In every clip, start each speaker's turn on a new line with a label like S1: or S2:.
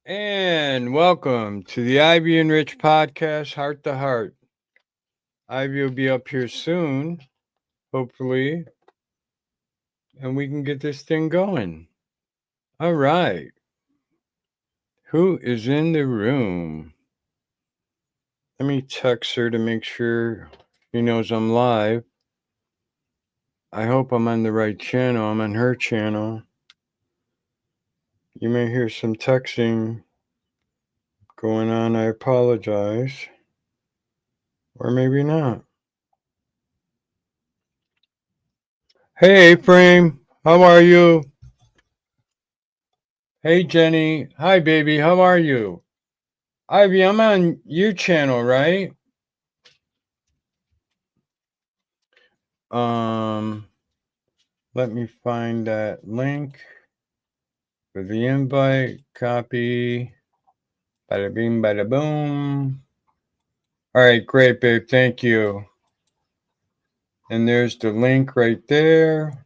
S1: And welcome to the Ivy and Rich podcast, Heart to Heart. Ivy will be up here soon, hopefully, and we can get this thing going. All right. Who is in the room? Let me text her to make sure she knows I'm live. I hope I'm on the right channel. I'm on her channel. You may hear some texting going on. I apologize. Or maybe not. Hey, Frame. How are you? Hey, Jenny. Hi, baby. How are you? Ivy, I'm on your channel, right? Um, Let me find that link for the invite. Copy. Bada bing, bada boom. All right, great, babe. Thank you. And there's the link right there.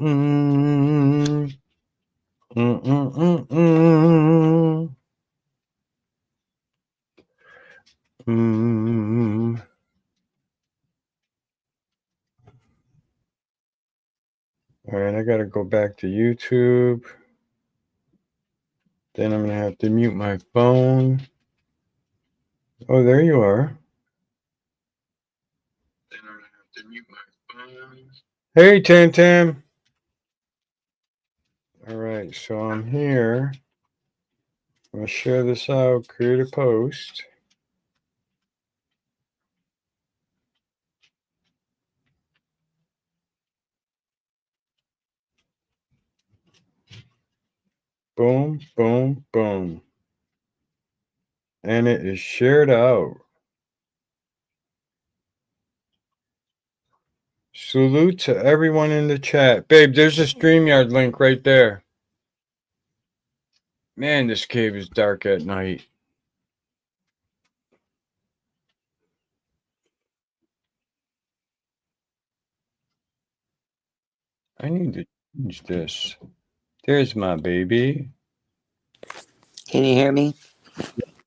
S1: Mm, mm, mm, mm, mm. Mm. All right, I got to go back to YouTube. Then I'm going to have to mute my phone. Oh, there you are. Then I'm going to have to mute my phone. Hey, Tam Tam. All right, so I'm here. I'm going to share this out, create a post. Boom, boom, boom. And it is shared out. Salute to everyone in the chat. Babe, there's a StreamYard link right there. Man, this cave is dark at night. I need to change this. There's my baby.
S2: Can you hear me?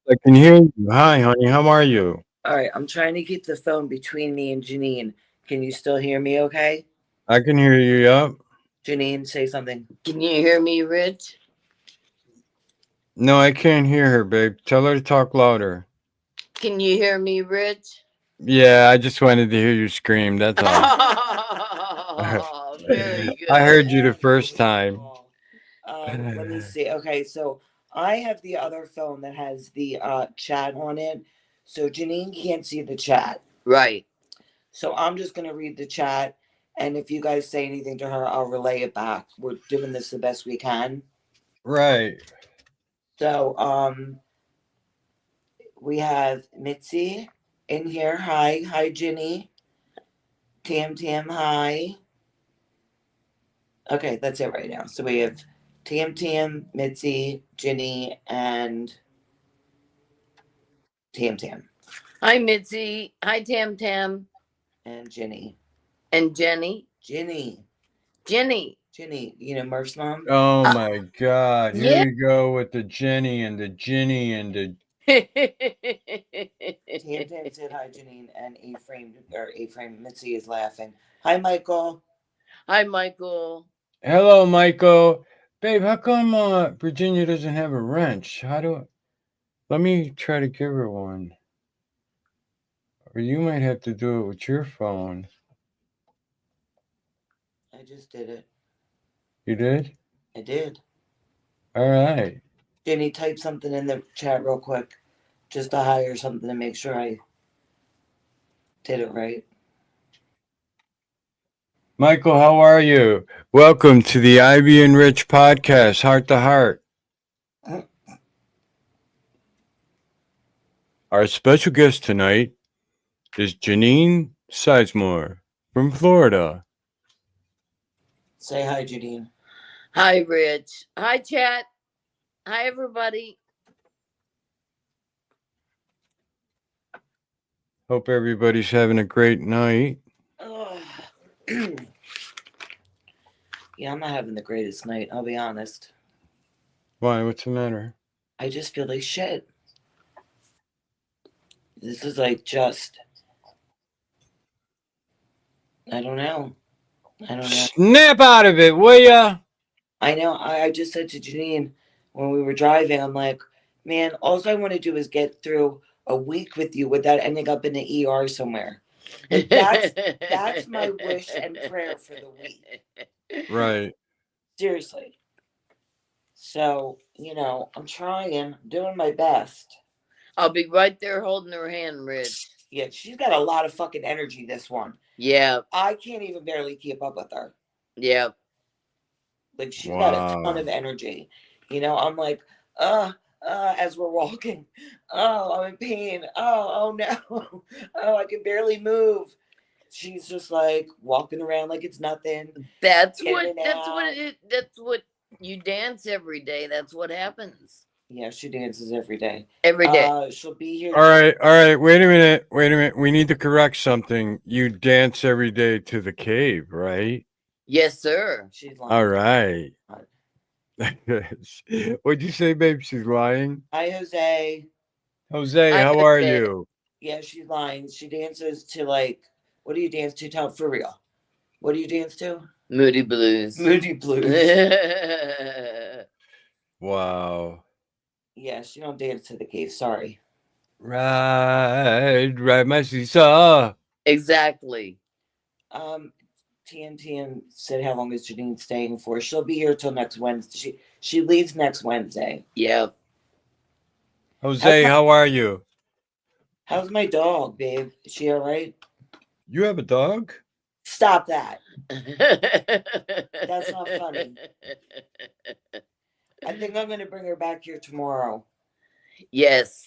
S1: I can hear you. Hi, honey. How are you?
S2: All right, I'm trying to keep the phone between me and Janine. Can you still hear me okay?
S1: I can hear you, yup.
S2: Janine, say something.
S3: Can you hear me, Rich?
S1: No, I can't hear her, babe. Tell her to talk louder.
S3: Can you hear me, Rich?
S1: Yeah, I just wanted to hear you scream. That's all.
S3: Very good.
S1: I heard you the first time.
S2: Let me see. Okay, so I have the other phone that has the chat on it. So Janine can't see the chat.
S3: Right.
S2: So I'm just going to read the chat. And if you guys say anything to her, I'll relay it back. We're doing this the best we can.
S1: Right.
S2: So, we have Mitzi in here. Hi. Hi, Ginny. Tam Tam, hi. Okay, that's it right now. So we have Tam Tam, Mitzi, Ginny, and Tam Tam.
S3: Hi, Mitzi. Hi, Tam Tam.
S2: And Ginny.
S3: And Jenny.
S2: Ginny.
S3: Jenny.
S2: Ginny, you know Murph's mom?
S1: Oh my God. Here
S3: Yeah.
S1: we go with the Jenny and the Ginny and the.
S2: Tam Tam said hi, Janine, and Ephraim Mitzi is laughing. Hi, Michael.
S3: Hi, Michael.
S1: Hello, Michael. Babe, how come Virginia doesn't have a wrench? Let me try to give her one. Or you might have to do it with your phone.
S2: I just did it.
S1: You did?
S2: I did.
S1: All right.
S2: Ginny, type something in the chat real quick. Just a hi or something to make sure I did it right.
S1: Michael, how are you? Welcome to the Ivy and Rich podcast, Heart to Heart. Our special guest tonight is Janine Sizemore from Florida.
S2: Say hi, Janine.
S3: Hi, Rich. Hi, chat. Hi, everybody.
S1: Hope everybody's having a great night.
S2: Yeah, I'm not having the greatest night, I'll be honest.
S1: Why? What's the matter?
S2: I just feel like shit. This is like just, I don't know. I don't know.
S1: Snap out of it, will ya?
S2: I know. I just said to Janine when we were driving, I'm like, man, all I want to do is get through a week with you without ending up in the ER somewhere. Like, that's my wish and prayer for the week.
S1: Right.
S2: Seriously. So, I'm trying, doing my best.
S3: I'll be right there holding her hand, Rich.
S2: Yeah, she's got a lot of fucking energy, this one.
S3: Yeah,
S2: I can't even barely keep up with her.
S3: yeah.
S2: Like, she's got a ton
S1: Wow.
S2: of energy. I'm like, as we're walking. Oh, I'm in pain. Oh no. Oh, I can barely move. She's just like walking around like it's nothing.
S3: That's
S2: In
S3: what
S2: and
S3: that's what
S2: out.
S3: that's what you dance every day. That's what happens.
S2: Yeah, she dances every day.
S3: Every day.
S2: She'll be here.
S1: All right. Wait a minute. We need to correct something. You dance every day to the cave, right?
S3: Yes, sir.
S2: She's lying.
S1: All right. What'd you say, babe? She's lying?
S2: Hi, Jose.
S1: Jose,
S3: Hi,
S1: how are
S3: Jose.
S1: you?
S2: Yeah, she's lying. She dances to like, what do you dance to? Tell for real. What do you dance to?
S3: Moody Blues.
S2: Moody Blues.
S1: Wow.
S2: Yeah, she don't dance to the cave. Sorry.
S1: Ride my seesaw.
S3: Exactly.
S2: TNTN said how long is Janine staying for? She'll be here till next Wednesday. She leaves next Wednesday.
S3: Yeah.
S1: Jose, how are you?
S2: How's my dog, babe? Is she all right?
S1: You have a dog?
S2: Stop that. That's not funny. I think I'm gonna bring her back here tomorrow.
S3: Yes.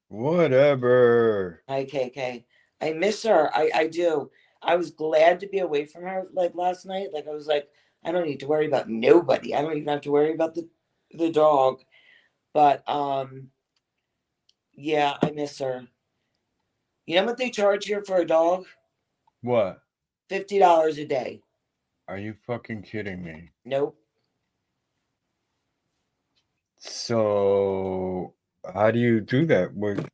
S1: Whatever.
S2: Hi, KK. I miss her. I do. I was glad to be away from her like last night. Like I was like, I don't need to worry about nobody. I don't even have to worry about the dog. But yeah, I miss her. You know what they charge here for a dog?
S1: What?
S2: $50 a day.
S1: Are you fucking kidding me?
S2: Nope.
S1: So, how do you do that with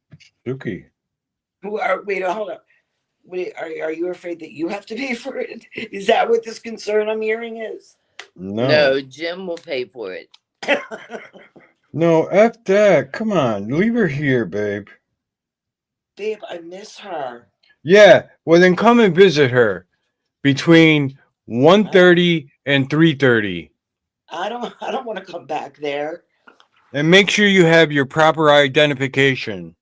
S1: Suki?
S2: Wait, hold on. Wait, are you afraid that you have to pay for it? Is that what this concern I'm hearing is?
S3: No, Jim will pay for it.
S1: No, F that. Come on. Leave her here, babe.
S2: Babe, I miss her.
S1: Yeah. Well, then come and visit her between 1:30 and 3:30.
S2: I don't want to come back there.
S1: And make sure you have your proper identification.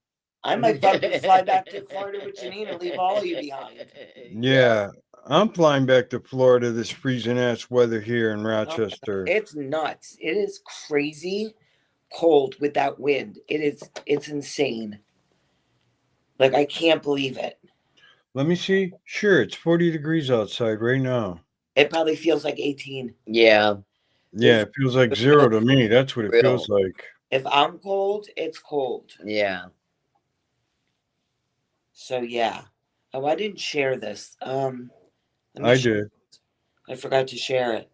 S2: I might fucking fly back to Florida with Janine and leave all of you behind.
S1: Yeah. I'm flying back to Florida this freezing ass weather here in Rochester.
S2: It's nuts. It is crazy cold with that wind. It's insane. Like I can't believe it.
S1: Let me see. Sure, it's 40 degrees outside right now.
S2: It probably feels like 18.
S3: Yeah.
S1: Yeah, it feels like 0 to me. That's what it
S3: Real.
S1: feels like.
S2: If I'm cold, it's cold.
S3: Yeah.
S2: So yeah. Oh, I didn't share this.
S1: I did.
S2: I forgot to share it.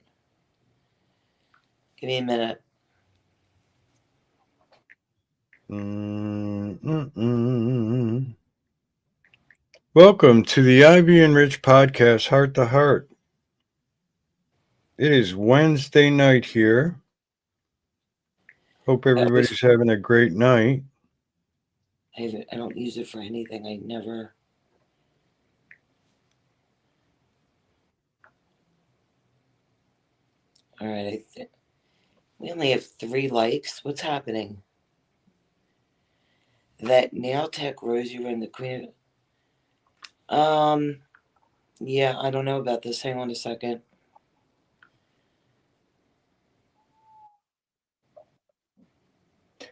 S2: Give me a minute.
S1: Welcome to the Ivy and Rich podcast, Heart to Heart. It is Wednesday night here. Hope everybody's having a great night.
S2: I don't use it for anything. I never. All right. We only have 3 likes. What's happening? That nail tech Rosie ran the queen. Yeah, I don't know about this. Hang on a second.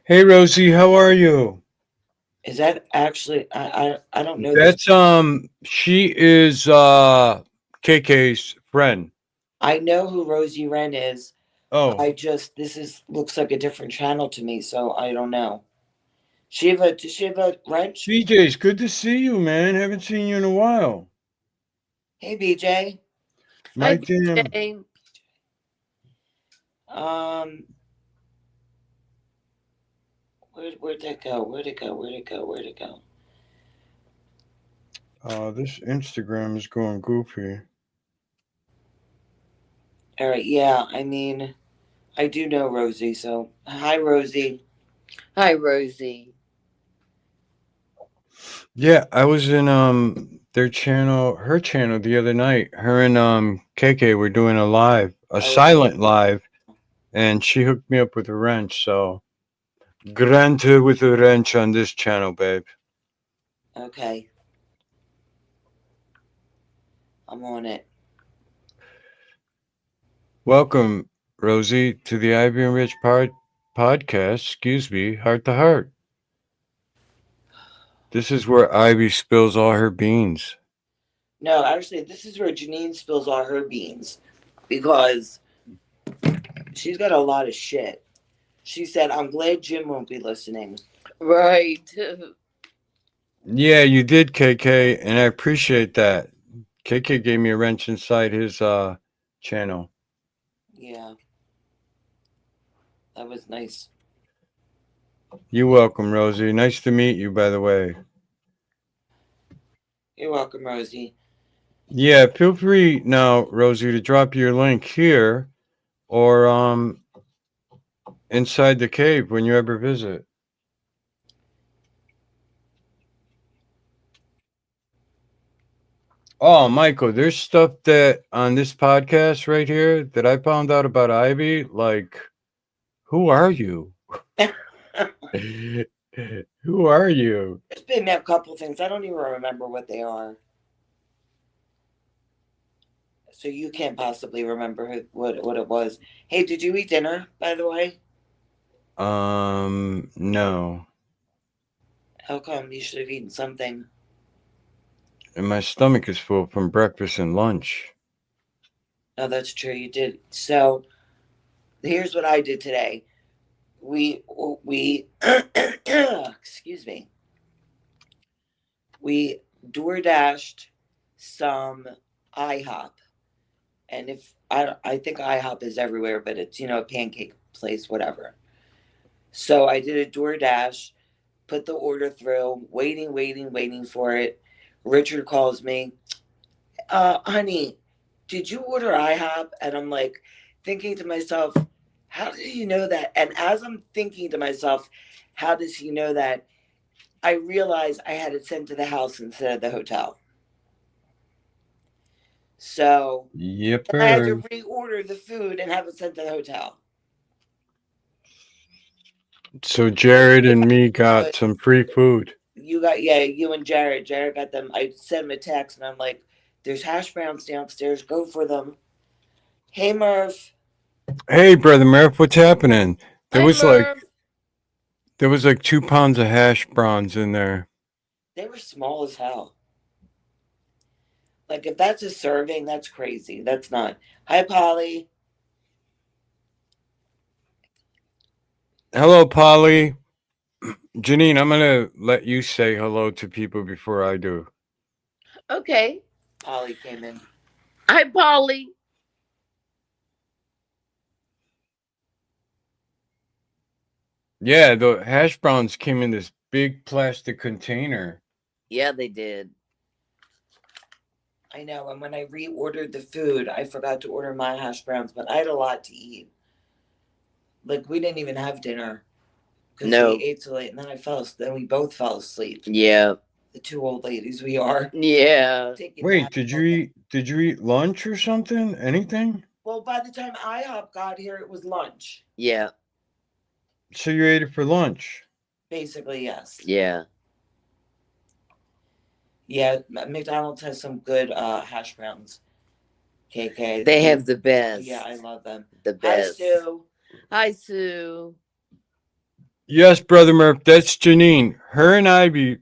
S1: Hey Rosie, how are you?
S2: Is that actually? I don't know.
S1: That's she is KK's friend.
S2: I know who Rosie Wren is.
S1: Oh,
S2: This looks like a different channel to me, so I don't know. Does she have a wrench?
S1: BJ's good to see you, man. Haven't seen you in a while.
S2: Hey, BJ.
S1: My
S3: Hi,
S1: damn.
S3: PJ.
S2: Where'd that go? Where'd it go? Where'd it go? Where'd it go?
S1: This Instagram is going goofy.
S2: All right, yeah, I mean, I do know Rosie, so hi, Rosie.
S3: Hi, Rosie.
S1: Yeah, I was in her channel the other night. Her and KK were doing a silent live, and she hooked me up with a wrench. So granted with a wrench on this channel, babe.
S2: Okay, I'm on it.
S1: Welcome, Rosie, to the Ivy and Rich podcast. Excuse me, heart to heart. This is where Ivy spills all her beans.
S2: No, actually, this is where Janine spills all her beans because she's got a lot of shit. She said, I'm glad Jim won't be listening.
S3: Right.
S1: Yeah, you did, KK, and I appreciate that. KK gave me a wrench inside his channel.
S2: Yeah, that was nice.
S1: You're welcome, Rosie. Nice to meet you, by the way.
S2: You're welcome, Rosie.
S1: Yeah, feel free now, Rosie, to drop your link here or inside the cave when you ever visit. Oh, Michael, there's stuff that on this podcast right here that I found out about Ivy. Like, who are you? Who are you?
S2: There's been a couple things. I don't even remember what they are. So you can't possibly remember what it was. Hey, did you eat dinner, by the way?
S1: No.
S2: How come? You should have eaten something.
S1: And my stomach is full from breakfast and lunch.
S2: No, that's true. You did. So here's what I did today. We excuse me. We DoorDashed some IHOP, and if I think IHOP is everywhere, but it's a pancake place, whatever. So I did a DoorDash, put the order through, waiting for it. Richard calls me, honey, did you order IHOP? And I'm like thinking to myself, how did he know that? And as I'm thinking to myself, how does he know that? I realized I had it sent to the house instead of the hotel. So I had to
S1: Yipper.
S2: reorder the food and have it sent to the hotel.
S1: So Jared and me got some free food.
S2: You and Jared. Jared got them. I sent him a text and I'm like, there's hash browns downstairs. Go for them. Hey, Murph.
S1: Hey, brother Murph, what's happening? There
S3: Hi,
S1: was
S3: Murph.
S1: like 2 pounds of hash browns in there.
S2: They were small as hell. Like, if that's a serving, that's crazy. That's not. Hi, Polly.
S1: Hello, Polly. Janine, I'm gonna let you say hello to people before I do.
S3: Okay.
S2: Polly came in.
S3: Hi, Polly.
S1: Yeah, the hash browns came in this big plastic container.
S3: Yeah, they did.
S2: I know. And when I reordered the food, I forgot to order my hash browns, but I had a lot to eat. Like, we didn't even have dinner because
S3: No.
S2: we ate so late, and then we both fell asleep.
S3: Yeah.
S2: The 2 old ladies we are.
S3: Yeah.
S1: Wait, did you eat lunch or something? Anything?
S2: Well, by the time IHOP got here, it was lunch.
S3: Yeah.
S1: So you ate it for lunch?
S2: Basically, yes.
S3: Yeah.
S2: Yeah, McDonald's has some good hash browns. KK.
S3: They have the best.
S2: Yeah, I love them.
S3: The best.
S2: Hi, Sue.
S3: Hi, Sue.
S1: Yes, brother Murph, that's Janine. Her and Ivy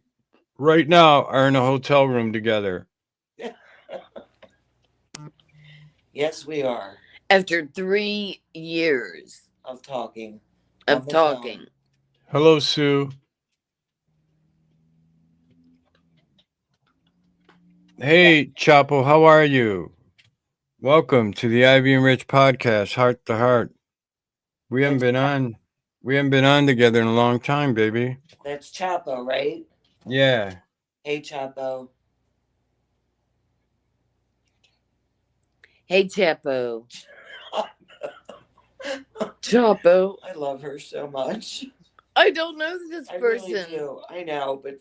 S1: right now are in a hotel room together.
S2: Yes, we are.
S3: After 3 years
S2: Of talking.
S3: of talking.
S1: Hello, Sue. Hey, Chapo, how are you? Welcome to the Ivy and Rich podcast, Heart to Heart. We haven't been on together in a long time, baby.
S2: That's Chapo, right?
S1: Yeah.
S2: Hey, Chapo.
S3: Hey, Chapo. Chapo.
S2: I love her so much.
S3: I don't know this
S2: I
S3: person.
S2: really do. I know, but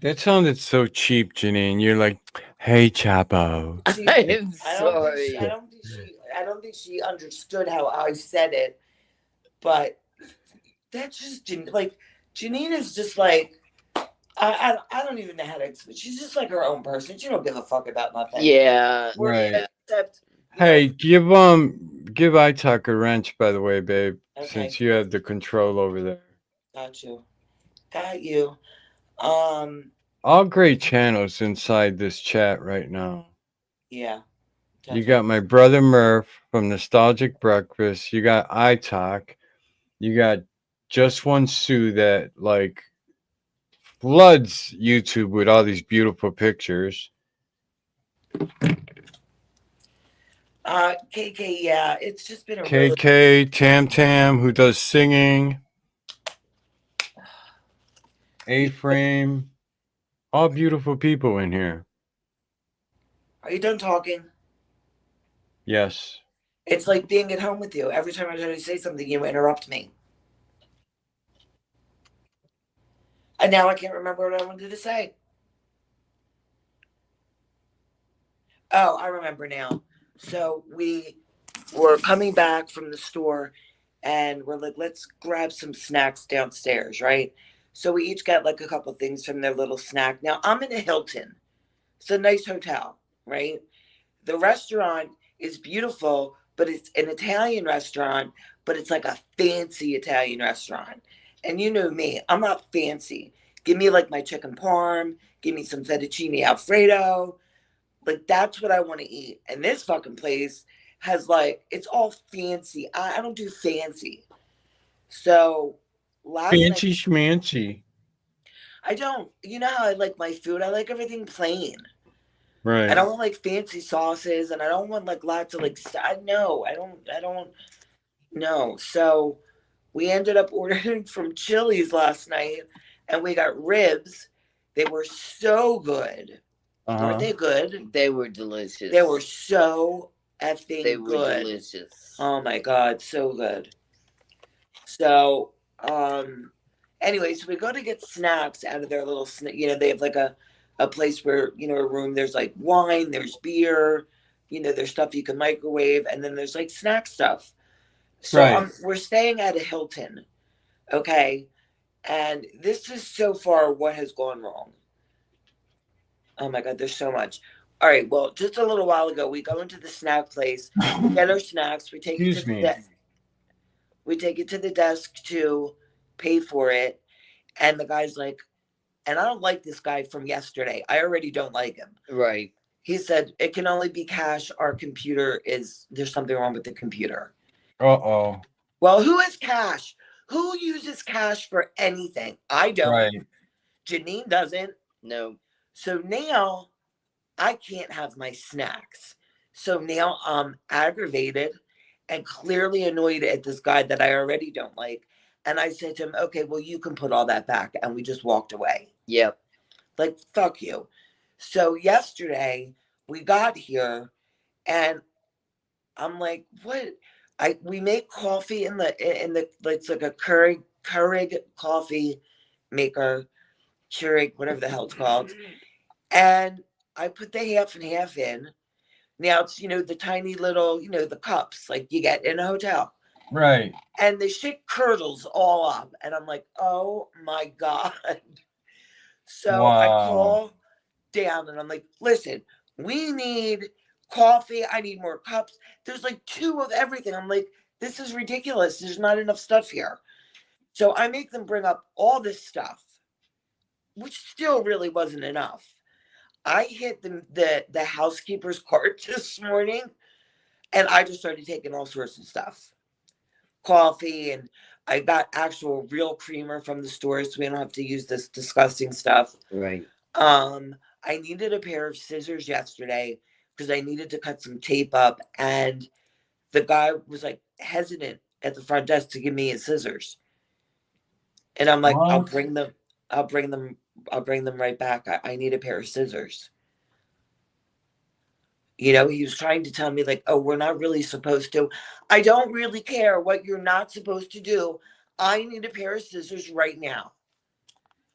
S1: That sounded so cheap, Janine. You're like, hey, Chapo.
S3: I'm sorry.
S2: I don't think she understood how I said it, but that's just like Janine is just like I don't even know how to explain. She's just like her own person. She don't give a fuck about nothing.
S3: Yeah.
S1: Right.
S2: Except,
S1: Hey, give iTalk a wrench, by the way, babe.
S2: Okay.
S1: Since you have the control over there.
S2: Got you.
S1: All great channels inside this chat right now.
S2: Yeah.
S1: You got my brother Murph from Nostalgic Breakfast. You got iTalk. You got Just One Sue that like floods YouTube with all these beautiful pictures.
S2: KK, yeah, it's just been a
S1: KK, Tam Tam, who does singing. A-Frame. All beautiful people in here.
S2: Are you done talking?
S1: Yes.
S2: It's like being at home with you. Every time I try to say something, you interrupt me. And now I can't remember what I wanted to say. Oh, I remember now. So we were coming back from the store and we're like, let's grab some snacks downstairs, right? So we each got like a couple things from their little snack. Now I'm in a Hilton. It's a nice hotel, right? The restaurant is beautiful, but it's an Italian restaurant, but it's like a fancy Italian restaurant. And you know me, I'm not fancy. Give me like my chicken parm, give me some fettuccine alfredo. Like that's what I want to eat. And this fucking place has like, it's all fancy. I don't do fancy. So last night,
S1: Fancy schmancy.
S2: I don't, you know how I like my food? I like everything plain.
S1: Right.
S2: I don't want like fancy sauces and I don't want like lots of like, I don't know. So we ended up ordering from Chili's last night and we got ribs. They were so good. Weren't they good?
S3: They were delicious.
S2: They were so effing
S3: They were
S2: good.
S3: delicious.
S2: Oh my God, so good. So, anyway, so we go to get snacks out of their little, they have like a place where, a room, there's like wine, there's beer, there's stuff you can microwave, and then there's like snack stuff. So
S1: Right.
S2: we're staying at a Hilton, okay? And this is so far what has gone wrong. Oh my God, there's so much. All right, well, just a little while ago, we go into the snack place, we get our snacks, we take it to the desk. We take it to the desk to pay for it. And the guy's like, and I don't like this guy from yesterday. I already don't like him.
S3: Right.
S2: He said, it can only be cash. Our computer there's something wrong with the computer.
S1: Uh-oh.
S2: Well, who has cash? Who uses cash for anything? I don't.
S1: Right.
S2: Janine doesn't.
S3: No.
S2: So now I can't have my snacks. So now I'm aggravated and clearly annoyed at this guy that I already don't like. And I said to him, okay, well, you can put all that back. And we just walked away.
S3: Yep.
S2: Like, fuck you. So yesterday we got here and I'm like, what? We make coffee in the it's like a Keurig coffee maker, Keurig, whatever the hell it's called. And I put the half and half in. Now it's, the tiny little, the cups like you get in a hotel.
S1: Right.
S2: And the shit curdles all up. And I'm like, oh my God. So
S1: Wow.
S2: I call down and I'm like, listen, we need coffee. I need more cups. There's like 2 of everything. I'm like, this is ridiculous. There's not enough stuff here. So I make them bring up all this stuff, which still really wasn't enough. I hit the housekeeper's cart this morning and I just started taking all sorts of stuff. Coffee, and I got actual real creamer from the store so we don't have to use this disgusting stuff.
S3: Right.
S2: I needed a pair of scissors yesterday. because I needed to cut some tape up, and the guy was like hesitant at the front desk to give me his scissors. And I'm like, I'll
S1: What?
S2: bring them right back. I need a pair of scissors. You know, he was trying to tell me, like, oh, we're not really supposed to. I don't really care what you're not supposed to do. I need a pair of scissors right now.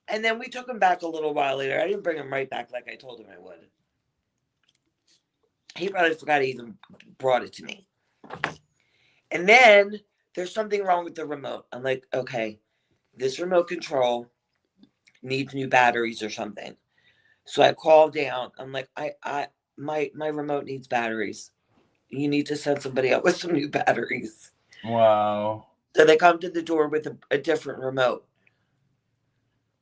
S2: And then we took him back a little while later. I didn't bring him right back like I told him I would. He probably forgot he even brought it to me. And then there's something wrong with the remote. I'm like, okay, this remote control needs new batteries or something. So I called down. I'm like, my remote needs batteries. You need to send somebody out with some new batteries.
S1: Wow.
S2: So they come to the door with a different remote.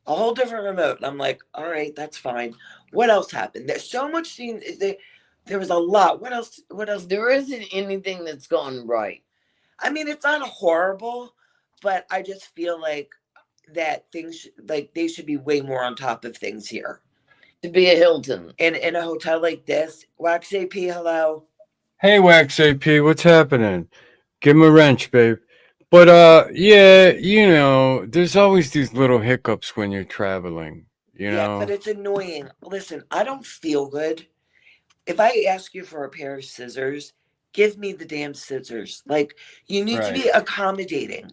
S2: A whole different remote. And I'm like, all right, that's fine. What else happened? There's so much scene. There was a lot. What else?
S3: There isn't anything that's gone right.
S2: I mean, it's not horrible, but I just feel like that things like they should be way more on top of things here.
S3: To be a Hilton.
S2: In a hotel like this, Wax AP, hello.
S1: Hey, Wax AP, what's happening? Give him a wrench, babe. But yeah, you know, there's always these little hiccups when you're traveling. You
S2: Yeah,
S1: know.
S2: but it's annoying. Listen, I don't feel good. If I ask you for a pair of scissors, give me the damn scissors. Like, you need to be accommodating.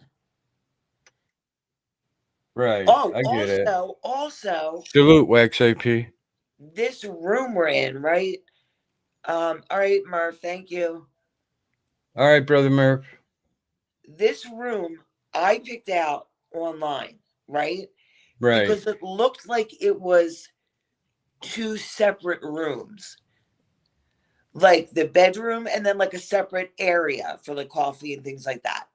S1: Right.
S2: Oh,
S1: I get it.
S2: also,
S1: Salute, Wax AP.
S2: this room we're in, right? All right, Murph, thank you.
S1: All right, brother Murph.
S2: This room I picked out online, right?
S1: Right.
S2: Because it looked like it was two separate rooms. Like the bedroom and then like a separate area for like coffee and things like that.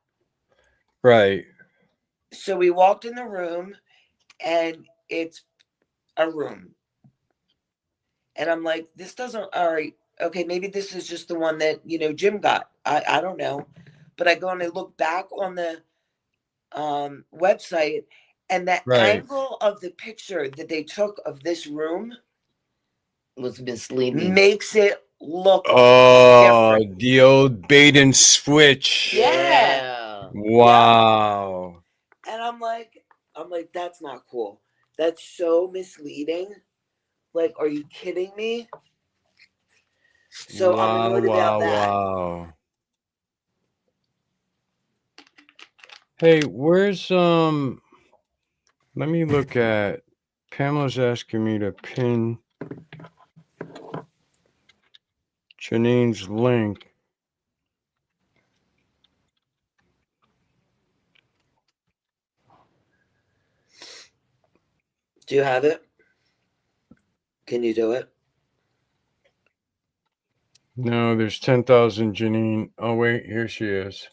S1: Right.
S2: So we walked in the room and it's a room. And I'm like, this doesn't, all right, okay, maybe this is just the one that, you know, Jim got. I don't know. But I go and I look back on the website, and the angle of the picture that they took of this room
S3: Was misleading.
S2: makes it look
S1: different. The old bait and switch.
S2: Yeah.
S1: Wow.
S2: And I'm like, that's not cool. That's so misleading. Like, are you kidding me? So I'm annoyed about that.
S1: Wow. Hey, where's let me look at Pamela's asking me to pin Janine's link.
S2: Do you have it? Can you do it?
S1: No, there's 10,000 Janine. Oh, wait, here she is.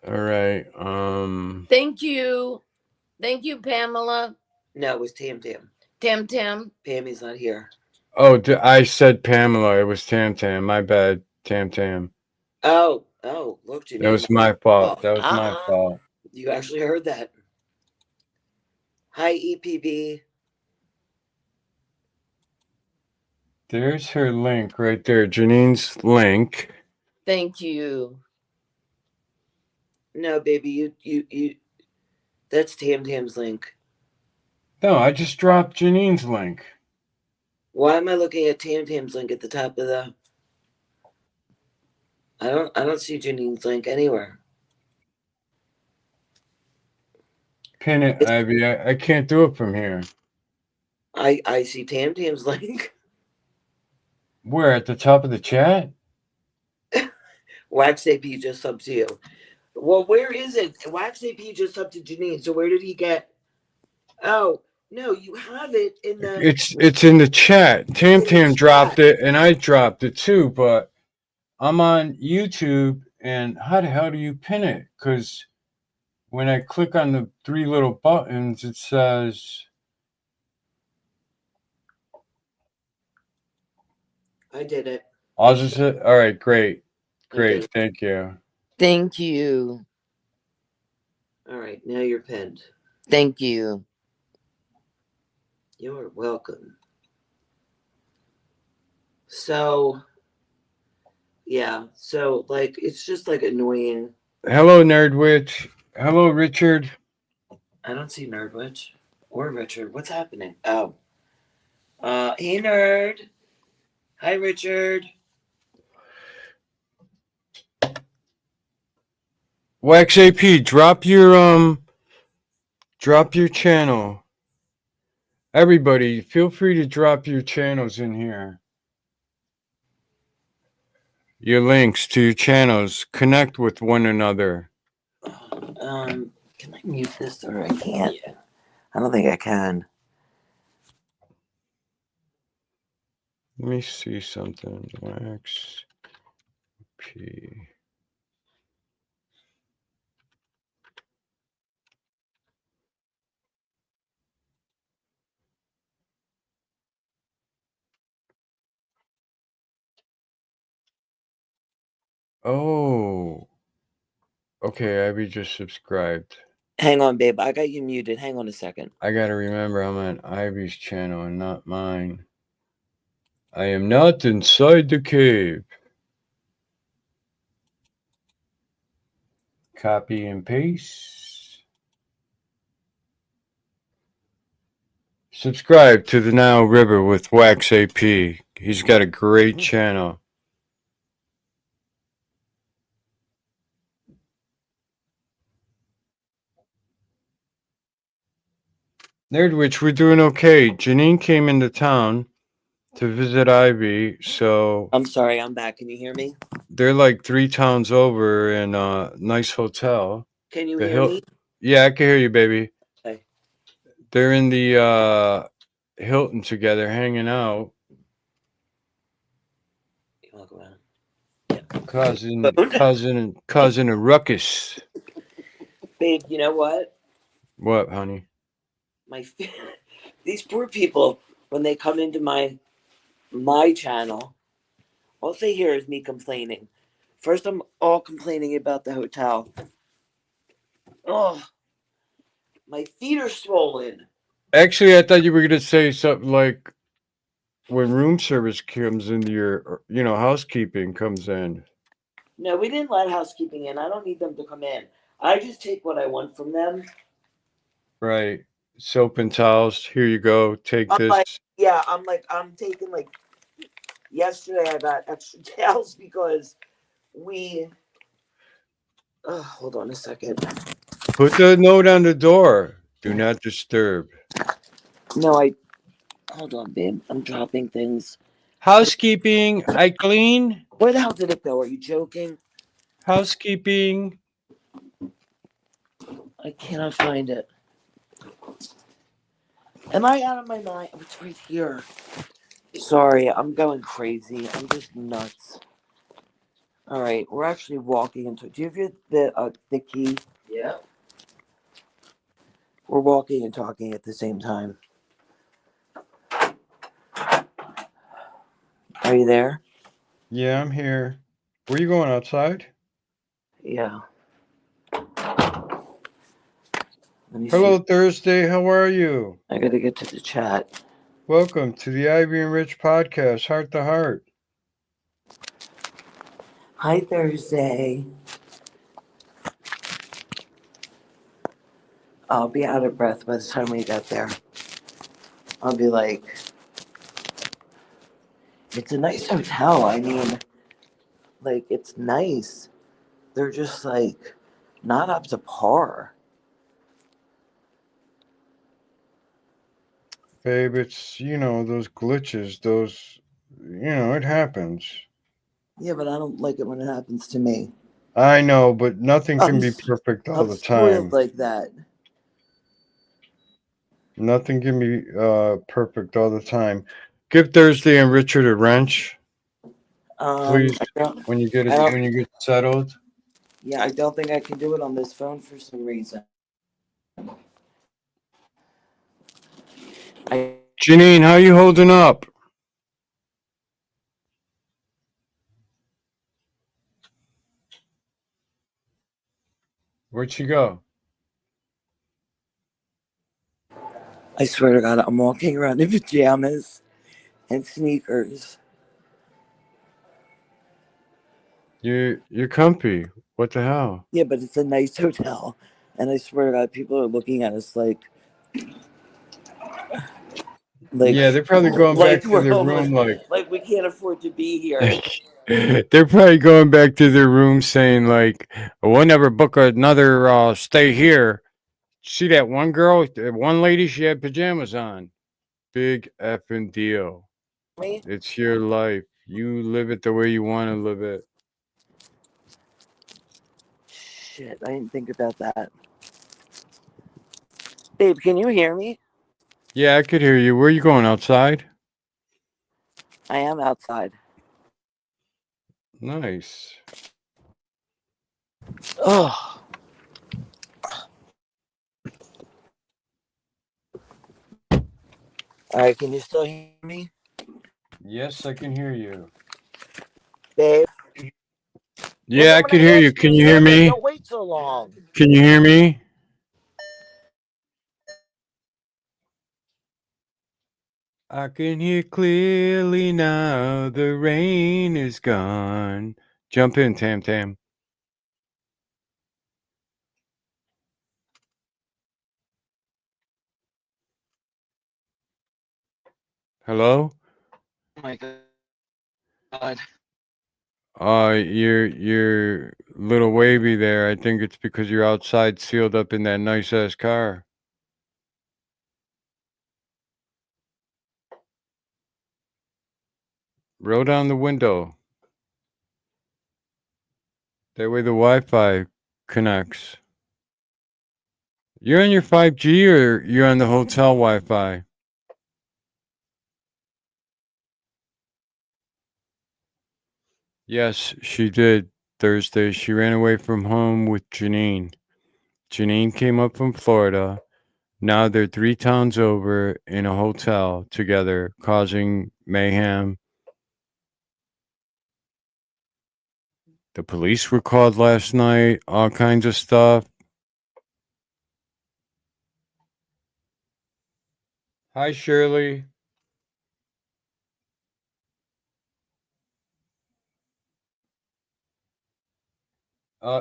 S1: All right.
S3: Thank you. Thank you, Pamela.
S2: No, it was Tam Tam.
S3: Tam Tam.
S2: Pammy's not here.
S1: Oh, I said Pamela. It was Tam Tam. My bad, Tam Tam.
S2: Oh, look, Janine.
S1: That was my fault. That was my fault.
S2: You actually heard that. Hi, EPB.
S1: There's her link right there. Janine's link.
S3: Thank you.
S2: No, baby, you. That's Tam Tam's link.
S1: No, I just dropped Janine's link.
S2: Why am I looking at Tam Tam's link at the top of the? I don't see Janine's link anywhere.
S1: Pin it, Ivy. I can't do it from here.
S2: I see Tam Tam's link.
S1: Where? At the top of the chat?
S2: Wax AP just subbed to you. Well, where is it? Wax AP just subbed to Janine. So where did he get? Oh no, you have it in the.
S1: It's in the chat. Tam Tam dropped it, and I dropped it too. But I'm on YouTube, and how the hell do you pin it? Because when I click on the three little buttons, it says.
S2: I did it.
S1: I'll just hit. All right, great. Thank you.
S3: Thank you.
S2: All right, now you're pinned.
S3: Thank you.
S2: You're welcome. So yeah, so like it's just like annoying.
S1: Hello, Nerdwitch. Hello, Richard.
S2: I don't see Nerdwitch or Richard. What's happening? Oh. Hey nerd. Hi Richard.
S1: Wax AP, drop your channel. Everybody, feel free to drop your channels in here. Your links to your channels. Connect with one another.
S2: Can I mute this or I can't? Yeah. I don't think I can.
S1: Let me see something. Wax P. Oh. Okay, Ivy just subscribed.
S2: Hang on, babe. I got you muted. Hang on a second.
S1: I gotta remember I'm on Ivy's channel and not mine. I am not inside the cave. Copy and paste. Subscribe to the Nile River with Wax AP. He's got a great channel. Nerdwitch, we're doing okay. Janine came into town to visit Ivy, so
S2: I'm sorry, I'm back. Can you hear me?
S1: they're like 3 towns over in a nice hotel.
S2: Can you
S1: The
S2: hear me?
S1: Yeah, I can hear you, baby.
S2: Hey.
S1: They're in the Hilton together, hanging out,
S2: You wanna go around?
S1: causing a ruckus.
S2: Babe, you know what?
S1: What, honey?
S2: These poor people, when they come into my channel, all they hear is me complaining. First, I'm all complaining about the hotel. Oh, my feet are swollen.
S1: Actually, I thought you were gonna say something like when room service comes into your, housekeeping comes in.
S2: No, we didn't let housekeeping in. I don't need them to come in. I just take what I want from them.
S1: Right. Soap and towels. Here you go. Take
S2: I'm
S1: this.
S2: like, I'm taking like, yesterday I got extra towels because hold on a second.
S1: Put the note on the door. Do not disturb.
S2: No, hold on, babe. I'm dropping things.
S1: Housekeeping. I clean.
S2: Where the hell did it go? Are you joking?
S1: Housekeeping.
S2: I cannot find it. Am I out of my mind? Oh, it's right here. Sorry, I'm going crazy. I'm just nuts. All right, we're actually walking into. Do you have the key? Yeah. We're walking and talking at the same time. Are you there?
S1: Yeah, I'm here. Where you going, outside?
S2: Yeah. Let me
S1: Hello,
S2: see.
S1: Thursday. How are you?
S2: I gotta get to the chat.
S1: Welcome to the Ivy and Rich podcast, Heart to Heart.
S2: Hi, Thursday. I'll be out of breath by the time we get there. I'll be like, it's a nice hotel. I mean, like, it's nice. They're just like not up to par.
S1: Babe, it's, those glitches, it happens.
S2: Yeah, but I don't like it when it happens to me.
S1: I know, but nothing can
S2: I'm
S1: be perfect all
S2: I'm
S1: the
S2: spoiled
S1: time.
S2: like that.
S1: Nothing can be perfect all the time. Give Thursday and Richard a wrench, please, when you get settled.
S2: Yeah, I don't think I can do it on this phone for some reason.
S1: Janine, how you holding up? Where'd she go?
S2: I swear to God, I'm walking around in pajamas and sneakers.
S1: You're comfy. What the hell?
S4: Yeah, but it's a nice hotel, and I swear to God, people are looking at us like
S1: Yeah, they're probably going back to
S4: we're
S1: their
S4: homeless,
S1: room like
S4: like we can't afford to be here.
S1: they're probably going back to their room saying like, "We'll never book another stay here." See that one girl, that one lady, she had pajamas on. Big effing deal.
S4: Me?
S1: It's your life. You live it the way you want to live it.
S4: Shit, I didn't think about that. Babe, can you hear me?
S1: Yeah, I could hear you. Where are you going, outside?
S4: I am outside.
S1: Nice.
S4: Oh. All right, can you still hear me,
S1: Yes, I can hear you.
S4: babe?
S1: Yeah, I could hear you. Can you hear me?
S4: Don't wait so long.
S1: Can you hear me? I can hear clearly now. The rain is gone. Jump in, Tam Tam. Hello?
S4: Oh my God.
S1: You're little wavy there. I think it's because you're outside sealed up in that nice ass car. Roll down the window. That way the Wi-Fi connects. You're on your 5G or you're on the hotel Wi-Fi? Yes, she did. Thursday, she ran away from home with Janine. Janine came up from Florida. Now they're 3 towns over in a hotel together, causing mayhem. The police were called last night, all kinds of stuff. Hi, Shirley.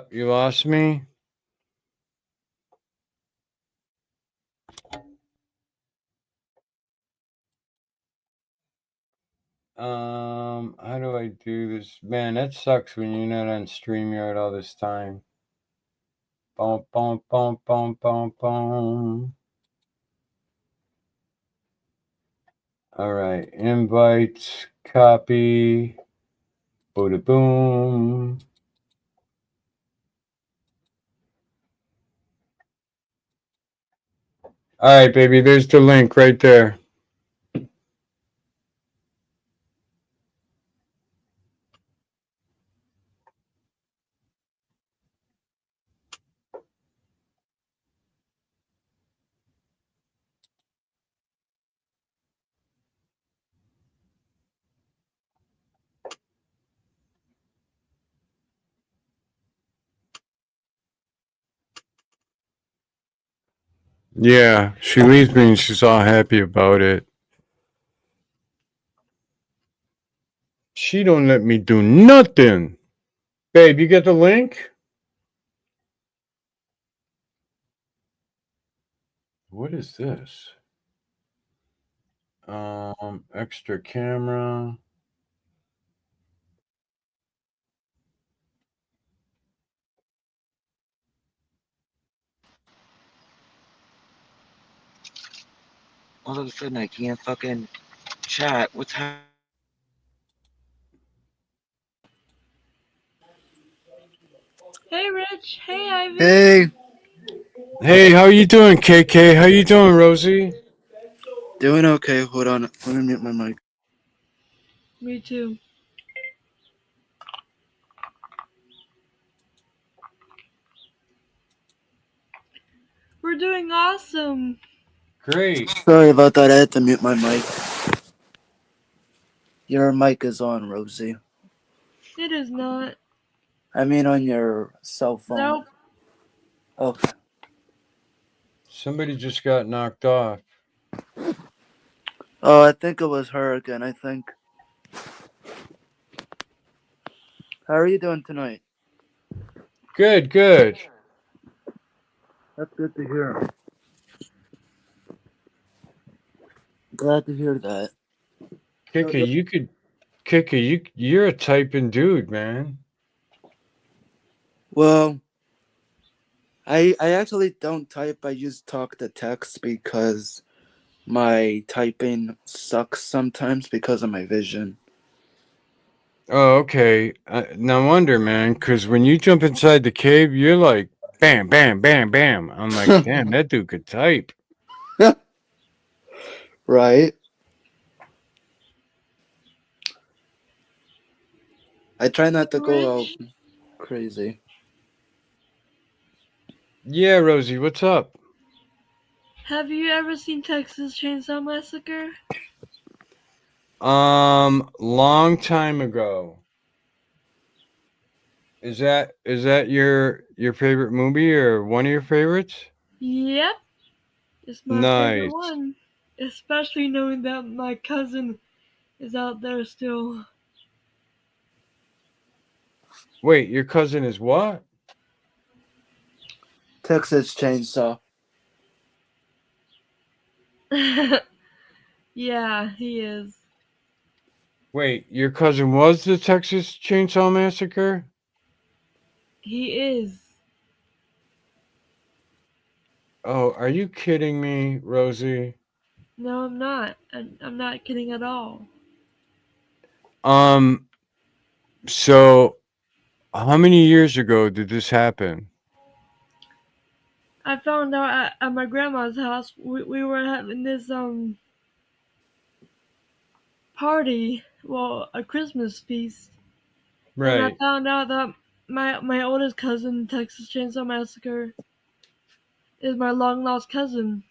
S1: You lost me? How do I do this? Man, that sucks when you're not on StreamYard all this time. Bum, bum, bum, bum, bum, bum. All right, invites, copy, bada boom. All right, baby, there's the link right there. Yeah, she leaves me and she's all happy about it. She don't let me do nothing. Babe, you get the link? What is this? Extra camera.
S4: All of a sudden, I can't fucking chat. What's happening?
S5: Hey, Rich. Hey, Ivy.
S6: Hey,
S1: Hey, how you doing, KK? How you doing, Rosie?
S6: doing okay. Hold on. Let me mute my mic.
S5: Me too. We're doing awesome.
S1: Great.
S6: Sorry about that. I had to mute my mic. Your mic is on, Rosie.
S5: It is not.
S6: I mean, on your cell phone.
S5: Nope.
S6: Okay.
S1: Somebody just got knocked off.
S6: Oh, I think it was her again. I think. How are you doing tonight?
S1: Good, good.
S6: That's good to hear. Glad to hear that.
S1: Kika, you're a typing dude, man.
S6: Well, I actually don't type. I use talk to text because my typing sucks sometimes because of my vision.
S1: Oh, okay. No wonder, man, because when you jump inside the cave, you're like, bam, bam, bam, bam. I'm like, damn, that dude could type.
S6: Right? I try not to go out
S5: Rich,
S6: crazy.
S1: Yeah, Rosie, what's up?
S5: have you ever seen Texas Chainsaw Massacre?
S1: Long time ago. Is that your favorite movie or one of your favorites?
S5: Yep, it's my favorite
S1: Nice.
S5: one. Especially knowing that my cousin is out there still.
S1: Wait, your cousin is what?
S6: Texas Chainsaw.
S5: Yeah, he is.
S1: Wait, your cousin was the Texas Chainsaw Massacre?
S5: He is.
S1: Oh, are you kidding me, Rosie?
S5: No, I'm not. I'm not kidding at all.
S1: So how many years ago did this happen?
S5: I found out at my grandma's house. We were having this party, well, a Christmas feast, and I
S1: Right.
S5: found out that my oldest cousin, Texas Chainsaw Massacre, is my long lost cousin.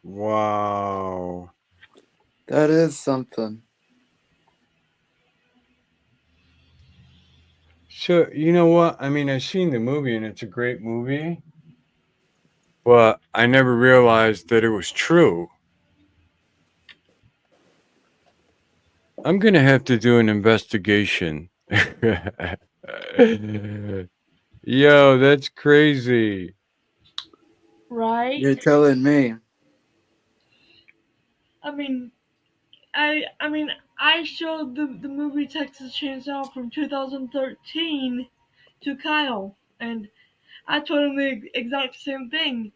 S1: Wow.
S6: That is something.
S1: So, you know what? I mean, I've seen the movie and it's a great movie, but I never realized that it was true. I'm going to have to do an investigation. Yo, that's crazy.
S5: Right?
S6: You're telling me.
S5: I mean, I showed the movie Texas Chainsaw from 2013 to Kyle, and I told him the exact same thing.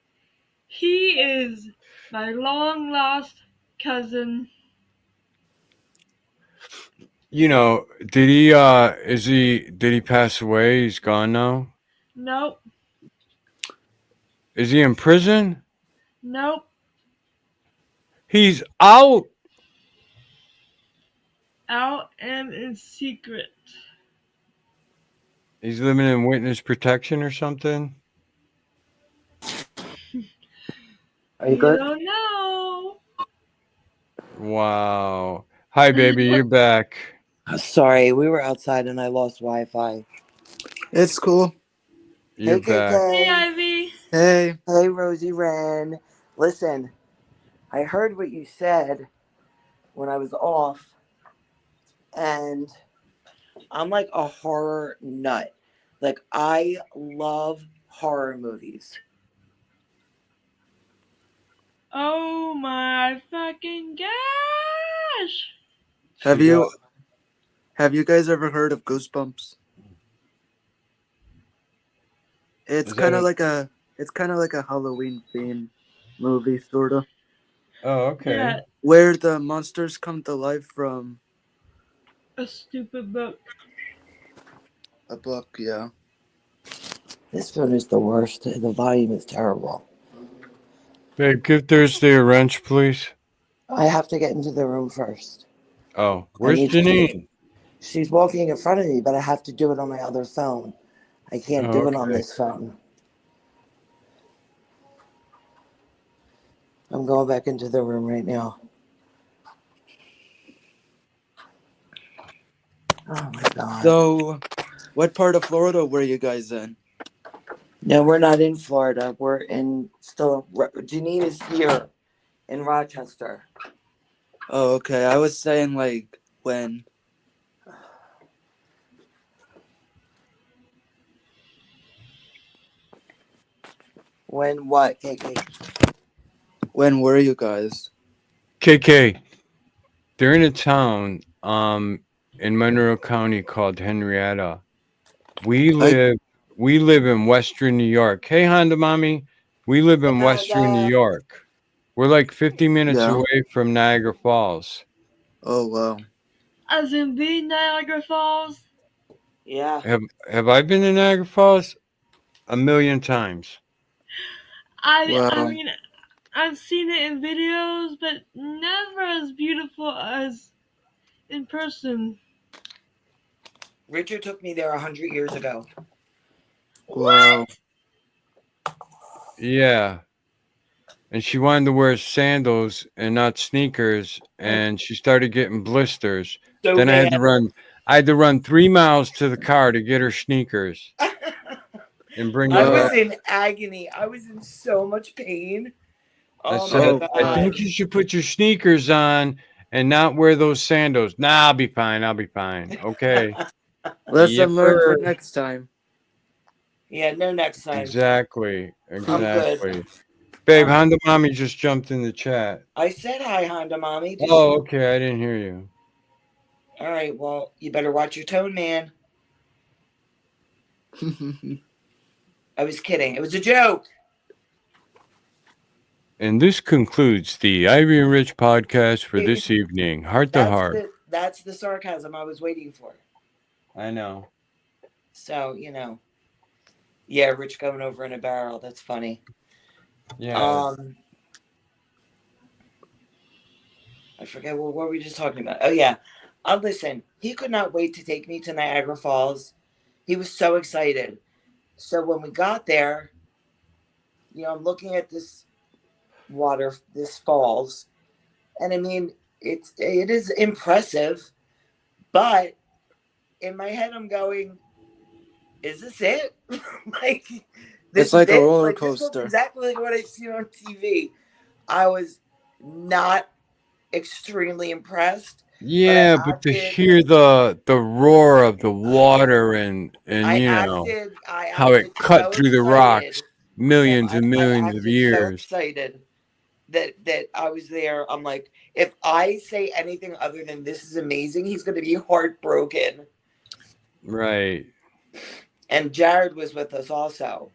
S5: He is my long lost cousin.
S1: You know, did he pass away? He's gone now?
S5: Nope,
S1: Is he in prison?
S5: nope,
S1: He's out.
S5: out and in secret.
S1: He's living in witness protection or something?
S6: Are you
S5: You
S6: good?
S5: don't know.
S1: Wow. Hi, baby. You're back.
S2: Sorry, we were outside and I lost Wi-Fi.
S6: It's cool.
S1: You're
S2: Hey,
S1: back.
S5: Hey,
S2: KK.
S5: Ivy.
S6: Hey.
S2: Hey, Rosie Wren. Listen, I heard what you said when I was off, and I'm like a horror nut. Like, I love horror movies.
S5: Oh my fucking gosh!
S6: Have
S1: She
S6: you
S1: does.
S6: have you guys ever heard of Goosebumps? It's
S1: Is that
S6: kind of
S1: it?
S6: like a Halloween theme movie, sorta,
S1: Oh, okay.
S5: Yeah,
S6: where the monsters come to life from
S5: a stupid book.
S6: a book. Yeah.
S2: This phone is the worst. The volume is terrible.
S1: Babe, give Thursday a wrench, please.
S2: I have to get into the room first.
S1: Oh,
S2: I
S1: where's
S2: need to.
S1: Janine?
S2: She's walking in front of me, but I have to do it on my other phone. I can't
S1: Oh,
S2: do it on
S1: okay.
S2: this phone. I'm going back into the room right now. Oh my God.
S6: So, what part of Florida were you guys in?
S2: No, we're not in Florida. We're in still. Janine is here in Rochester.
S6: Oh, okay. I was saying like when.
S2: When what? KK?
S6: When were you guys?
S1: KK, they're in a town in Monroe County called Henrietta. We live in Western New York. Hey Honda Mommy, we live in
S2: Hey,
S1: Western New
S2: Honda.
S1: York. We're like 50 minutes
S6: Yeah.
S1: away from Niagara Falls.
S6: Oh wow.
S5: As in the Niagara Falls.
S2: Yeah.
S1: Have I been to Niagara Falls? A million times.
S5: I
S6: Wow.
S5: mean, I've seen it in videos, but never as beautiful as in person.
S2: Richard took me there 100 years ago.
S6: Wow.
S1: Yeah. And she wanted to wear sandals and not sneakers, and she started getting blisters.
S2: So
S1: Then I had to
S2: bad.
S1: run 3 miles to the car to get her sneakers and bring
S2: I
S1: her
S2: was
S1: back.
S2: in agony. I was in so much pain.
S1: I
S2: Oh
S1: said,
S2: my
S6: Oh,
S1: I
S2: god.
S1: think you should put your sneakers on and not wear those sandals. Nah, I'll be fine. I'll be fine. Okay.
S6: Lesson learned for
S1: Yipper.
S6: next time.
S2: Yeah, no next time.
S1: Exactly.
S2: I'm good.
S1: Exactly. Babe,
S2: Um,
S1: Honda Mommy just jumped in the chat.
S2: I said hi, Honda Mommy. Did
S1: Oh, okay. I didn't hear you.
S2: All right, well, you better watch your tone, man. I was kidding. It was a joke.
S1: And this concludes the Ivy and Rich podcast for this evening. Heart to heart.
S2: That's the sarcasm I was waiting for.
S1: I know.
S2: So, yeah, Rich going over in a barrel. That's funny.
S1: Yeah.
S2: I forget what were we just talking about. Oh yeah. Listen, he could not wait to take me to Niagara Falls. He was so excited. So when we got there, I'm looking at this water, this falls, and I mean it is impressive, but in my head I'm going, is this it? Like
S6: It's like a roller
S2: this looks
S6: coaster.
S2: exactly like what I've seen on TV. I was not extremely impressed.
S1: Yeah, but to hear the roar of the water and how it cut through the rocks millions and millions of years.
S2: So excited that I was there. I'm like, if I say anything other than this is amazing, he's going to be heartbroken.
S1: Right.
S2: And Jared was with us also.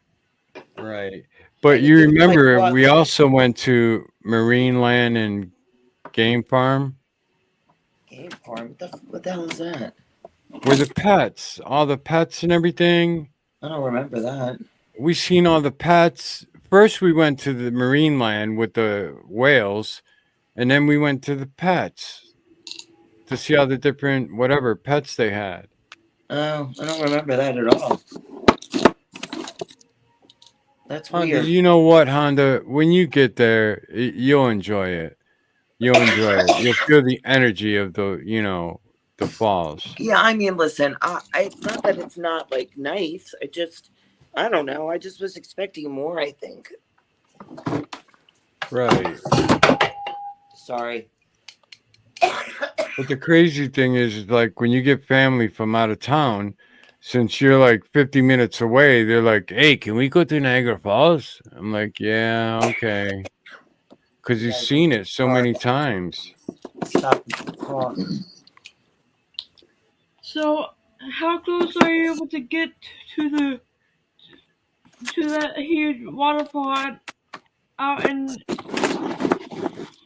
S1: Right. But you remember, we also went to Marine Land and Game Farm.
S2: Game Farm? What the hell is that?
S1: Where the pets, all the pets and everything.
S2: I don't remember that.
S1: We seen all the pets. First, we went to the Marine Land with the whales, and then we went to the pets to see all the different whatever pets they had.
S2: Oh, I don't remember that at all. That's
S1: Honda,
S2: weird.
S1: you know what, Honda? When you get there, you'll enjoy it. You'll enjoy it. You'll feel the energy of the falls.
S2: Yeah, I mean, listen, it's not that it's not like nice. I don't know. I just was expecting more, I think.
S1: Right.
S2: Sorry.
S1: But the crazy thing is like when you get family from out of town, since you're like 50 minutes away, they're like, hey, can we go to Niagara Falls? I'm like, yeah, okay. Because you've seen it so many times.
S2: Stop talking.
S5: So, how close are you able to get to that huge waterfall out in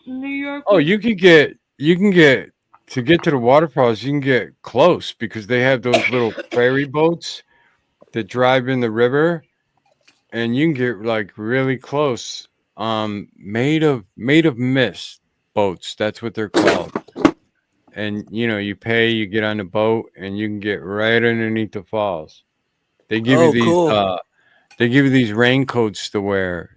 S5: New York?
S1: Oh, you can get to get to the waterfalls, you can get close because they have those little ferry boats that drive in the river, and you can get like really close. Made of mist boats, that's what they're called. And you pay, you get on the boat, and you can get right underneath the falls. They give you these
S6: cool.
S1: they give you these raincoats to wear,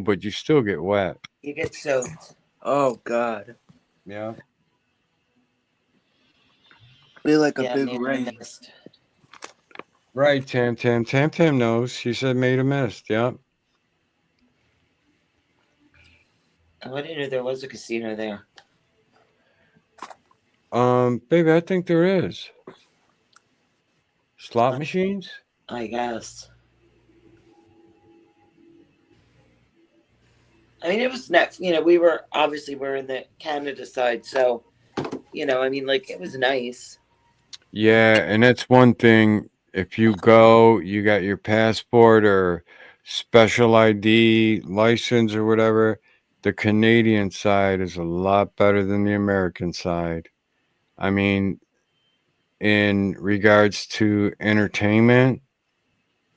S1: but you still get wet.
S2: You get soaked.
S6: Oh God.
S1: Yeah.
S6: Be like a
S2: Yeah,
S6: big
S2: made
S6: rain.
S2: of mist.
S1: Right, Tam knows. She said made a mist. Yep.
S2: Oh, I didn't know there was a casino there.
S1: Baby, I think there is. Slot machines?
S2: I guess. I mean, it was not. We were obviously we're in the Canada side, so I mean, like it was nice.
S1: Yeah, and that's one thing. If you go, you got your passport or special ID license or whatever, the Canadian side is a lot better than the American side. I mean, in regards to entertainment,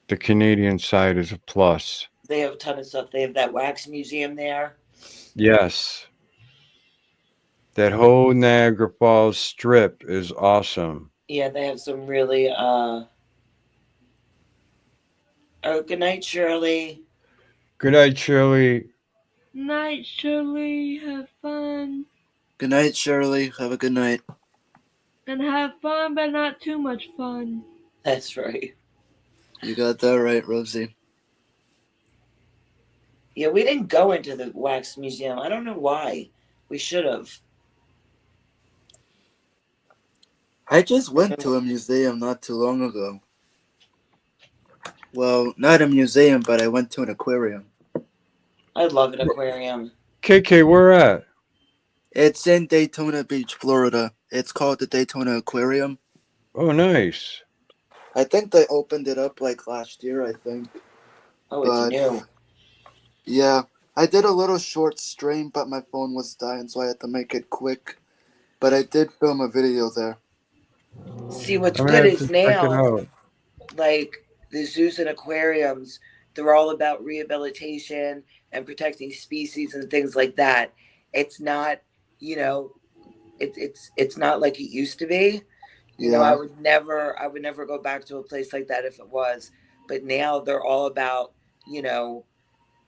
S1: the Canadian side is a plus.
S2: They have a ton of stuff. They have that wax museum there.
S1: Yes. That whole Niagara Falls strip is awesome.
S2: Yeah, they have some really. Oh, good night, Shirley.
S1: Good night, Shirley.
S5: Night, Shirley. Have fun.
S6: Good night, Shirley. Have a good night.
S5: And have fun, but not too much fun.
S2: That's right.
S6: You got that right, Rosie.
S2: Yeah, we didn't go into the wax museum. I don't know why. We should have.
S6: I just went to a museum not too long ago. Well, not a museum, but I went to an aquarium.
S2: I love an aquarium.
S1: KK, where at?
S6: It's in Daytona Beach, Florida. It's called the Daytona Aquarium.
S1: Oh, nice.
S6: I think they opened it up like last year, I think.
S2: Oh, it's new.
S6: Yeah, I did a little short stream, but my phone was dying, so I had to make it quick. But I did film a video there.
S2: See, what's
S1: I'm gonna
S2: good
S1: have
S2: is
S1: to check it
S2: now,
S1: out.
S2: like the zoos and aquariums, they're all about rehabilitation and protecting species and things like that. It's not, it's not like it used to be.
S6: Yeah.
S2: I would never go back to a place like that if it was. But now they're all about,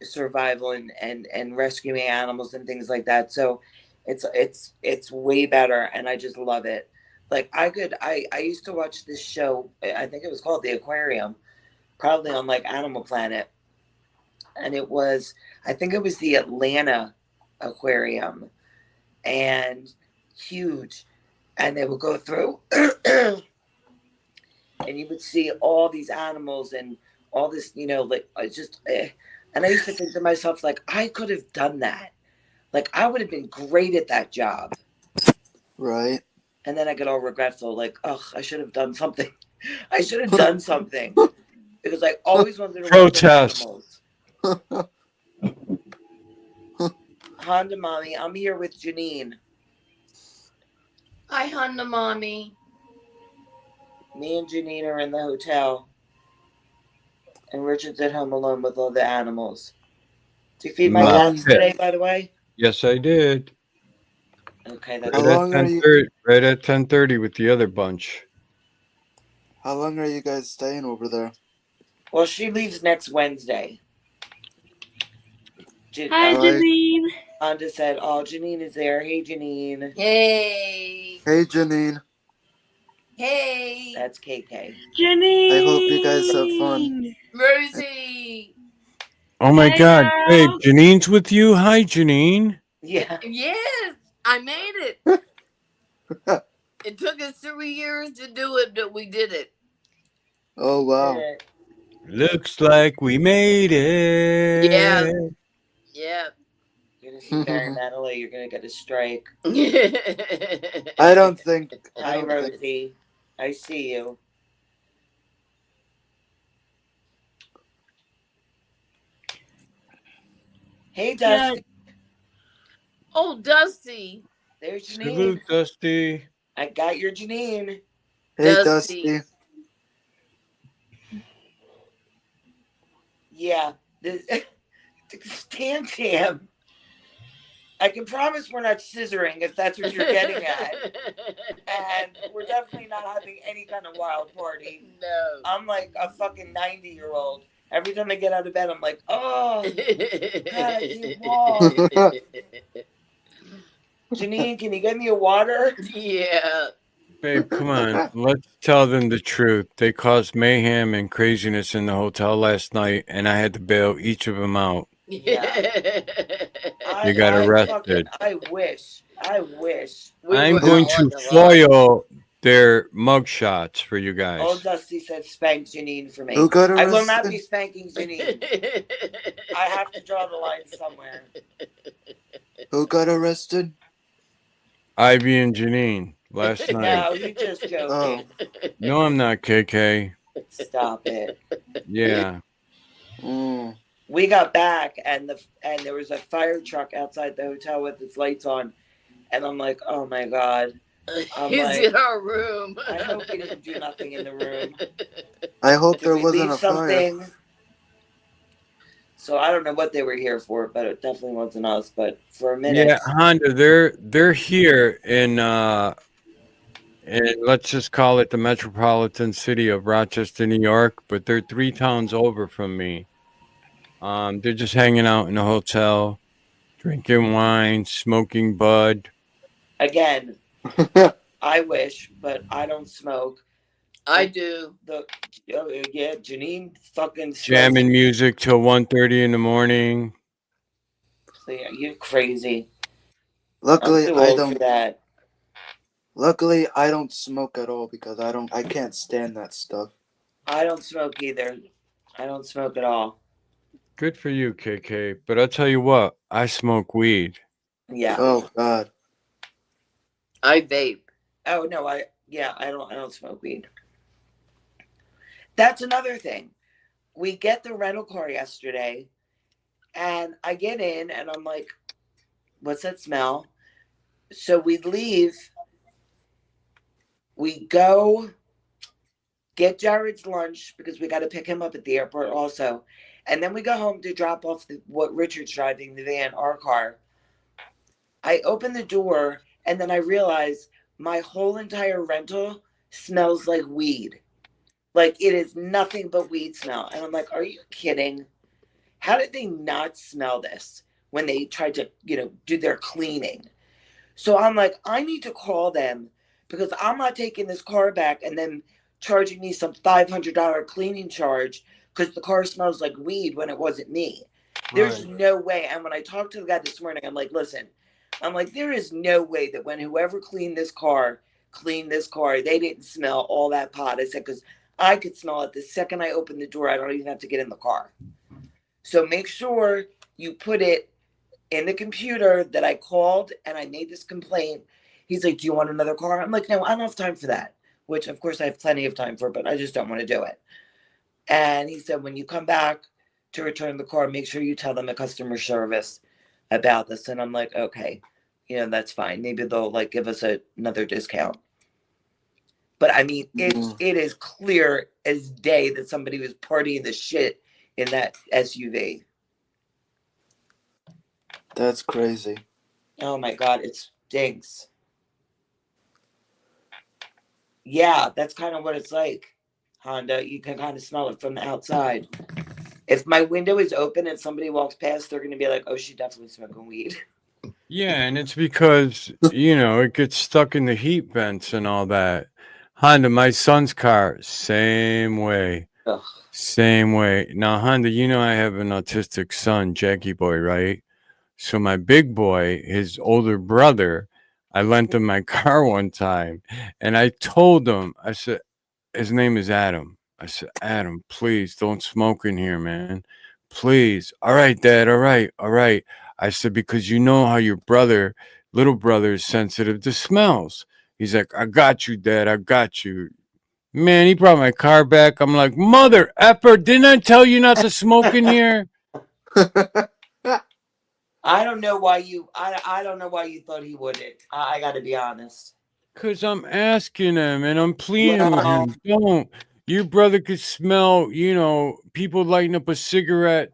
S2: survival and rescuing animals and things like that. So it's way better, and I just love it. Like I used to watch this show. I think it was called The Aquarium, probably on like Animal Planet, and I think it was the Atlanta Aquarium, and huge, and they would go through, and you would see all these animals and all this, like it's just. And I used to think to myself, like, I could have done that. Like, I would have been great at that job.
S6: Right.
S2: And then I get all regretful, like, oh, I should have done something. I should have done something. Because I always wanted to
S1: Protest.
S2: work with animals. Honda Mommy, I'm here with Janine.
S3: Hi, Honda Mommy.
S2: Me and Janine are in the hotel. And Richard's at home alone with all the animals. Did you feed my
S1: That's
S2: cats today, by the way?
S1: Yes, I did.
S2: Okay, that's
S6: How
S1: Right
S6: long
S1: at
S6: are you-
S1: 10:30. Right at 10:30 with the other bunch.
S6: How long are you guys staying over there?
S2: Well, she leaves next Wednesday.
S5: Hi,
S6: Alright.
S5: Janine.
S2: Honda said, oh, Janine is there. Hey, Janine.
S3: Hey.
S6: Hey, Janine.
S3: Hey.
S2: That's KK.
S5: Janine.
S6: I hope you guys have fun.
S3: Rosie.
S1: Oh my
S5: Hey,
S1: God. Hey,
S5: girl.
S1: Janine's with you? Hi, Janine.
S2: Yeah.
S3: Yes, I made it. It took us 3 years to do it, but we did it.
S6: Oh, wow.
S1: Looks like we made it.
S3: Yeah. Yeah.
S2: You're going to see Barry Manilow. You're going to get a strike.
S6: I don't think.
S2: Hi, Rosie. I see you. Hey, Dusty.
S3: Oh, Dusty.
S2: There's Janine.
S1: Salute, Dusty.
S2: I got your Janine.
S6: Hey,
S3: Dusty.
S6: Dusty.
S2: Yeah. This Tam Tam. I can promise we're not scissoring if that's what you're getting at. And we're definitely not having any kind of wild party.
S3: No.
S2: I'm like a fucking 90-year-old. Every time I get out of bed, I'm like, oh, God, I can't walk. Janine, can you get me a water?
S3: Yeah.
S1: Babe, come on. Let's tell them the truth. They caused mayhem and craziness in the hotel last night, and I had to bail each of them out.
S3: Yeah.
S1: You got arrested.
S2: I wish.
S3: We
S1: I'm
S3: were
S1: going
S3: out
S1: to
S3: on the run.
S1: foil They're mug shots for you
S2: Old
S1: guys.
S2: Dusty said spank Janine for me.
S6: Who got
S2: I will not be
S6: arrested?
S2: spanking Janine. I have to draw the line somewhere.
S6: Who got arrested?
S1: Ivy and Janine last night.
S2: No, you're just joking.
S1: No, I'm not, KK.
S2: Stop it.
S1: Yeah.
S6: Mm.
S2: We got back and there was a fire truck outside the hotel with its lights on, and I'm like, oh my god. I'm
S3: He's
S2: like,
S3: in our room.
S2: I hope he didn't do nothing in the room.
S6: I hope
S2: Did
S6: there
S2: we
S6: wasn't
S2: leave
S6: a fire.
S2: something? So I don't know what they were here for, but it definitely wasn't us. But for a minute,
S1: Yeah, Honda, they're here in let's just call it the metropolitan city of Rochester, New York, but they're 3 towns over from me. They're just hanging out in a hotel, drinking wine, smoking bud.
S2: again, I wish, but I don't smoke.
S3: I do.
S2: Yeah, Janine fucking smokes.
S1: Jamming music till 1:30 in the morning.
S2: Yeah, you're crazy.
S6: Luckily,
S2: I'm too
S6: I
S2: old
S6: don't.
S2: for that.
S6: Luckily, I don't smoke at all because I can't stand that stuff.
S2: I don't smoke either. I don't smoke at all.
S1: Good for you, KK. But I'll tell you what, I smoke weed.
S2: Yeah.
S6: Oh God.
S3: I vape.
S2: Oh no, I don't smoke weed. That's another thing. We get the rental car yesterday, and I get in and I'm like, what's that smell? So we leave. We go get Jared's lunch because we got to pick him up at the airport also. And then we go home to drop off what Richard's driving, the van, our car. I open the door and then I realize my whole entire rental smells like weed. Like it is nothing but weed smell. And I'm like, are you kidding? How did they not smell this when they tried to, do their cleaning? So I'm like, I need to call them because I'm not taking this car back and then charging me some $500 cleaning charge because the car smells like weed when it wasn't me. There's no way. And when I talked to the guy this morning, I'm like, listen, there is no way that when whoever cleaned this car, they didn't smell all that pot. I said, because I could smell it the second I opened the door. I don't even have to get in the car. So make sure you put it in the computer that I called and I made this complaint. He's like, do you want another car? I'm like, no, I don't have time for that, which of course I have plenty of time for, but I just don't want to do it. And he said, when you come back to return the car, make sure you tell them at customer service about this. And I'm like, okay, that's fine. Maybe they'll give us another discount. But I mean, it is clear as day that somebody was partying the shit in that SUV.
S6: That's crazy.
S2: Oh my God, it stinks. Yeah, that's kind of what it's like, Honda. You can kind of smell it from the outside. If my window is open and somebody walks past, they're going to be like, oh, she's definitely smoking weed.
S1: Yeah, and it's because, it gets stuck in the heat vents and all that. Honda, my son's car, same way.
S2: Ugh.
S1: Same way. Now, Honda, I have an autistic son, Jackie boy, right? So my big boy, his older brother, I lent him my car one time. And I told him, I said, his name is Adam. I said, Adam, please don't smoke in here, man. Please. All right, Dad. All right. All right. I said, because you know how your little brother is sensitive to smells. He's like, I got you, Dad. I got you. Man, he brought my car back. I'm like, mother effer, didn't I tell you not to smoke in here?
S2: I don't know why I don't know why you thought he wouldn't. I got to be honest.
S1: Because I'm asking him and I'm pleading with him. Don't. Your brother could smell, people lighting up a cigarette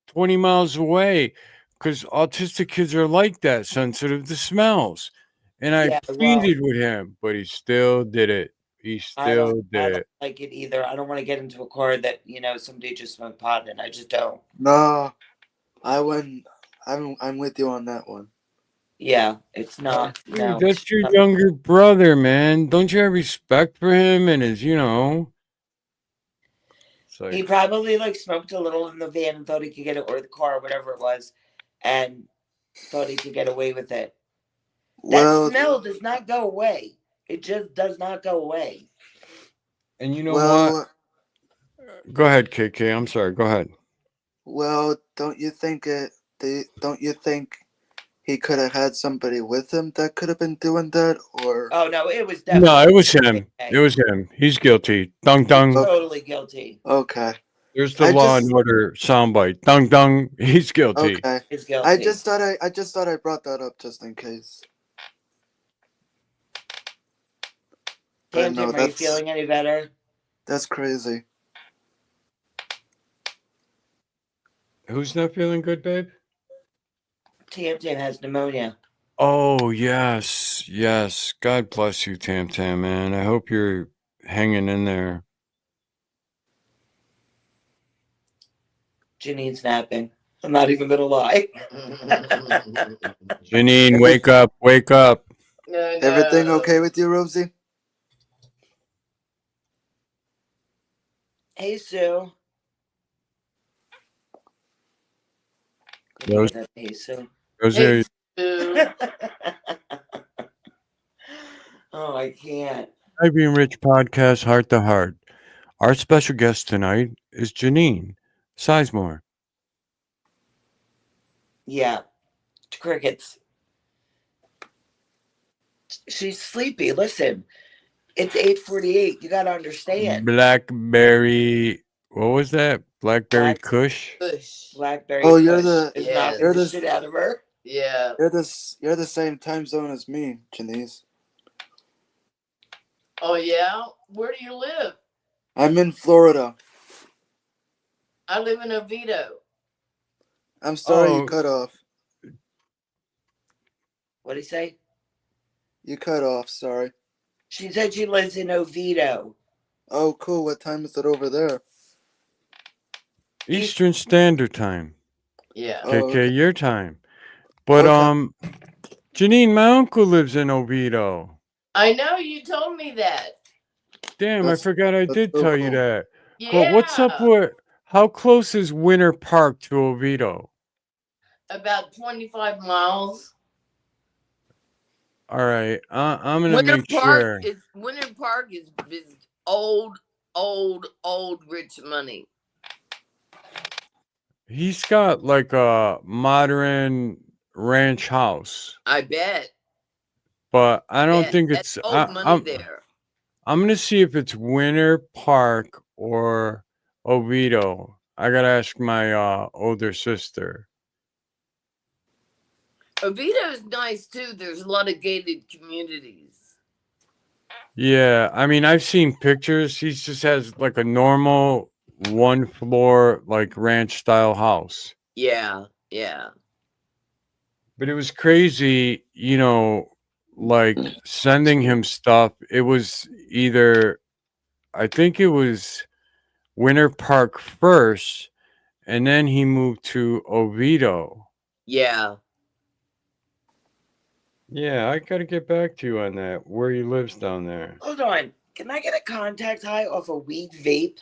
S1: 20 miles away. Because autistic kids are like that, sensitive to smells. And I pleaded with him, but he still did it. He still did.
S2: I don't like it either. I don't want to get into a car that, somebody just smoked pot in. I just don't.
S6: No, I wouldn't. I'm with you on that one.
S2: Yeah, it's not.
S1: Dude,
S2: No,
S1: that's your younger brother, man. Don't you have respect for him and his, Like,
S2: he probably smoked a little in the van and thought he could get it, or the car, or whatever it was, and thought he could get away with it. That smell does not go away. It just does not go away.
S1: And you know
S6: well,
S1: what? Go ahead, KK. I'm sorry. Go ahead.
S6: well, don't you think he could have had somebody with him that could have been doing that, or
S2: Oh no, it was
S1: No,
S2: definitely
S1: it was him. It was him. He's guilty. Dung dung.
S2: totally guilty.
S6: okay,
S1: There's the
S6: I
S1: Law
S6: just-
S1: and Order soundbite. Dung dung. He's guilty.
S6: okay.
S2: Is guilty.
S6: I just thought I brought that up just in case.
S2: Tam
S6: no,
S2: Tam, are you
S6: that's-
S2: feeling any better?
S6: That's crazy.
S1: Who's not feeling good, babe?
S2: Tam Tam has pneumonia.
S1: Oh, yes. Yes. God bless you, Tam Tam, man. I hope you're hanging in there.
S2: Janine's napping. I'm not even gonna lie.
S1: Janine, wake up. Wake up.
S6: Everything okay with you, Rosie?
S2: Hey Sue.
S1: Rose-
S2: Hey Sue.
S1: Rosie,
S2: Oh, I can't.
S1: Ivy and Rich podcast, Heart to Heart. Our special guest tonight is Janine Sizemore.
S2: Yeah. Crickets. She's sleepy. Listen, it's 8:48. You gotta understand.
S1: Blackberry. What was that? Blackberry
S2: Black-
S1: Kush.
S3: Push.
S2: Blackberry.
S6: Oh, you're
S2: Kush
S6: the-
S2: is
S3: Yeah.
S2: knocking
S6: you're
S2: the
S6: the-
S2: shit out of her.
S3: Yeah.
S6: You're the same time zone as me, Janice.
S3: Oh yeah. Where do you live?
S6: I'm in Florida.
S3: I live in Oviedo.
S6: I'm sorry
S1: Oh.
S6: you cut off.
S2: What'd he say?
S6: You cut off. Sorry.
S2: She said she lives in Oviedo.
S6: Oh, cool. What time is it over there?
S1: Eastern Standard Time.
S3: Yeah.
S6: Oh,
S1: KK,
S6: okay.
S1: your time. But
S6: Okay.
S1: Janine, my uncle lives in Oviedo.
S3: I know you told me that.
S1: Damn,
S6: That's-
S1: I forgot I
S6: that's
S1: did
S6: so
S1: tell you
S6: cool.
S1: that.
S3: Yeah.
S1: But what's up with how close is Winter Park to Oviedo?
S3: About 25 miles.
S1: All right, I'm gonna
S3: Winter
S1: make
S3: Park
S1: sure.
S3: is Winter Park is old rich money.
S1: He's got like a modern ranch house,
S3: I bet.
S1: but I don't
S3: Bet.
S1: think
S3: That's
S1: it's.
S3: old money there.
S1: I'm gonna see if it's Winter Park or Oviedo. I gotta ask my older sister.
S3: Oviedo's nice too. There's a lot of gated communities.
S1: Yeah, I mean, I've seen pictures. He just has like a normal one floor, like ranch style house.
S3: Yeah, yeah.
S1: But it was crazy, like sending him stuff. It was either, I think it was Winter Park first, and then he moved to Oviedo.
S3: Yeah.
S1: Yeah, I got to get back to you on that, where he lives down there.
S2: Hold on. Can I get a contact high off a weed vape?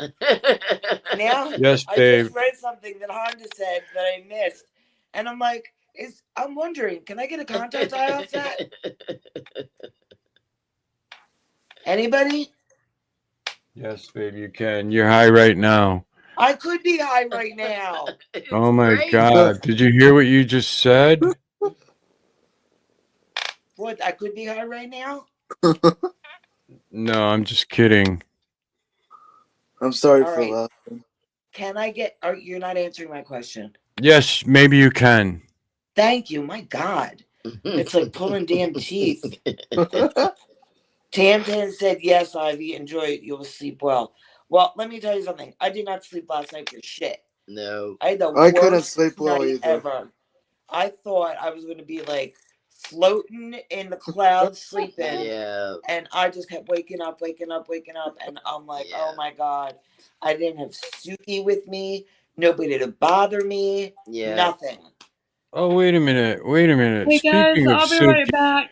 S2: Now?
S1: Yes,
S2: I
S1: Dave.
S2: just read something that Honda said that I missed. And I'm like, I'm wondering, can I get a contact high off that? Anybody?
S1: Yes, babe, you can. You're high right now.
S2: I could be high right now.
S3: It's
S1: Oh my
S3: great.
S1: God. Did you hear what you just said?
S2: What? I could be high right now?
S1: No, I'm just kidding.
S6: I'm sorry
S2: All
S6: for
S2: right.
S6: laughing.
S2: Can I get? You're not answering my question.
S1: Yes, maybe you can.
S2: Thank you. My God. It's like pulling damn teeth. Tam Tam said, yes, Ivy, enjoy it. You'll sleep well. Well, let me tell you something. I did not sleep last night for shit.
S3: No.
S2: I had the
S6: I couldn't
S2: worst
S6: sleep well
S2: night
S6: either.
S2: ever. I thought I was going to be like floating in the clouds sleeping.
S3: Yeah.
S2: And I just kept waking up. And I'm like,
S3: Yeah.
S2: oh my God. I didn't have Suki with me. Nobody to bother me.
S3: Yeah.
S2: Nothing.
S1: Oh, wait a minute.
S5: Hey guys,
S1: Speaking of
S5: I'll be
S1: Suki,
S5: right back.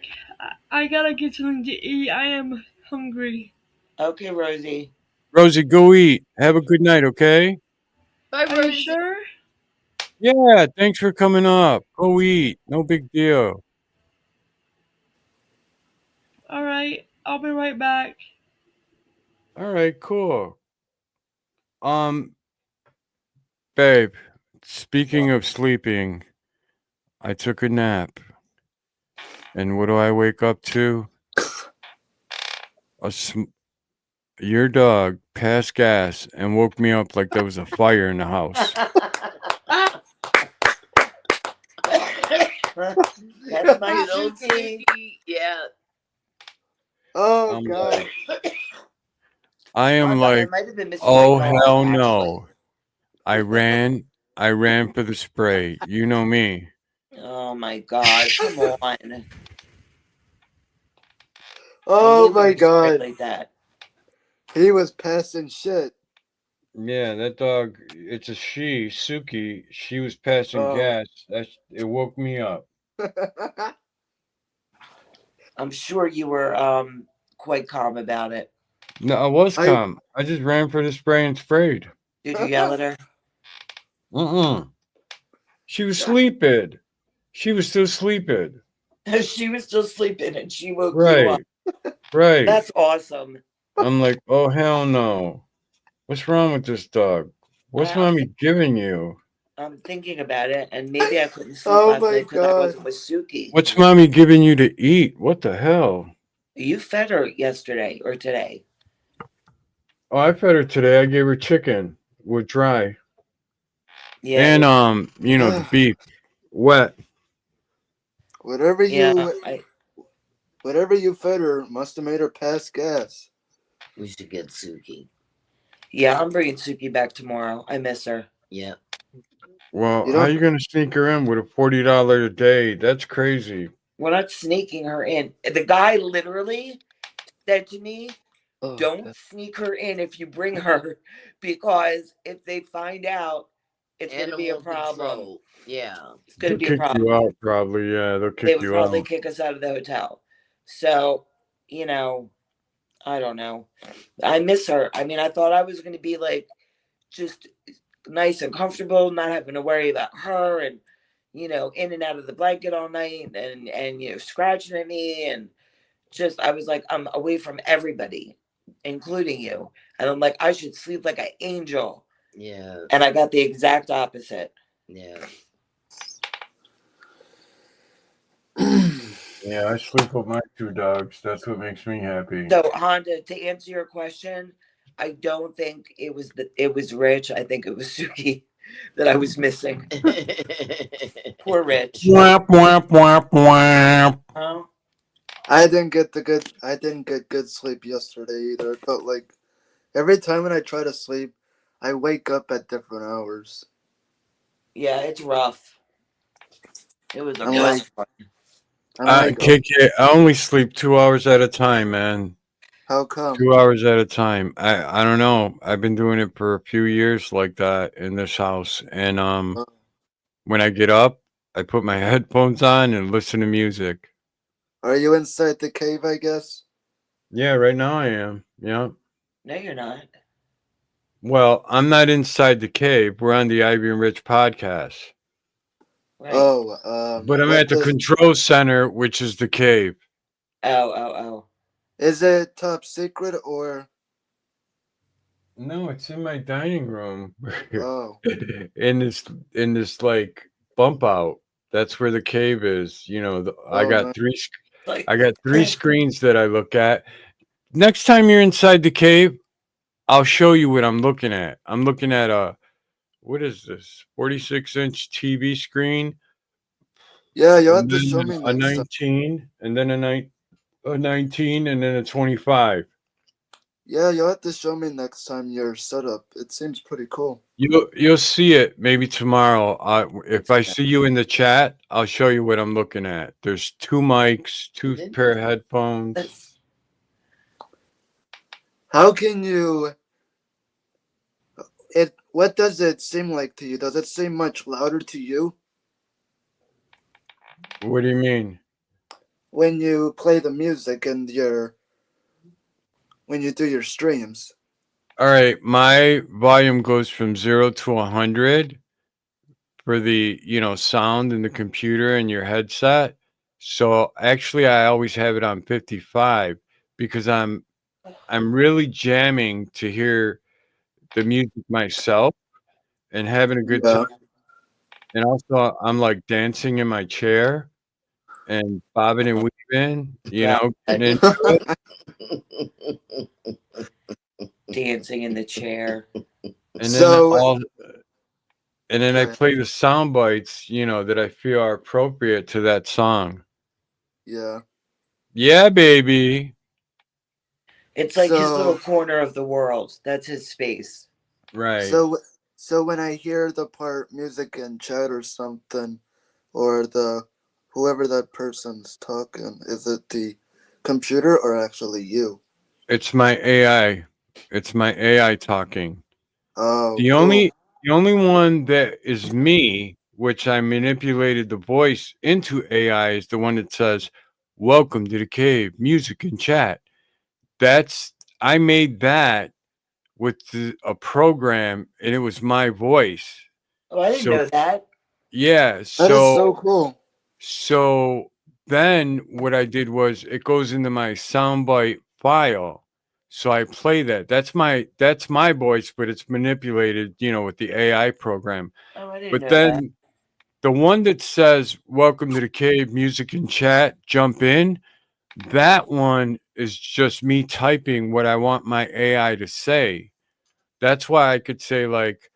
S5: I gotta get something to eat. I am hungry.
S2: Okay, Rosie.
S1: Rosie, go eat. Have a good night, okay?
S3: Bye,
S5: Are you
S3: Rosie.
S5: sure?
S1: Yeah, thanks for coming up. Go eat. No big deal.
S5: All right. I'll be right back.
S1: All right, cool. Babe, speaking of sleeping, I took a nap. And what do I wake up to? Your dog passed gas and woke me up like there was a fire in the house.
S2: That's my
S3: You know,
S2: Suki.
S3: Suki, yeah.
S6: Oh
S1: I'm
S6: God.
S1: I
S2: I
S1: am
S2: thought I
S1: like,
S2: might have been missing
S1: oh
S2: my dog,
S1: hell
S2: actually.
S1: no. I ran for the spray. You know me.
S2: Oh my God! Come on.
S6: Oh
S2: I
S6: my
S2: hate when you spray
S6: God.
S2: like that.
S6: He was passing shit.
S1: Yeah, that dog, it's a she, Suki. She was passing
S6: Oh.
S1: gas. It woke me up.
S2: I'm sure you were quite calm about it.
S1: No, I was
S6: I-
S1: calm. I just ran for the spray and sprayed.
S2: Did you yell at her?
S1: She was sleeping. She was still sleeping.
S2: She was still sleeping and she woke you up.
S1: Right.
S2: That's awesome.
S1: I'm like, oh hell no. What's wrong with this dog? What's
S2: Well,
S1: mommy giving you?
S2: I'm thinking about it, and maybe I couldn't sleep
S6: Oh
S2: last
S6: my
S2: night because I
S6: God.
S2: wasn't with Suki.
S1: What's mommy giving you to eat? What the hell?
S2: You fed her yesterday or today.
S1: Oh, I fed her today. I gave her chicken with dry.
S2: Yeah.
S1: And the beef. Wet.
S6: whatever
S2: yeah.
S6: you fed her must have made her pass gas.
S3: We should get Suki.
S2: Yeah, I'm bringing Suki back tomorrow. I miss her.
S3: Yeah.
S1: Well,
S6: You
S1: how
S6: don't-
S1: you gonna sneak her in with a $40 a day? That's crazy.
S2: We're not sneaking her in. The guy literally said to me,
S6: Oh,
S2: don't
S6: God.
S2: sneak her in if you bring her, because if they find out, it's going to be a
S3: Animal
S2: problem.
S3: control. Yeah.
S2: It's going
S1: They'll
S2: to be a
S1: kick you
S2: problem.
S1: out probably. Yeah, they'll
S2: They
S1: kick
S2: would
S1: you
S2: probably
S1: out.
S2: kick us out of the hotel. So, I don't know. I miss her. I mean, I thought I was going to be like just nice and comfortable, not having to worry about her and, in and out of the blanket all night and scratching at me. And just, I was like, I'm away from everybody, including you. And I'm like, I should sleep like an angel.
S3: Yeah.
S2: And I got the exact opposite.
S3: Yeah.
S1: Yeah, I sleep with my two dogs. That's what makes me happy.
S2: So Honda, to answer your question, I don't think it was Rich. I think it was Suki that I was missing. Poor Rich.
S1: Whap, whap, whap, whap.
S2: Huh?
S6: I didn't get good sleep yesterday either. I felt like every time when I try to sleep, I wake up at different hours.
S2: Yeah, it's rough. It was a
S6: I'm
S2: rough
S6: like-
S2: one.
S6: I'm like,
S1: KK, I only sleep 2 hours at a time, man.
S6: how come?
S1: 2 hours at a time. I don't know. I've been doing it for a few years like that in this house. And when I get up, I put my headphones on and listen to music.
S6: Are you inside the cave, I guess?
S1: Yeah, right now I am. Yeah.
S2: No, you're not.
S1: Well, I'm not inside the cave. We're on the Ivy and Rich podcast.
S2: Right.
S6: Oh,
S1: But I'm
S6: what
S1: at the control center, which is the cave.
S2: Oh.
S6: is it top secret or?
S1: No, it's in my dining room.
S6: Oh,
S1: in this like bump out. That's where the cave is. I
S6: Oh,
S1: got
S6: nice.
S1: three screens that I look at. Next time you're inside the cave, I'll show you what I'm looking at. I'm looking at what is this? 46-inch TV screen.
S6: yeah, you'll have to
S1: and
S6: show
S1: then
S6: me
S1: a
S6: next time.
S1: 19, and then a 19, and then a 25.
S6: Yeah, you'll have to show me next time your setup. It seems pretty cool.
S1: You'll see it maybe tomorrow. If I see you in the chat, I'll show you what I'm looking at. There's 2 mics, 2 pair of headphones.
S6: How can you? What does it seem like to you? Does it seem much louder to you
S1: What do you mean?
S6: when you play the music and when you do your streams?
S1: All right, my volume goes from 0 to 100 for the sound in the computer and your headset. So actually, I always have it on 55. because I'm really jamming to hear the music myself and having a good
S6: Yeah.
S1: time. And also, I'm like dancing in my chair and bobbing and weaving,
S2: Yeah.
S1: getting into it.
S2: Dancing in the chair.
S1: And then
S6: So
S1: I
S6: Go
S1: play the sound bites, that I feel are appropriate to that song.
S6: yeah.
S1: Yeah, baby.
S2: It's like his
S6: So
S2: little corner of the world. That's his space.
S1: Right.
S6: so when I hear the part music in chat or something, or the whoever that person's talking, is it the computer or actually you?
S1: It's my AI. It's my AI talking.
S6: Oh,
S1: The
S6: cool.
S1: only one that is me, which I manipulated the voice into AI, is the one that says, "Welcome to the cave, music and chat." I made that with a program, and it was my voice.
S2: Oh, I didn't
S1: So
S2: know that.
S1: yeah,
S6: That is
S1: so
S6: so cool.
S1: so then what I did was it goes into my soundbite file. So I play that. That's my voice, but it's manipulated, with the AI program.
S2: Oh, I didn't
S1: But
S2: know that.
S1: then the one that says "Welcome to the cave, music and chat, jump in," that one is just me typing what I want my AI to say. That's why I could say, like,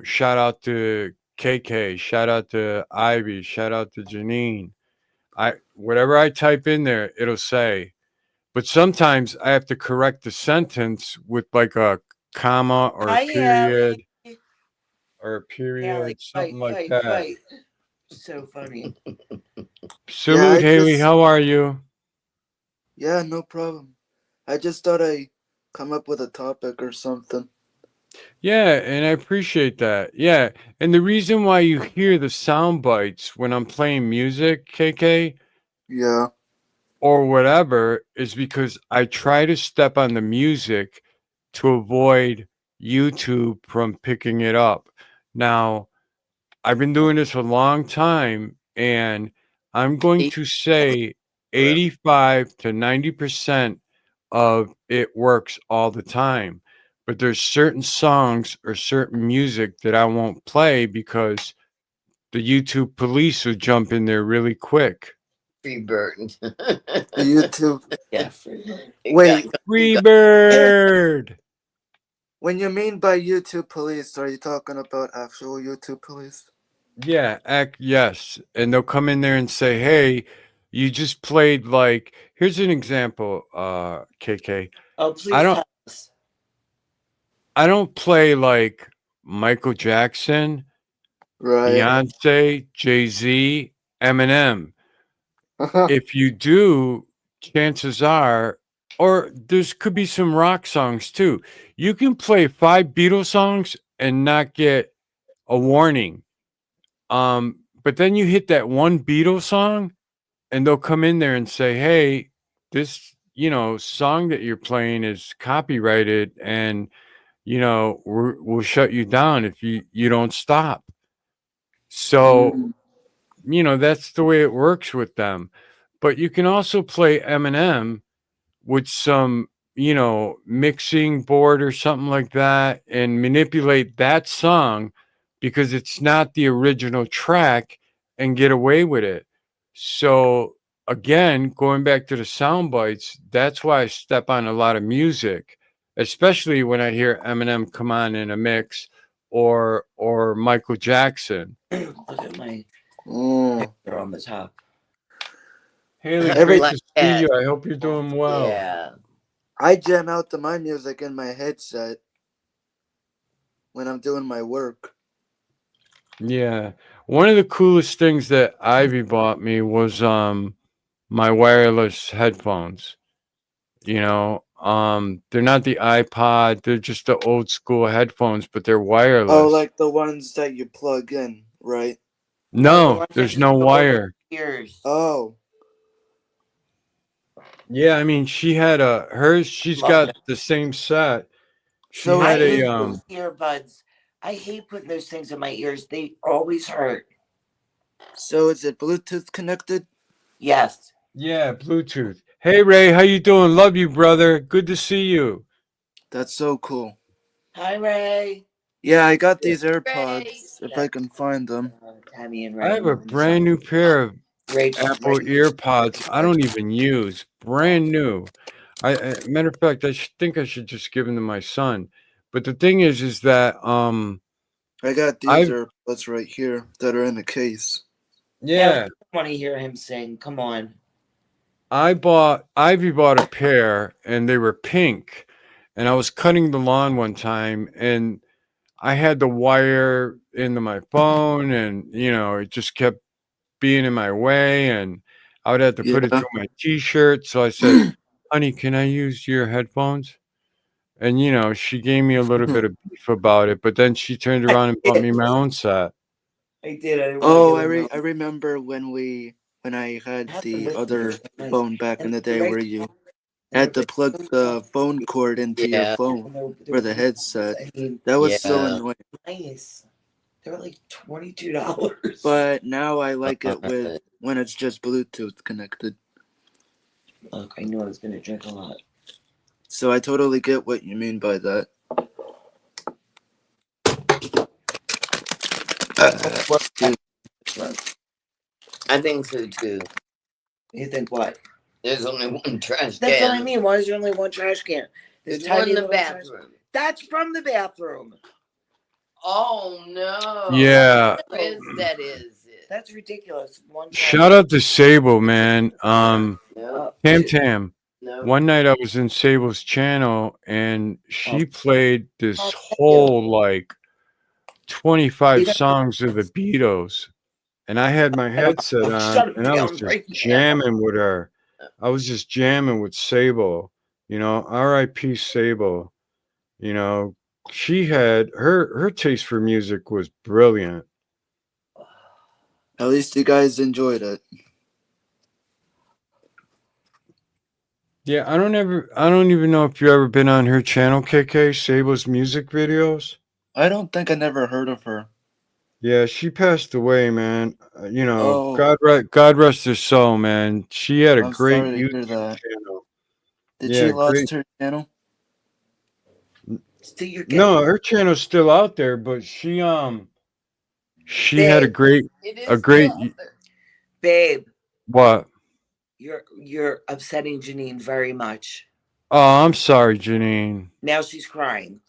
S1: shout out to KK, shout out to Ivy, shout out to Janine. Whatever I type in there, it'll say. But sometimes I have to correct the sentence with like a comma or a
S2: Hi,
S1: period
S2: Allie.
S1: or a
S2: Yeah,
S1: period,
S2: like
S1: something
S2: fight,
S1: like
S2: fight,
S1: that.
S2: fight. So funny.
S1: Salute, Haley. How are you?
S6: Yeah, no problem. I just thought I'd come up with a topic or something.
S1: Yeah, and I appreciate that. Yeah, and the reason why you hear the sound bites when I'm playing music, KK,
S6: Yeah.
S1: or whatever, is because I try to step on the music to avoid YouTube from picking it up. Now, I've been doing this a long time, and I'm going to say 85 to 90% of it works all the time. But there's certain songs or certain music that I won't play because the YouTube police will jump in there really quick.
S3: Free bird.
S6: The YouTube.
S2: Yeah.
S6: Wait,
S1: Free bird.
S6: when you mean by YouTube police, are you talking about actual YouTube police?
S1: Yeah, yes. And they'll come in there and say, "Hey, you just played like here's an example, KK.
S2: Oh,
S1: I
S2: please
S1: don't
S2: tell us.
S1: I don't play like Michael Jackson,
S6: Right.
S1: Beyonce, Jay-Z, Eminem. If you do, chances are, or there's could be some rock songs too. You can play 5 Beatles songs and not get a warning. But then you hit that one Beatles song and they'll come in there and say, "Hey, this, song that you're playing is copyrighted and we'll shut you down if you don't stop." So,
S6: Mm.
S1: that's the way it works with them. But you can also play Eminem with some, mixing board or something like that and manipulate that song because it's not the original track and get away with it. So again, going back to the sound bites, that's why I step on a lot of music, especially when I hear Eminem come on in a mix or Michael Jackson.
S2: Look at my
S6: Mm.
S2: picture on the top.
S1: Haley,
S6: Every-
S1: great
S3: Black
S1: to see
S3: cat.
S1: you. I hope you're doing well.
S3: Yeah.
S6: I jam out to my music in my headset when I'm doing my work.
S1: Yeah. One of the coolest things that Ivy bought me was my wireless headphones. They're not the iPod, they're just the old school headphones, but they're wireless.
S6: Oh, like the ones that you plug in, right?
S2: The
S1: No,
S2: ones that
S1: there's
S2: just
S1: no
S2: go over
S1: wire.
S2: your ears.
S6: Oh,
S1: Yeah, I mean she's
S2: Love
S1: got
S2: them.
S1: the same set. She
S6: so
S2: I
S1: had
S2: hate
S1: a
S2: those earbuds. I hate putting those things in my ears. They always hurt.
S6: so is it Bluetooth connected?
S2: Yes.
S1: yeah, Bluetooth. Hey Ray, how you doing? Love you, brother. Good to see you.
S6: That's so cool.
S2: Hi, Ray.
S6: Yeah, I got these
S3: Ray.
S6: AirPods if I can find them.
S2: Tammy and
S1: I
S2: Ray.
S1: have a brand new pair of
S2: Rachel.
S1: Apple EarPods. I don't even use. Brand new. Matter of fact, think I should just give them to my son. But the thing is that
S6: I got these
S1: I
S6: AirPods right here that are in the case.
S1: yeah,
S2: I want to hear him sing. Come on.
S1: Ivy bought a pair and they were pink, and I was cutting the lawn one time and I had the wire into my phone, and it just kept being in my way, and I would have to put it
S6: Yeah.
S1: through my t-shirt. So I said, honey, can I use your headphones? And she gave me a little bit of beef about it, but then she turned around and bought me my own set.
S2: I did. I didn't
S6: Oh,
S2: want to give him
S6: I remember when I had
S2: have to
S6: the
S2: listen
S6: other
S2: to it. Nice.
S6: phone back in the day
S2: Ray-
S6: where you had to plug the phone cord into your
S3: Yeah.
S6: phone for the headset.
S2: I mean,
S6: That was so
S3: Yeah.
S6: annoying.
S2: nice. They're like $22.
S6: But now I like it with when it's just Bluetooth connected.
S2: Look, I knew I was gonna drink a lot.
S6: So I totally get what you mean by that. Dude,
S3: I think so too.
S2: You think what?
S3: There's only one trash
S2: That's
S3: can.
S2: what I mean. Why is there only one trash can?
S3: There's
S2: tiny
S3: one in the
S2: little trash-
S3: bathroom.
S2: That's from the bathroom.
S3: Oh no.
S1: Yeah.
S3: That is it.
S2: That's ridiculous. One trash
S1: Shout out to Sable, man.
S3: No.
S1: Tam.
S3: No.
S1: One night I was in Sable's channel and she played this
S2: Oh,
S1: whole like 25
S2: Yeah.
S1: songs of the Beatles. And I had my headset
S2: Shut
S1: on
S2: it
S1: and I was
S2: down
S1: just
S2: right now.
S1: jamming with her. I was just jamming with Sable. R.I.P. Sable. She had her taste for music was brilliant.
S6: at least you guys enjoyed it.
S1: Yeah, I don't even know if you ever been on her channel, KK, Sable's music videos.
S6: I don't think I never heard of her.
S1: Yeah, she passed away, man.
S6: Oh.
S1: God rest her soul, man. She had a
S6: I'm
S1: great
S6: sorry to hear
S1: YouTube
S6: that.
S1: channel.
S6: Did
S1: Yeah,
S6: she lost
S1: great.
S6: her channel?
S2: See, you're
S1: No, her channel's still out there, but she had a
S2: Babe.
S1: great
S3: It is
S1: a great
S3: still out there.
S2: babe.
S1: what?
S2: You're upsetting Janine very much.
S1: Oh, I'm sorry, Janine.
S2: Now she's crying.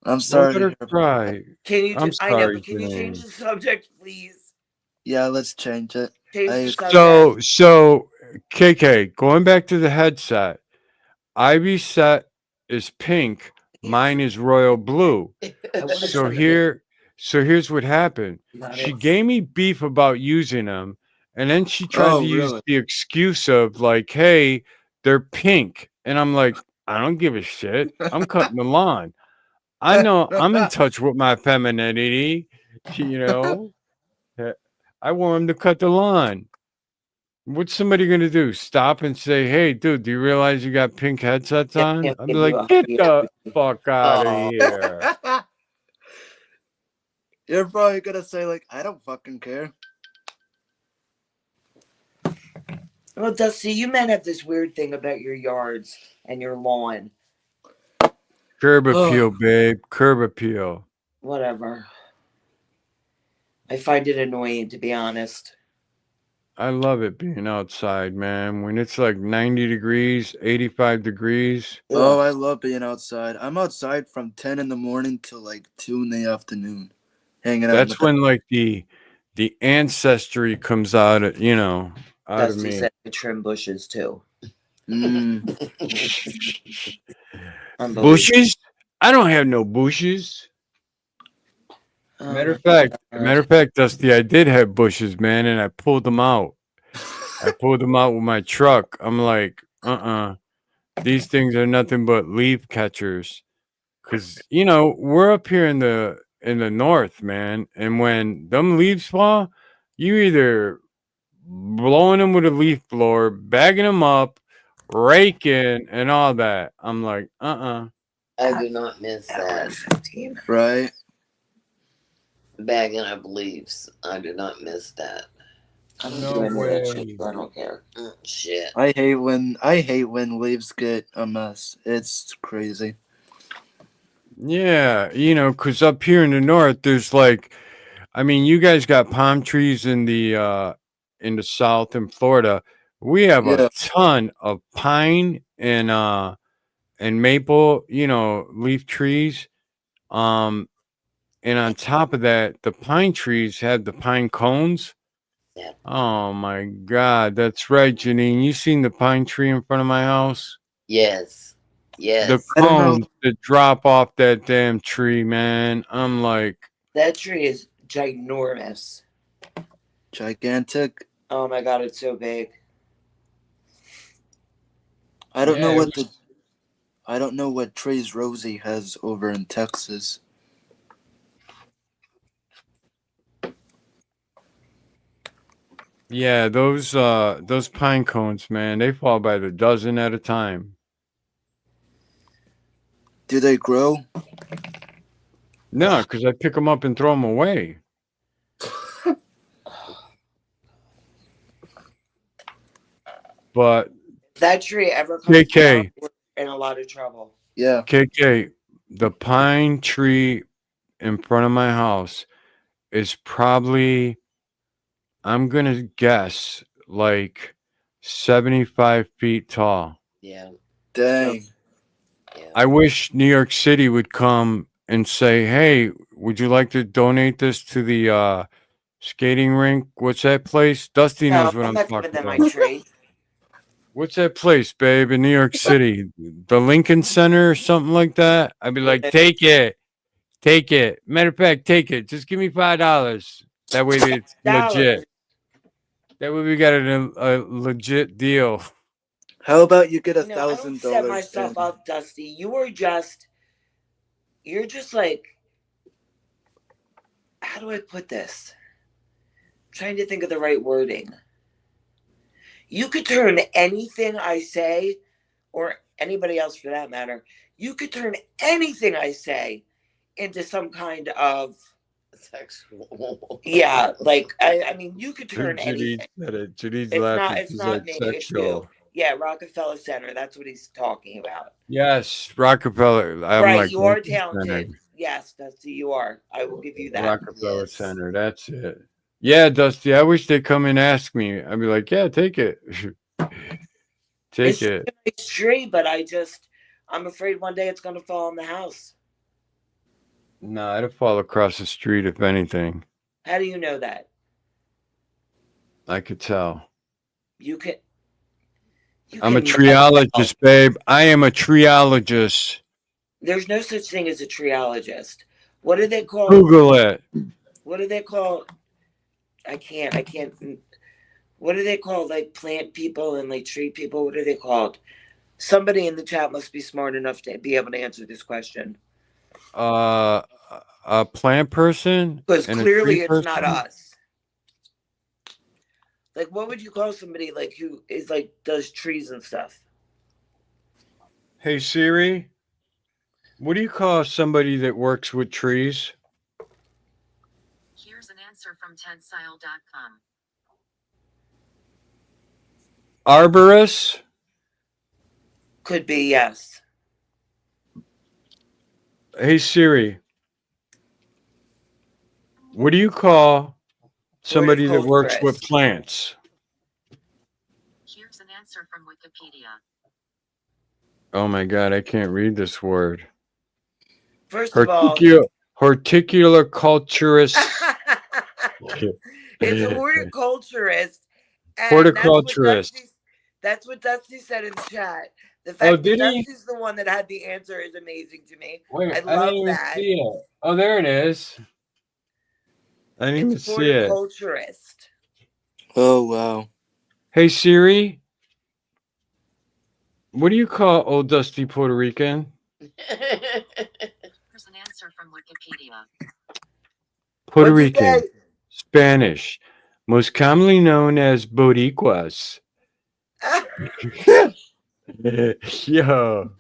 S6: I'm
S1: Don't
S6: sorry
S1: let
S6: to
S1: her
S6: hear about that.
S1: cry.
S2: Can you?
S1: I'm
S2: I know,
S1: sorry,
S2: but can you change
S1: Janine.
S2: the subject, please?
S6: Yeah, let's change it.
S2: Change the subject.
S1: So KK, going back to the headset, Ivy's set is pink, mine is royal blue.
S2: I wanna
S1: So
S2: send it.
S1: here's what happened.
S2: You got
S1: She
S2: it?
S1: gave me beef about using them, and then she tried
S6: Oh,
S1: to use
S6: really?
S1: the excuse of like, "Hey, they're pink," and I'm like, "I don't give a shit. I'm cutting the lawn. I know I'm in touch with my femininity. You know, I want him to cut the lawn. What's somebody gonna do? Stop and say, "Hey, dude, do you realize you got pink headsets
S2: Yeah,
S1: on?"
S2: yeah,
S1: I'd be
S2: give
S1: like,
S2: you a
S1: "Get
S2: hug,
S1: the fuck out of
S3: Oh.
S1: here."
S6: You're probably gonna say like, I don't fucking care.
S2: Well, Dusty, you men have this weird thing about your yards and your lawn.
S1: Curb
S6: Oh.
S1: appeal, babe. Curb appeal.
S2: Whatever. I find it annoying, to be honest.
S1: I love it being outside, man. When it's like 90 degrees, 85 degrees.
S6: Oh,
S2: Ugh.
S6: I love being outside. I'm outside from 10 in the morning till like 2 in the afternoon. Hanging out.
S1: That's when like the ancestry comes out of, out of
S2: Dusty
S1: me.
S2: said to trim bushes too. Unbelievable.
S1: Bushes? I don't have no bushes.
S2: Oh
S1: Matter of
S2: my
S1: fact, Dusty, I did have bushes, man, and I pulled them out. I pulled them out with my truck. I'm like, these things are nothing but leaf catchers. Cause we're up here in the north, man, and when them leaves fall, you either blowing them with a leaf blower, bagging them up, raking, and all that. I'm like,
S3: I do not miss that.
S2: 15.
S6: Right?
S3: Bagging up leaves. I do not miss that.
S2: I don't
S1: No
S2: do any of that shit,
S1: way.
S2: so I don't care.
S3: Shit.
S6: I hate when leaves get a mess. It's crazy.
S1: Yeah, because up here in the north, there's like, I mean, you guys got palm trees in the south in Florida. We have a
S6: Yeah.
S1: ton of pine and maple, leaf trees. Um, and on top of that, the pine trees have the pine cones.
S3: Yeah.
S1: Oh my God, that's right, Janine. You seen the pine tree in front of my house?
S3: Yes.
S1: The
S3: Yes.
S6: I don't know.
S1: cones that drop off that damn tree, man. I'm like,
S2: That tree is ginormous.
S6: Gigantic.
S2: Oh my god, it's so big.
S6: I don't know
S1: yeah,
S6: what the I don't know what trees Rosie has over in Texas.
S1: yeah, those pine cones, man, they fall by the dozen at a time.
S6: Do they grow?
S1: No, because I pick them up and throw them away. But
S2: If that tree ever comes down,
S1: KK,
S2: we're in a lot of trouble.
S6: Yeah.
S1: KK, the pine tree in front of my house is probably, I'm gonna guess, like 75 feet tall.
S3: Yeah.
S6: Dang.
S3: Yeah.
S1: I wish New York City would come and say, "Hey, would you like to donate this to the skating rink? What's that place?" Dusty
S2: No,
S1: knows what
S2: I'm
S1: I'm
S2: not giving
S1: talking
S2: them my
S1: about.
S2: tree.
S1: What's that place, babe, in New York City? The Lincoln Center or something like that? I'd be like, take it. Take it. Matter of fact, take it. Just give me $5. That way it's legit.
S2: $5.
S1: That way we got a legit deal.
S6: How about you get
S2: I don't set
S6: $1,000
S2: myself
S6: in?
S2: up, Dusty. You're just like, how do I put this? I'm trying to think of the right wording. You could turn anything I say, or anybody else for that matter, you could turn anything I say into some kind of,
S3: Sexual.
S2: yeah, like, I mean, you could turn
S1: Janine
S2: anything.
S1: said it. Janine's
S2: It's
S1: laughing.
S2: not
S1: She's
S2: me,
S1: like,
S2: it's you.
S1: sexual.
S2: Yeah, Rockefeller Center, that's what he's talking about.
S1: Yes, Rockefeller. I'm
S2: Right,
S1: like,
S2: you are
S1: Lincoln Center.
S2: talented. Yes, Dusty, you are. I will give you that.
S1: Rockefeller
S3: Yes.
S1: Center. That's it. Yeah, Dusty. I wish they'd come and ask me. I'd be like, yeah, take it. Take
S2: It's
S1: it.
S2: a nice tree, but I'm afraid one day it's going to fall in the house.
S1: No, it'll fall across the street if anything.
S2: How do you know that?
S1: I could tell.
S2: You can.
S1: I'm a
S2: can never tell.
S1: treologist, babe. I am a treologist.
S2: There's no such thing as a treologist. What do they call?
S1: Google it.
S2: What do they call? I can't. What do they call like plant people and like tree people? What are they called? Somebody in the chat must be smart enough to be able to answer this question.
S1: A plant person
S2: Because
S1: and a
S2: clearly
S1: tree
S2: it's not
S1: person?
S2: us. Like, what would you call somebody like who is like does trees and stuff?
S1: Hey Siri, what do you call somebody that works with trees?
S7: Here's an answer from tensile.com.
S1: Arborist?
S2: Could be, yes.
S1: Hey Siri, what do you call somebody that works with
S2: Horticulturist.
S1: plants?
S7: Here's an answer from Wikipedia.
S1: Oh my God, I can't read this word.
S2: First of all,
S1: Horticulturist.
S2: it's a horticulturist. And
S1: Horticulturist.
S2: That's what Dusty said in the chat. The fact that Dusty's the one that had the answer is amazing to me.
S1: Wait,
S2: I
S1: I
S2: love
S1: didn't even
S2: that.
S1: see it. Oh, there it is. I didn't even
S2: It's
S1: see it.
S2: horticulturist.
S6: Oh wow.
S1: Hey Siri, what do you call old dusty Puerto Rican?
S7: Here's an answer from Wikipedia.
S1: Puerto
S2: What's it
S1: Rican,
S2: say?
S1: Spanish, most commonly known as Boricuas. Yo,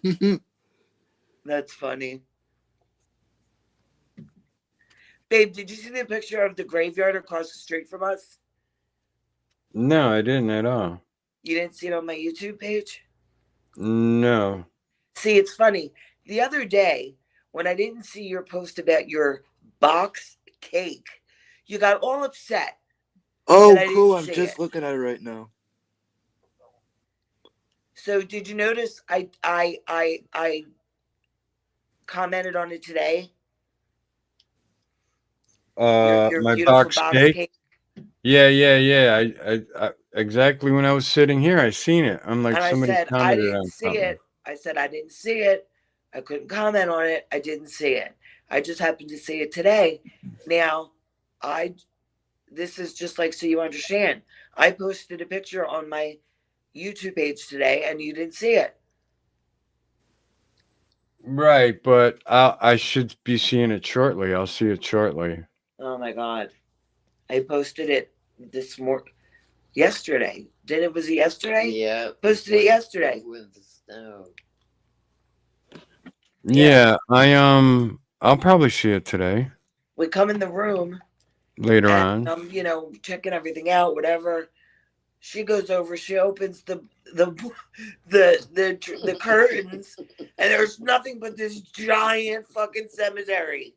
S2: That's funny. Babe, did you see the picture of the graveyard across the street from us?
S1: No, I didn't at all.
S2: You didn't see it on my YouTube page?
S1: No.
S2: See, it's funny. The other day, when I didn't see your post about your box cake, you got all upset.
S6: Oh,
S2: I
S6: cool.
S2: didn't
S6: I'm
S2: see
S6: just
S2: it.
S6: looking at it right now.
S2: So did you notice I commented on it today? Your
S1: My
S2: beautiful
S1: box
S2: box
S1: cake.
S2: cake.
S1: Yeah. I exactly when I was sitting here, I seen it. I'm like,
S2: And I
S1: somebody
S2: said, I
S1: commented
S2: didn't
S1: on
S2: see
S1: something.
S2: it. I said, I didn't see it. I couldn't comment on it. I didn't see it. I just happened to see it today. Now, this is just like, so you understand. I posted a picture on my YouTube page today and you didn't see it.
S1: Right, but I should be seeing it shortly. I'll see it shortly.
S2: Oh my God. I posted it yesterday. Was it yesterday?
S3: Yeah.
S2: Posted it yesterday.
S3: With the snow.
S1: Yeah, I'll probably see it today.
S2: We come in the room
S1: Later
S2: and
S1: on.
S2: I'm, checking everything out, whatever. She goes over, she opens the curtains, and there's nothing but this giant fucking cemetery.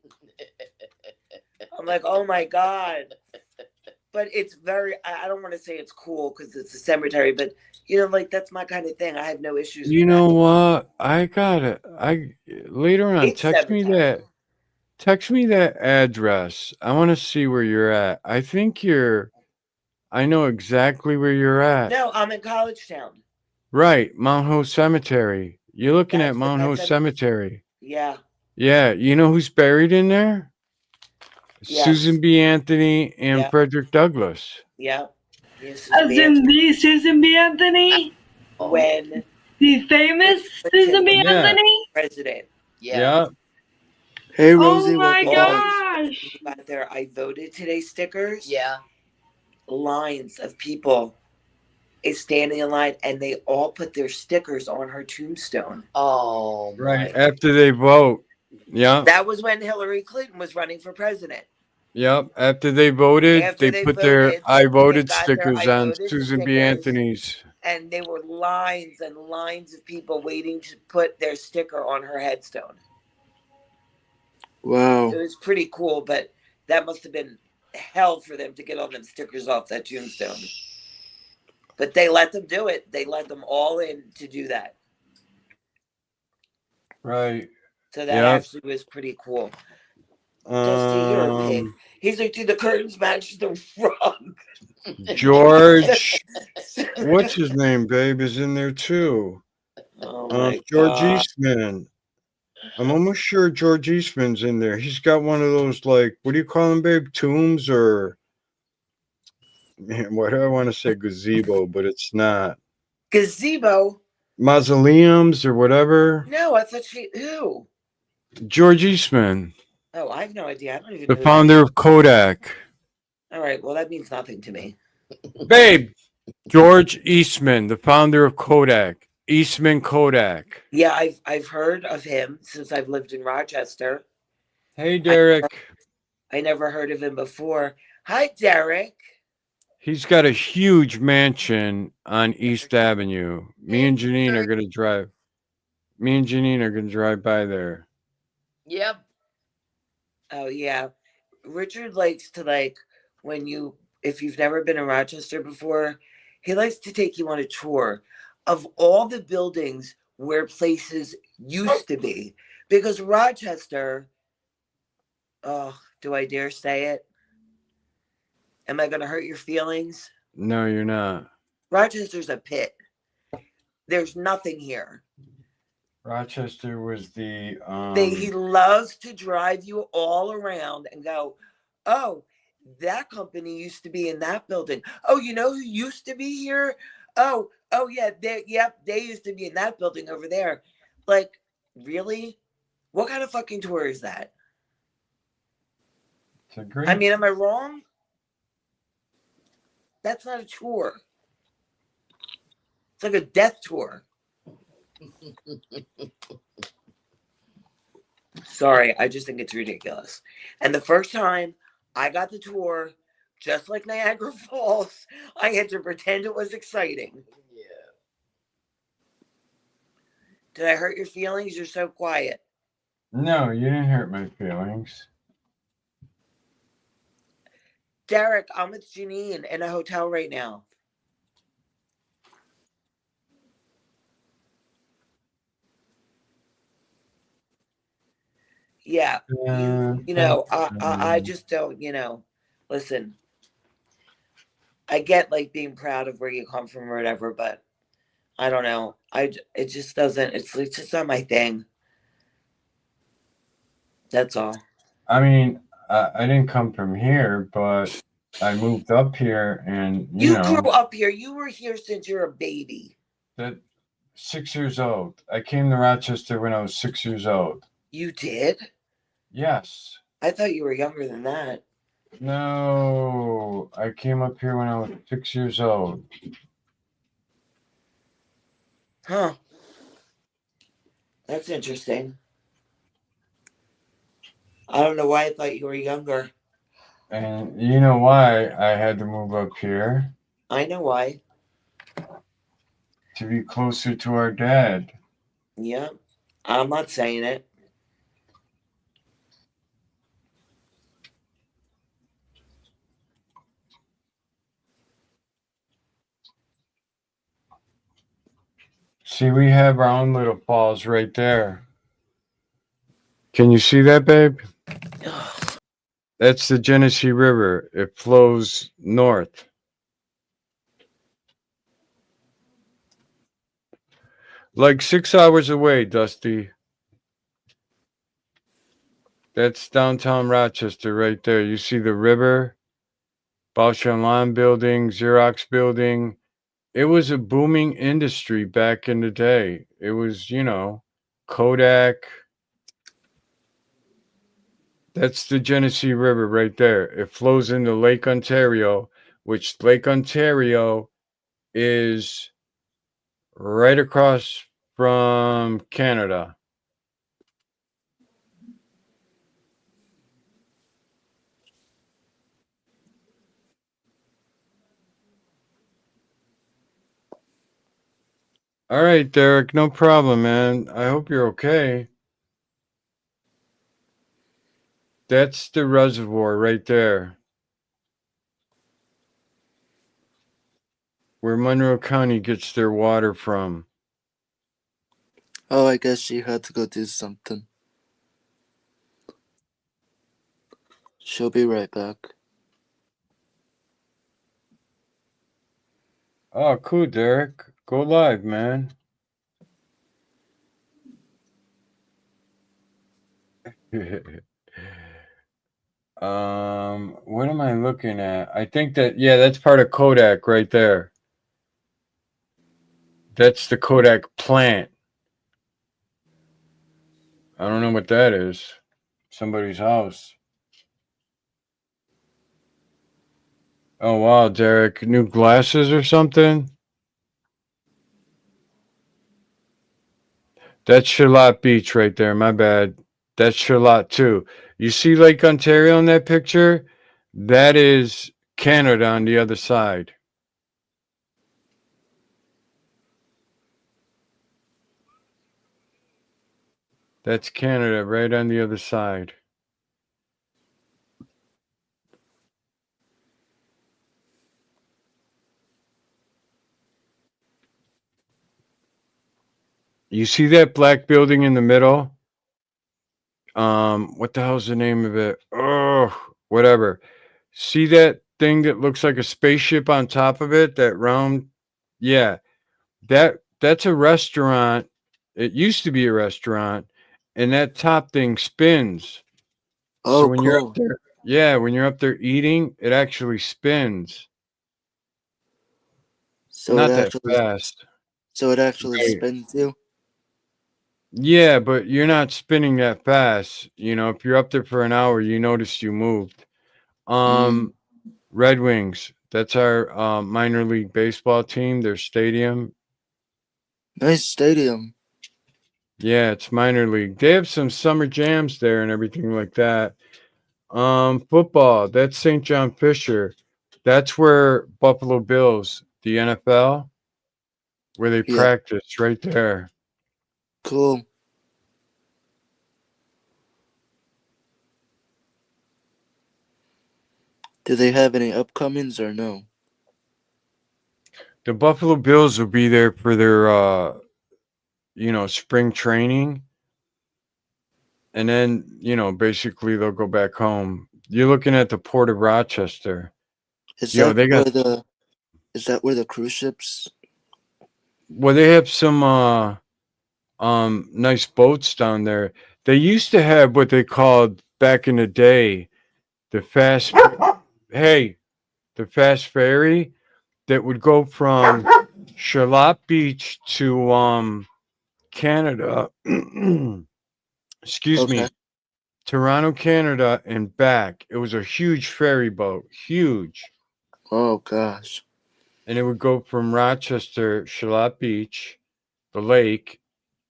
S2: I'm like, oh my God. But it's I don't want to say it's cool because it's a cemetery, but that's my kind of thing. I have no issues
S1: You
S2: with
S1: know
S2: that.
S1: what? I got it. Later on,
S2: It's cemetery.
S1: text me that address. I want to see where you're at. I know exactly where you're at.
S2: No, I'm in College Town.
S1: Right, Mount Ho Cemetery. You're looking at Mount Ho
S2: That's
S1: Cemetery.
S2: Yeah.
S1: Yeah, you know who's buried in there?
S2: Yes.
S1: Susan B. Anthony and
S2: Yeah.
S1: Frederick Douglass.
S2: Yeah. Yes,
S5: As in the Susan B. Anthony?
S2: when
S5: The famous Susan B.
S1: Yeah.
S5: Anthony?
S2: president.
S1: Yeah.
S6: Hey,
S5: Oh
S6: Rosie,
S5: my
S6: welcome back.
S5: gosh!
S2: Got their I voted today stickers.
S3: Yeah.
S2: Lines of people is standing in line, and they all put their stickers on her tombstone.
S3: Oh,
S1: Right
S3: my.
S1: after they vote. Yeah.
S2: That was when Hillary Clinton was running for president.
S1: Yep. After they voted,
S2: After
S1: they
S2: they
S1: put their
S2: voted,
S1: I
S2: they
S1: voted
S2: got their
S1: stickers
S2: I
S1: on
S2: voted
S1: Susan B.
S2: stickers.
S1: Anthony's.
S2: And there were lines and lines of people waiting to put their sticker on her headstone.
S6: Wow.
S2: It was pretty cool, but that must have been hell for them to get all them stickers off that tombstone. But they let them do it. They let them all in to do that.
S1: Right.
S2: So that actually was pretty cool. Dusty, you're a pig. He's like, do the curtains match the rug?
S1: George, what's his name, babe, is in there too.
S2: Oh my
S1: George
S2: God.
S1: Eastman. I'm almost sure George Eastman's in there. He's got one of those, like, what do you call them, babe? Tombs or what do I want to say? Gazebo, but it's not.
S2: Gazebo?
S1: Mausoleums or whatever.
S2: No, I thought who?
S1: George Eastman.
S2: Oh, I have no idea. I don't even
S1: The
S2: know.
S1: founder of Kodak.
S2: All right, well, that means nothing to me.
S1: Babe, George Eastman, the founder of Kodak. Eastman Kodak.
S2: Yeah, I've heard of him since I've lived in Rochester.
S1: Hey, Derek.
S2: I never heard of him before. Hi, Derek.
S1: He's got a huge mansion on East Avenue. Me and Janine are gonna drive. Me and Janine are gonna drive by there.
S3: Yep.
S2: Oh yeah, Richard likes to if you've never been in Rochester before, he likes to take you on a tour of all the buildings where places used to be, because Rochester. Oh, do I dare say it? Am I going to hurt your feelings?
S1: No, you're not.
S2: Rochester's a pit. There's nothing here.
S1: Rochester was the
S2: He loves to drive you all around and go, oh, that company used to be in that building. Oh, you know who used to be here? Oh yeah, they used to be in that building over there. Like, really? What kind of fucking tour is that? I mean, am I wrong? That's not a tour. It's like a death tour. Sorry, I just think it's ridiculous. And the first time I got the tour just like Niagara Falls, I had to pretend it was exciting.
S3: Yeah.
S2: Did I hurt your feelings? You're so quiet.
S1: No, you didn't hurt my feelings.
S2: Derek, I'm with Janine in a hotel right now. Yeah, I just don't, listen, I get like being proud of where you come from or whatever, but I don't know. It just doesn't, it's just not my thing. That's all.
S1: I mean, I didn't come from here, but I moved up here, and
S2: You grew up here. You were here since you're a baby.
S1: that 6 years old. I came to Rochester when I was 6 years old.
S2: You did?
S1: Yes.
S2: I thought you were younger than that.
S1: No, I came up here when I was 6 years old.
S2: Huh. That's interesting. I don't know why I thought you were younger.
S1: And you know why I had to move up here?
S2: I know why.
S1: To be closer to our dad.
S2: Yeah. I'm not saying it.
S1: See, we have our own little falls right there. Can you see that, babe? That's the Genesee River. It flows north. Like 6 hours away, Dusty. That's downtown Rochester right there. You see the river, Bausch and Lomb building, Xerox building. It was a booming industry back in the day. It was, Kodak. That's the Genesee River right there. It flows into Lake Ontario, which Lake Ontario is right across from Canada. All right, Derek, no problem, man. I hope you're okay. That's the reservoir right there. Where Monroe County gets their water from.
S6: Oh, I guess she had to go do something. She'll be right back.
S1: Oh, cool, Derek. Go live, man. What am I looking at? I think that's part of Kodak right there. That's the Kodak plant. I don't know what that is. Somebody's house. Oh, wow, Derek. New glasses or something? That's Charlotte Beach right there. My bad. That's Charlotte too. You see Lake Ontario in that picture? That is Canada on the other side. That's Canada right on the other side. You see that black building in the middle? What the hell's the name of it? Oh, whatever. See that thing that looks like a spaceship on top of it? That round? Yeah. That's a restaurant. It used to be a restaurant, and that top thing spins.
S6: Oh,
S1: So when
S6: cool.
S1: you're up there, when you're up there eating, it actually spins.
S6: So
S1: Not
S6: it
S1: that
S6: actually,
S1: fast.
S6: so it actually
S1: Right.
S6: spins you.
S1: Yeah, but you're not spinning that fast. If you're up there for an hour, you notice you moved. Red Wings. That's our minor league baseball team. Their stadium.
S6: Nice stadium.
S1: Yeah, it's minor league. They have some summer jams there and everything like that. Football. That's St. John Fisher. That's where Buffalo Bills, the NFL, where they
S6: Yeah.
S1: practice right there.
S6: Cool. Do they have any upcomings or no?
S1: The Buffalo Bills will be there for their spring training. And then, basically they'll go back home. You're looking at the Port of Rochester.
S6: Is
S1: Yo,
S6: that
S1: they got
S6: where the cruise ships?
S1: well, they have some nice boats down there. They used to have what they called back in the day the fast the fast ferry that would go from Charlotte Beach to Canada. Excuse
S6: Okay.
S1: me. Toronto, Canada, and back. It was a huge ferry boat, huge.
S6: Oh gosh.
S1: And it would go from Rochester, Charlotte Beach, the lake,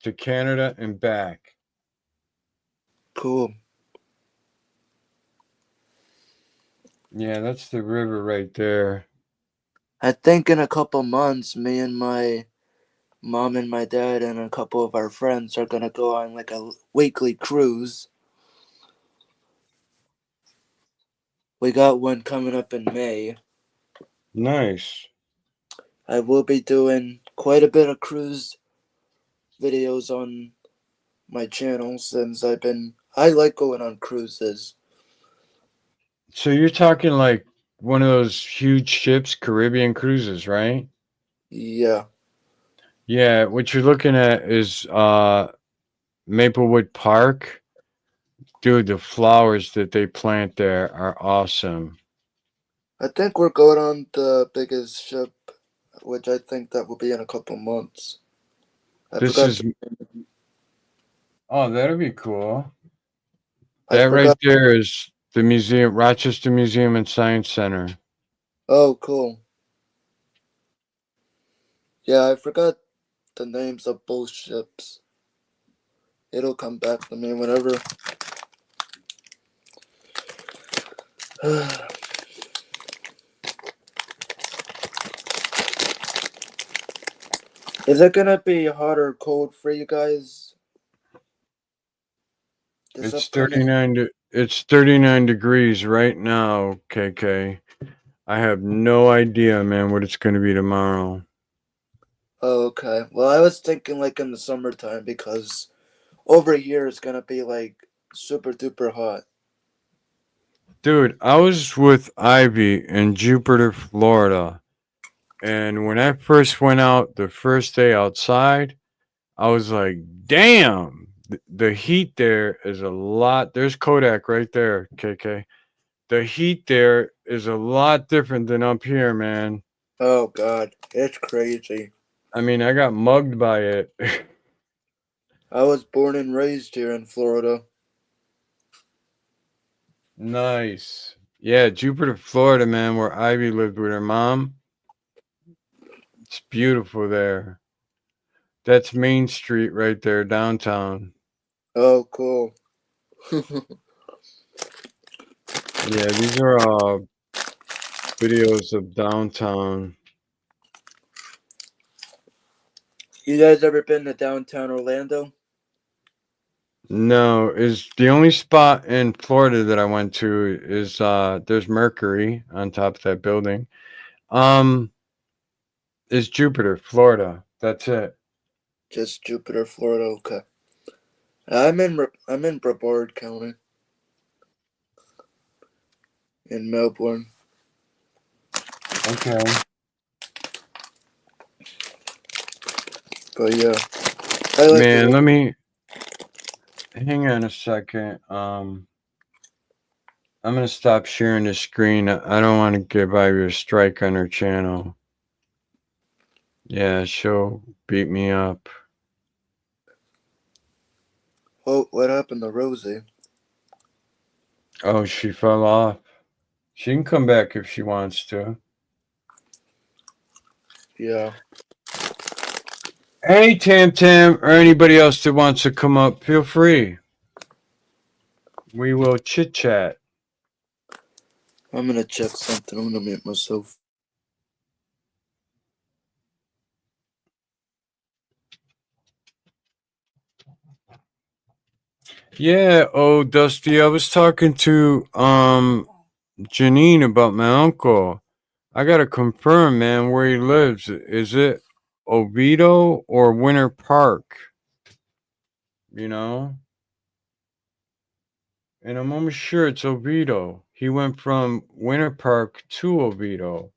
S1: to Canada and back.
S6: Cool.
S1: Yeah, that's the river right there.
S6: I think in a couple months, me and my mom and my dad and a couple of our friends are gonna go on like a weekly cruise. We got one coming up in May.
S1: Nice.
S6: I will be doing quite a bit of cruise videos on my channel since I like going on cruises.
S1: So you're talking like one of those huge ships, Caribbean cruises, right?
S6: Yeah.
S1: Yeah, what you're looking at is Maplewood Park. Dude, the flowers that they plant there are awesome.
S6: I think we're going on the biggest ship, which I think that will be in a couple months.
S1: This is Oh, that'll be cool.
S6: I
S1: That right
S6: forgot.
S1: there is the museum, Rochester Museum and Science Center.
S6: Oh, cool. Yeah, I forgot the names of both ships. It'll come back to me whenever. Is it gonna be hot or cold for you guys?
S1: It's 39 degrees right now, KK. I have no idea, man, what it's going to be tomorrow.
S6: Oh, okay. Well, I was thinking like in the summertime because over here it's gonna be like super duper hot.
S1: Dude, I was with Ivy in Jupiter, Florida. And when I first went out the first day outside, I was like, damn, the heat there is a lot. There's Kodak right there, KK. The heat there is a lot different than up here, man.
S6: Oh God, it's crazy.
S1: I mean, I got mugged by it.
S6: I was born and raised here in Florida.
S1: Nice. Yeah, Jupiter, Florida, man, where Ivy lived with her mom. It's beautiful there. That's Main Street right there, downtown.
S6: Oh, cool.
S1: Yeah, these are videos of downtown.
S6: You guys ever been to downtown Orlando?
S1: No, is the only spot in Florida that I went to is there's Mercury on top of that building. Is Jupiter, Florida. That's it.
S6: Just Jupiter, Florida. Okay. I'm in Brevard County in Melbourne.
S1: Okay.
S6: But yeah, I like
S1: Man,
S6: it.
S1: let me hang on a second. I'm gonna stop sharing the screen. I don't want to give Ivy a strike on her channel. Yeah, she'll beat me up.
S6: Oh, what happened to Rosie?
S1: Oh, she fell off. She can come back if she wants to.
S6: Yeah.
S1: Hey, Tam Tam, or anybody else that wants to come up, feel free. We will chit chat.
S6: I'm gonna check something. I'm gonna mute myself.
S1: Yeah, oh Dusty, I was talking to Janine about my uncle. I gotta confirm, man, where he lives. Is it Oviedo or Winter Park? You know? And I'm almost sure it's Oviedo. He went from Winter Park to Oviedo.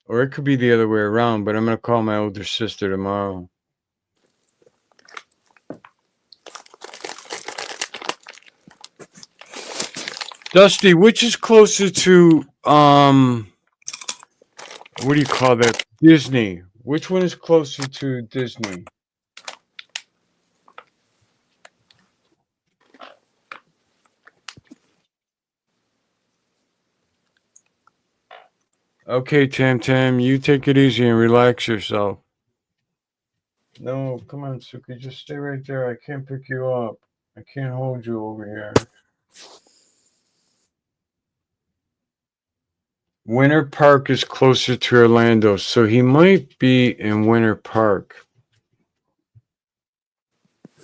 S1: Or it could be the other way around, but I'm gonna call my older sister tomorrow. Dusty, which is closer to what do you call that? Disney. Which one is closer to Disney? Okay, Tam Tam, you take it easy and relax yourself. No, come on, Suki, just stay right there. I can't pick you up. I can't hold you over here. Winter Park is closer to Orlando, so he might be in Winter Park.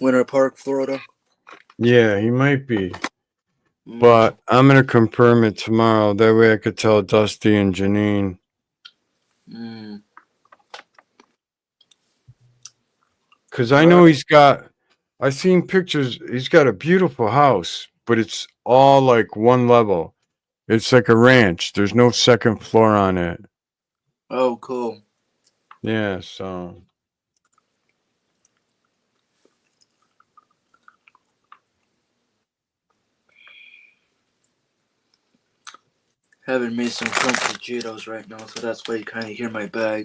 S6: Winter Park, Florida.
S1: Yeah, he might be.
S6: Mm.
S1: But I'm gonna confirm it tomorrow. That way I could tell Dusty and Janine.
S6: Mm.
S1: Cause I know he's got. I've seen pictures. He's got a beautiful house, but it's all like one level. It's like a ranch. There's no second floor on it.
S6: Oh, cool.
S1: Yeah, so.
S6: Having made some crunchy Cheetos right now, so that's why you kind of hear my bag.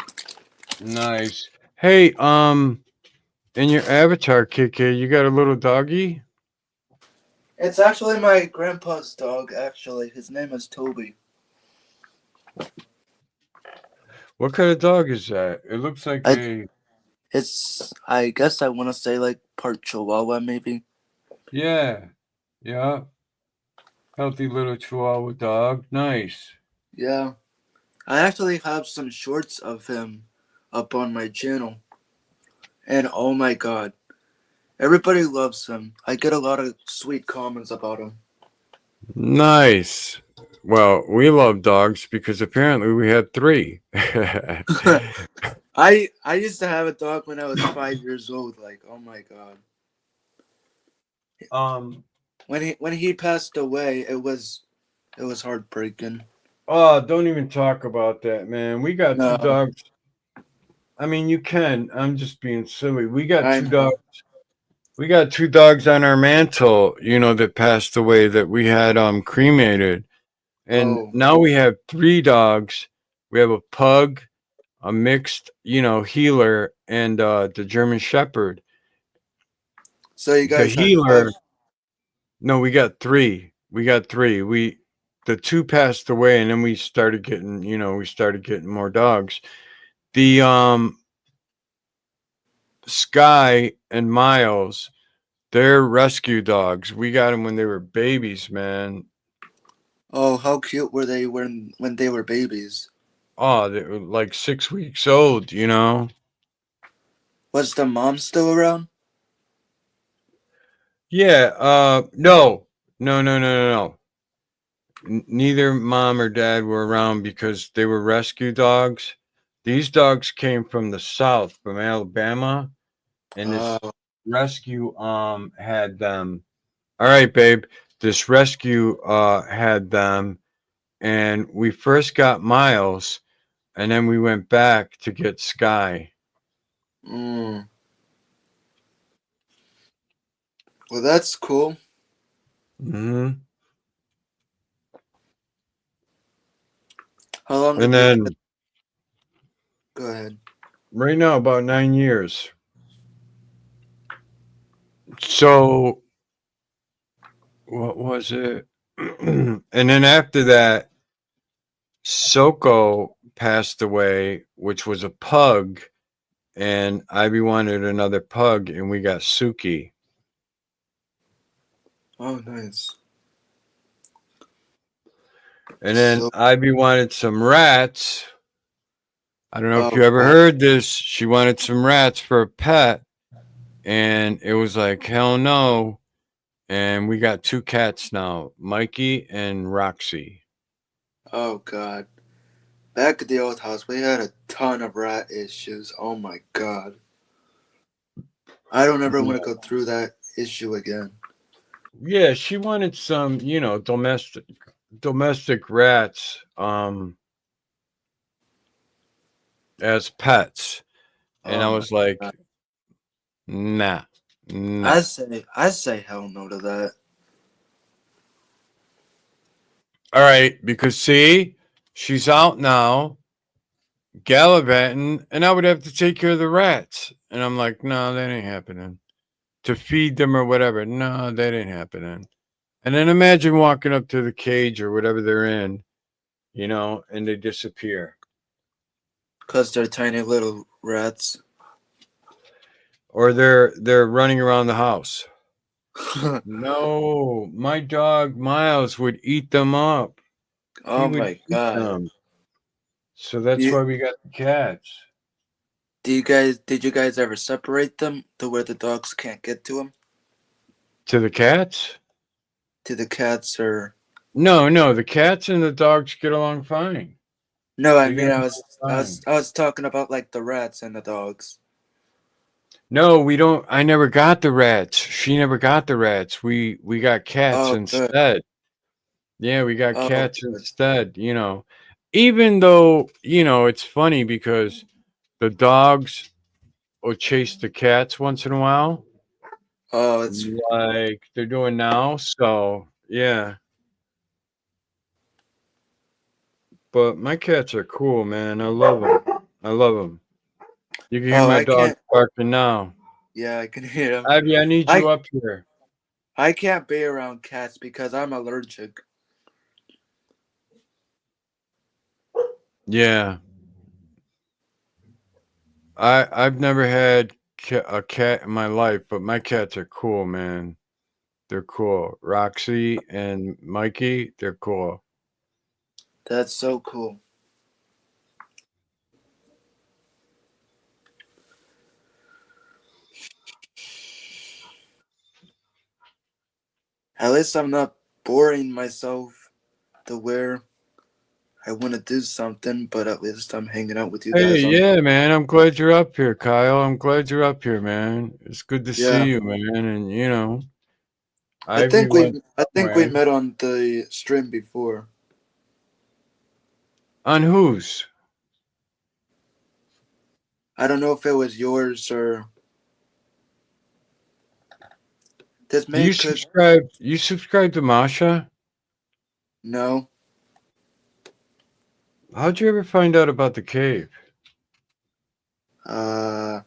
S1: Nice. Hey, in your avatar, KK, you got a little doggy?
S6: It's actually my grandpa's dog. Actually, his name is Toby.
S1: What kind of dog is that? It looks like
S6: I guess I want to say like part Chihuahua, maybe.
S1: Yeah. Healthy little Chihuahua dog. Nice.
S6: Yeah. I actually have some shorts of him up on my channel. And oh my god. Everybody loves him. I get a lot of sweet comments about him.
S1: Nice. Well, we love dogs because apparently we had 3.
S6: I used to have a dog when I was 5 years old. Like, oh my god. When he passed away, it was heartbreaking.
S1: Oh, don't even talk about that, man. We got
S6: No.
S1: 2 dogs. I mean, you can. I'm just being silly. We got
S6: I
S1: 2
S6: know.
S1: dogs. We got 2 dogs on our mantle, that passed away that we had cremated. And now we have 3 dogs. We have a pug, a mixed, healer, and the German Shepherd.
S6: So you guys
S1: the
S6: have
S1: healer.
S6: 5?
S1: No, we got 3. The 2 passed away, and then we started getting more dogs. The Sky and Miles, they're rescue dogs. We got them when they were babies, man.
S6: Oh, how cute were they when they were babies?
S1: Oh, they were like 6 weeks old,
S6: Was the mom still around?
S1: Yeah, no. Neither mom or dad were around because they were rescue dogs. These dogs came from the south, from Alabama, and this rescue had them. All right, babe. This rescue had them, and we first got Miles, and then we went back to get Sky.
S6: Well, that's cool.
S1: Mm-hmm.
S6: How long?
S1: And then
S6: go ahead.
S1: right now, about 9 years. So what was it? And then after that, Soko passed away, which was a pug, and Ivy wanted another pug, and we got Suki.
S6: Oh, nice.
S1: And then
S6: So-
S1: Ivy wanted some rats. I don't know if
S6: Oh,
S1: you ever
S6: God.
S1: heard this. She wanted some rats for a pet. And it was like, hell no. And we got 2 cats now, Mikey and Roxy.
S6: Oh God. Back at the old house, we had a ton of rat issues. Oh my God. I don't ever want to go through that issue again.
S1: Yeah, she wanted some, domestic rats as pets. And I
S6: Oh,
S1: was like,
S6: God.
S1: nah. Nah.
S6: I say hell no to that.
S1: All right, because see, she's out now gallivanting, and I would have to take care of the rats. And I'm like, no, that ain't happening. To feed them or whatever. No, that ain't happening. And then imagine walking up to the cage or whatever they're in, and they disappear.
S6: Cause they're tiny little rats.
S1: Or they're running around the house. No, my dog Miles would eat them up. He
S6: Oh
S1: would
S6: my
S1: eat
S6: God.
S1: them. So that's
S6: You-
S1: why we got the cats.
S6: Did you guys ever separate them to where the dogs can't get to them?
S1: To the cats?
S6: To the cats or
S1: No, the cats and the dogs get along fine.
S6: no? I
S1: They
S6: mean,
S1: get
S6: I was talking about like the rats and the dogs.
S1: No, we don't. I never got the rats. She never got the rats. We got cats
S6: Oh, good.
S1: instead. Yeah, we got
S6: Oh,
S1: cats
S6: good.
S1: instead, Even though, it's funny because the dogs will chase the cats once in a while,
S6: Oh, it's
S1: like they're doing now. So, yeah. But my cats are cool, man. I love them. I love them. You can hear
S6: oh,
S1: my
S6: I
S1: dog
S6: can't.
S1: barking now.
S6: Yeah, I can hear them.
S1: Ivy, I need you up here.
S6: I can't be around cats because I'm allergic.
S1: Yeah. I've never had a cat in my life, but my cats are cool, man. They're cool. Roxy and Mikey, they're cool.
S6: That's so cool. At least I'm not boring myself to where I want to do something, but at least I'm hanging out with you
S1: Hey,
S6: guys on.
S1: yeah, man. I'm glad you're up here, Kyle. I'm glad you're up here, man. It's good to see
S6: Yeah.
S1: you, man. And
S6: I
S1: Ivy
S6: think
S1: went
S6: we
S1: away.
S6: met on the stream before.
S1: On whose?
S6: I don't know if it was yours or this
S1: Do you
S6: may could
S1: subscribe? You subscribe to Masha?
S6: no.
S1: How'd you ever find out about the cave?
S6: Well,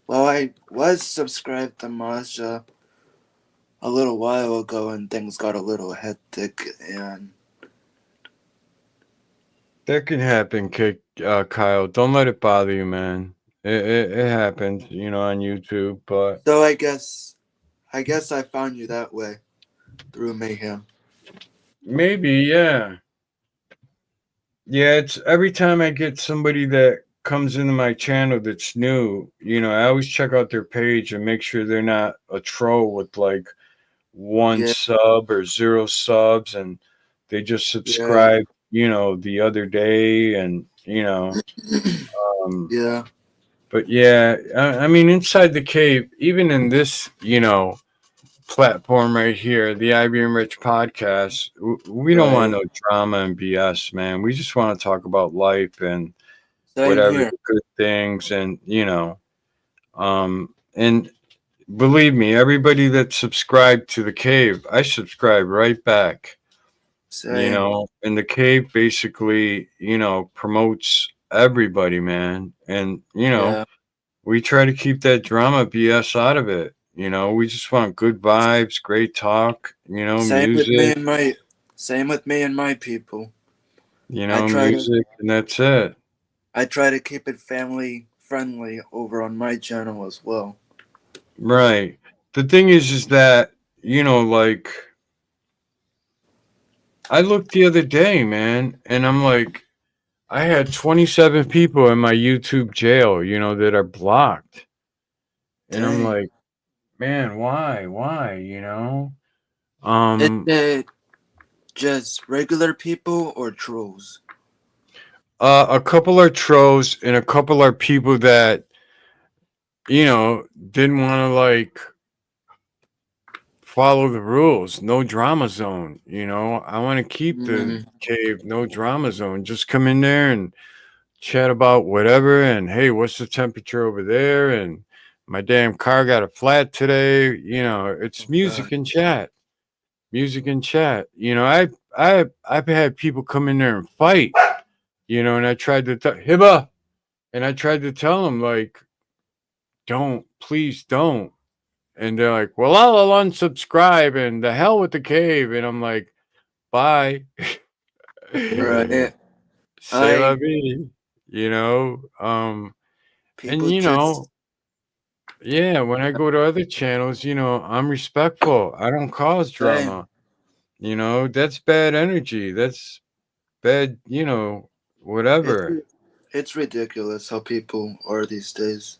S6: I was subscribed to Masha a little while ago, and things got a little hectic, and
S1: That can happen, Kyle. Don't let it bother you, man. It happens, on YouTube, but
S6: so I guess I found you that way through Mayhem.
S1: maybe, yeah. Yeah, it's every time I get somebody that comes into my channel that's new, I always check out their page and make sure they're not a troll with like one
S6: Yeah,
S1: sub or 0 subs and they just subscribed, the other day and, um,
S6: yeah.
S1: but yeah, I mean, inside the cave, even in this, platform right here, the Ivy and Rich podcast, we don't want
S6: Right.
S1: no drama and BS, man. We just want to talk about life and
S6: Same
S1: whatever
S6: here.
S1: the good things and, and believe me, everybody that subscribed to the cave, I subscribe right back,
S6: Same.
S1: and the cave basically, promotes everybody, man. And,
S6: Yeah.
S1: we try to keep that drama BS out of it. We just want good vibes, great talk,
S6: Same with me
S1: music,
S6: and my same with me and my people.
S1: music, and that's it.
S6: I try to keep it family friendly over on my channel as well.
S1: Right. The thing is that, like, I looked the other day, man, and I'm like, I had 27 people in my YouTube jail, that are blocked. And I'm
S6: Dang.
S1: like, man, why? Why,
S6: Is
S1: Um,
S6: it just regular people or trolls?
S1: a couple are trolls and a couple are people that, didn't want to like follow the rules. No drama zone, I want to keep the
S6: Mm,
S1: cave no drama zone. Just come in there and chat about whatever, and hey, what's the temperature over there, and my damn car got a flat today. It's
S6: God.
S1: music and chat. I've had people come in there and fight, and I tried to Hiba, and I tried to tell them like, don't, please don't, and they're like, well, I'll unsubscribe and the hell with the cave, and I'm like, bye.
S6: Right.
S1: Say la
S6: I
S1: vie, and
S6: people just
S1: yeah, when I go to other channels, I'm respectful. I don't cause
S6: same.
S1: drama. That's bad energy. That's bad,
S6: It's
S1: whatever.
S6: it's ridiculous how people are these days.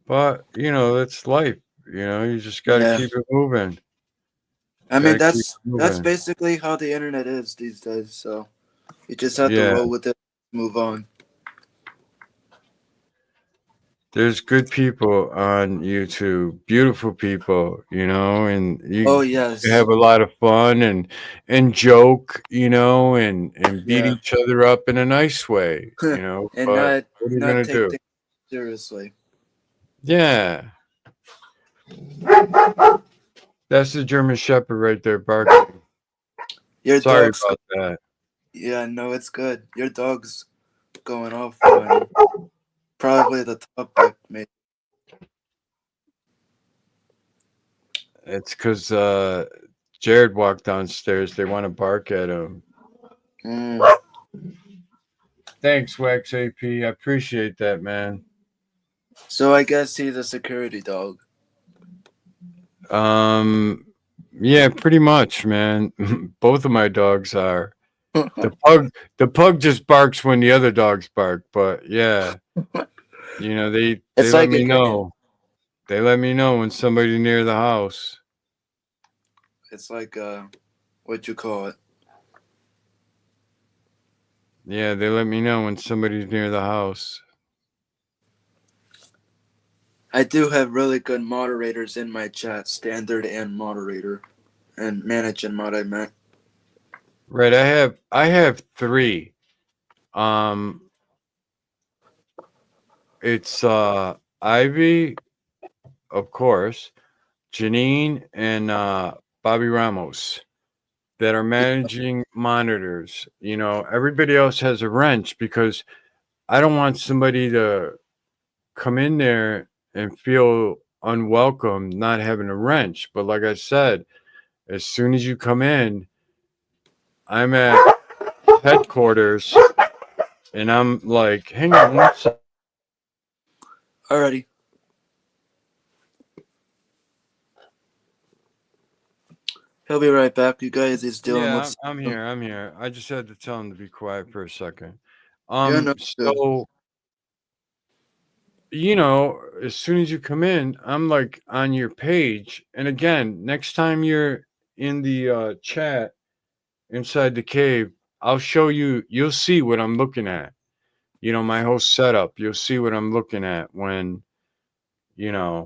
S1: But, that's life. You just got to
S6: Yeah.
S1: keep it moving.
S6: I
S1: Got
S6: mean
S1: to keep it
S6: that's
S1: moving.
S6: basically how the internet is these days, so you just have to
S1: Yeah.
S6: roll with it, move on.
S1: There's good people on YouTube, beautiful people, and
S6: Oh
S1: you
S6: yes.
S1: have a lot of fun and joke, and beat
S6: Yeah.
S1: each other up in a nice way,
S6: And
S1: but what are you
S6: not
S1: gonna
S6: take
S1: do?
S6: things seriously.
S1: Yeah. That's the German Shepherd right there barking.
S6: Your
S1: Sorry
S6: dog's
S1: about that.
S6: yeah, no, it's good. Your dog's going off on probably the topic, maybe.
S1: It's because Jared walked downstairs. They want to bark at him.
S6: Mm.
S1: Thanks, Wax AP. I appreciate that, man.
S6: So I guess he's a security dog.
S1: Um, yeah, pretty much, man. Both of my dogs are. The pug just barks when the other dogs bark, but yeah, they
S6: It's
S1: let
S6: like
S1: me
S6: a game.
S1: know. They let me know when somebody's near the house.
S6: It's like what you call it.
S1: Yeah, they let me know when somebody's near the house.
S6: I do have really good moderators in my chat, standard and moderator, and manage and mod. I meant.
S1: Right, I have three. Um, it's Ivy, of course, Janine, and Bobby Ramos that are managing monitors. Everybody else has a wrench because I don't want somebody to come in there and feel unwelcome not having a wrench. But like I said, as soon as you come in, I'm at headquarters and I'm like, hang on one second.
S6: Alrighty. He'll be right back. You guys, he's dealing
S1: Yeah,
S6: with.
S1: I'm here. I'm here. I just had to tell him to be quiet for a second.
S6: Yeah, no, good.
S1: So as soon as you come in, I'm like on your page. And again, next time you're in the chat inside the cave, I'll show you, you'll see what I'm looking at. My whole setup. You'll see what I'm looking at when,
S6: Yeah,